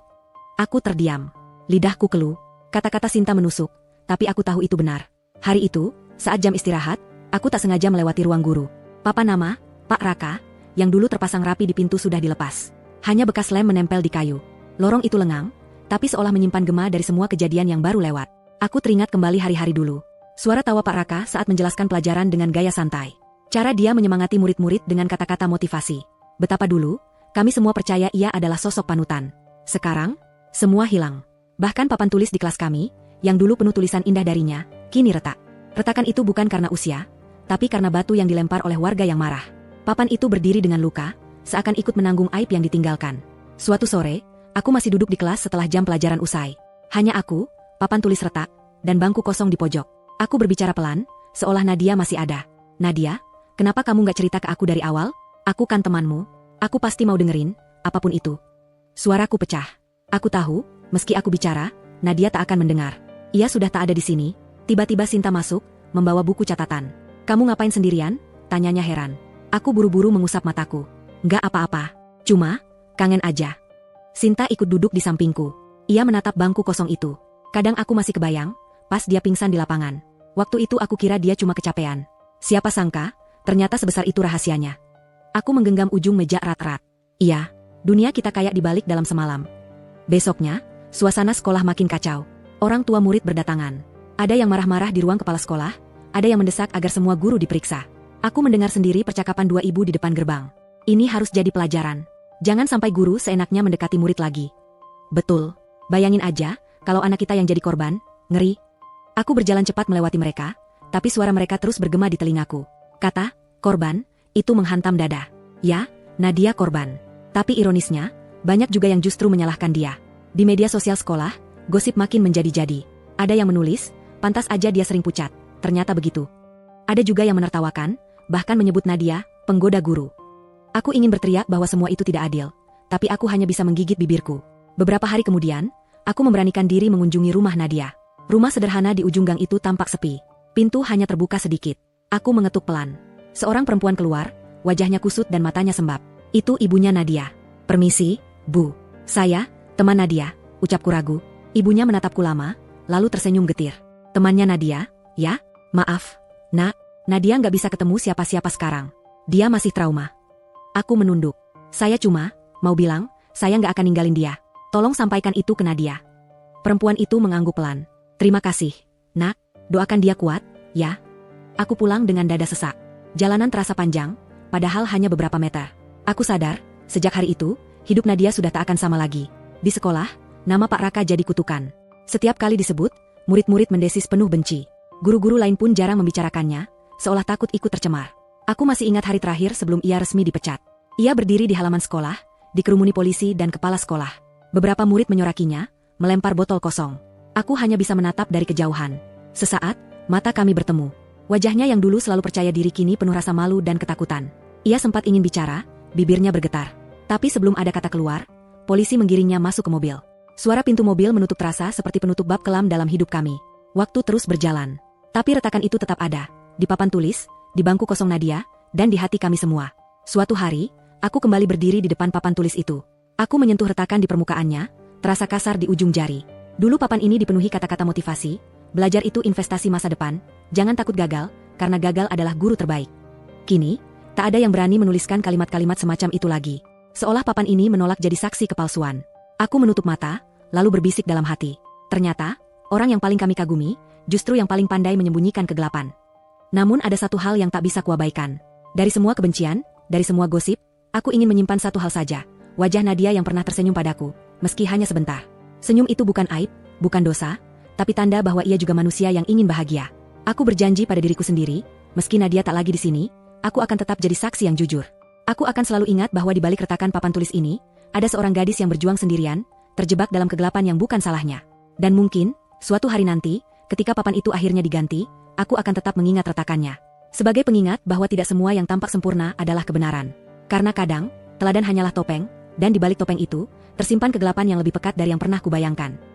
Aku terdiam. Lidahku keluh. Kata-kata Sinta menusuk, tapi aku tahu itu benar. Hari itu, saat jam istirahat, aku tak sengaja melewati ruang guru. Papan nama, Pak Raka, yang dulu terpasang rapi di pintu sudah dilepas. Hanya bekas lem menempel di kayu. Lorong itu lengang, tapi seolah menyimpan gema dari semua kejadian yang baru lewat. Aku teringat kembali hari-hari dulu. Suara tawa Pak Raka saat menjelaskan pelajaran dengan gaya santai. Cara dia menyemangati murid-murid dengan kata-kata motivasi. Betapa dulu, kami semua percaya ia adalah sosok panutan. Sekarang, semua hilang. Bahkan papan tulis di kelas kami, yang dulu penuh tulisan indah darinya, kini retak. Retakan itu bukan karena usia, tapi karena batu yang dilempar oleh warga yang marah. Papan itu berdiri dengan luka, seakan ikut menanggung aib yang ditinggalkan. Suatu sore, aku masih duduk di kelas setelah jam pelajaran usai. Hanya aku, papan tulis retak, dan bangku kosong di pojok. Aku berbicara pelan, seolah Nadia masih ada. Nadia, kenapa kamu gak cerita ke aku dari awal? Aku kan temanmu. Aku pasti mau dengerin, apapun itu. Suaraku pecah. Aku tahu, meski aku bicara, Nadia tak akan mendengar. Ia sudah tak ada di sini. Tiba-tiba Sinta masuk, membawa buku catatan. Kamu ngapain sendirian? Tanyanya heran. Aku buru-buru mengusap mataku. Nggak apa-apa. Cuma, kangen aja. Sinta ikut duduk di sampingku. Ia menatap bangku kosong itu. Kadang aku masih kebayang, pas dia pingsan di lapangan. Waktu itu aku kira dia cuma kecapean. Siapa sangka, ternyata sebesar itu rahasianya. Aku menggenggam ujung meja erat-erat. Iya, dunia kita kayak dibalik dalam semalam. Besoknya, suasana sekolah makin kacau. Orang tua murid berdatangan. Ada yang marah-marah di ruang kepala sekolah, ada yang mendesak agar semua guru diperiksa. Aku mendengar sendiri percakapan dua ibu di depan gerbang. Ini harus jadi pelajaran. Jangan sampai guru seenaknya mendekati murid lagi. Betul. Bayangin aja, kalau anak kita yang jadi korban, ngeri. Aku berjalan cepat melewati mereka, tapi suara mereka terus bergema di telingaku. Kata, korban, itu menghantam dada. Ya, Nadia korban. Tapi ironisnya, banyak juga yang justru menyalahkan dia. Di media sosial sekolah, gosip makin menjadi-jadi. Ada yang menulis, pantas aja dia sering pucat. Ternyata begitu. Ada juga yang menertawakan, bahkan menyebut Nadia, penggoda guru. Aku ingin berteriak bahwa semua itu tidak adil, tapi aku hanya bisa menggigit bibirku. Beberapa hari kemudian, aku memberanikan diri mengunjungi rumah Nadia. Rumah sederhana di ujung gang itu tampak sepi. Pintu hanya terbuka sedikit. Aku mengetuk pelan. Seorang perempuan keluar, wajahnya kusut dan matanya sembab. Itu ibunya Nadia. Permisi, Bu. Saya, teman Nadia, ucapku ragu. Ibunya menatapku lama, lalu tersenyum getir. Temannya Nadia, ya? Maaf, Nak. Nadia nggak bisa ketemu siapa-siapa sekarang. Dia masih trauma. Aku menunduk. Saya cuma mau bilang, saya nggak akan ninggalin dia. Tolong sampaikan itu ke Nadia. Perempuan itu mengangguk pelan. Terima kasih, Nak. Doakan dia kuat, ya. Aku pulang dengan dada sesak. Jalanan terasa panjang, padahal hanya beberapa meter. Aku sadar, sejak hari itu, hidup Nadia sudah tak akan sama lagi. Di sekolah, nama Pak Raka jadi kutukan. Setiap kali disebut, murid-murid mendesis penuh benci. Guru-guru lain pun jarang membicarakannya, seolah takut ikut tercemar. Aku masih ingat hari terakhir sebelum ia resmi dipecat. Ia berdiri di halaman sekolah, dikerumuni polisi dan kepala sekolah. Beberapa murid menyorakinya, melempar botol kosong. Aku hanya bisa menatap dari kejauhan. Sesaat, mata kami bertemu. Wajahnya yang dulu selalu percaya diri kini penuh rasa malu dan ketakutan. Ia sempat ingin bicara, bibirnya bergetar. Tapi sebelum ada kata keluar, polisi menggiringnya masuk ke mobil. Suara pintu mobil menutup terasa seperti penutup bab kelam dalam hidup kami. Waktu terus berjalan. Tapi retakan itu tetap ada, di papan tulis, di bangku kosong Nadia, dan di hati kami semua. Suatu hari, aku kembali berdiri di depan papan tulis itu. Aku menyentuh retakan di permukaannya, terasa kasar di ujung jari. Dulu papan ini dipenuhi kata-kata motivasi, belajar itu investasi masa depan, jangan takut gagal, karena gagal adalah guru terbaik. Kini, tak ada yang berani menuliskan kalimat-kalimat semacam itu lagi. Seolah papan ini menolak jadi saksi kepalsuan. Aku menutup mata, lalu berbisik dalam hati. Ternyata, orang yang paling kami kagumi, justru yang paling pandai menyembunyikan kegelapan. Namun ada satu hal yang tak bisa kuabaikan. Dari semua kebencian, dari semua gosip, aku ingin menyimpan satu hal saja. Wajah Nadia yang pernah tersenyum padaku, meski hanya sebentar. Senyum itu bukan aib, bukan dosa, tapi tanda bahwa ia juga manusia yang ingin bahagia. Aku berjanji pada diriku sendiri, meski Nadia tak lagi di sini, aku akan tetap jadi saksi yang jujur. Aku akan selalu ingat bahwa di balik retakan papan tulis ini, ada seorang gadis yang berjuang sendirian, terjebak dalam kegelapan yang bukan salahnya. Dan mungkin, suatu hari nanti, ketika papan itu akhirnya diganti, aku akan tetap mengingat retakannya. Sebagai pengingat bahwa tidak semua yang tampak sempurna adalah kebenaran. Karena kadang, teladan hanyalah topeng, dan di balik topeng itu, tersimpan kegelapan yang lebih pekat dari yang pernah kubayangkan.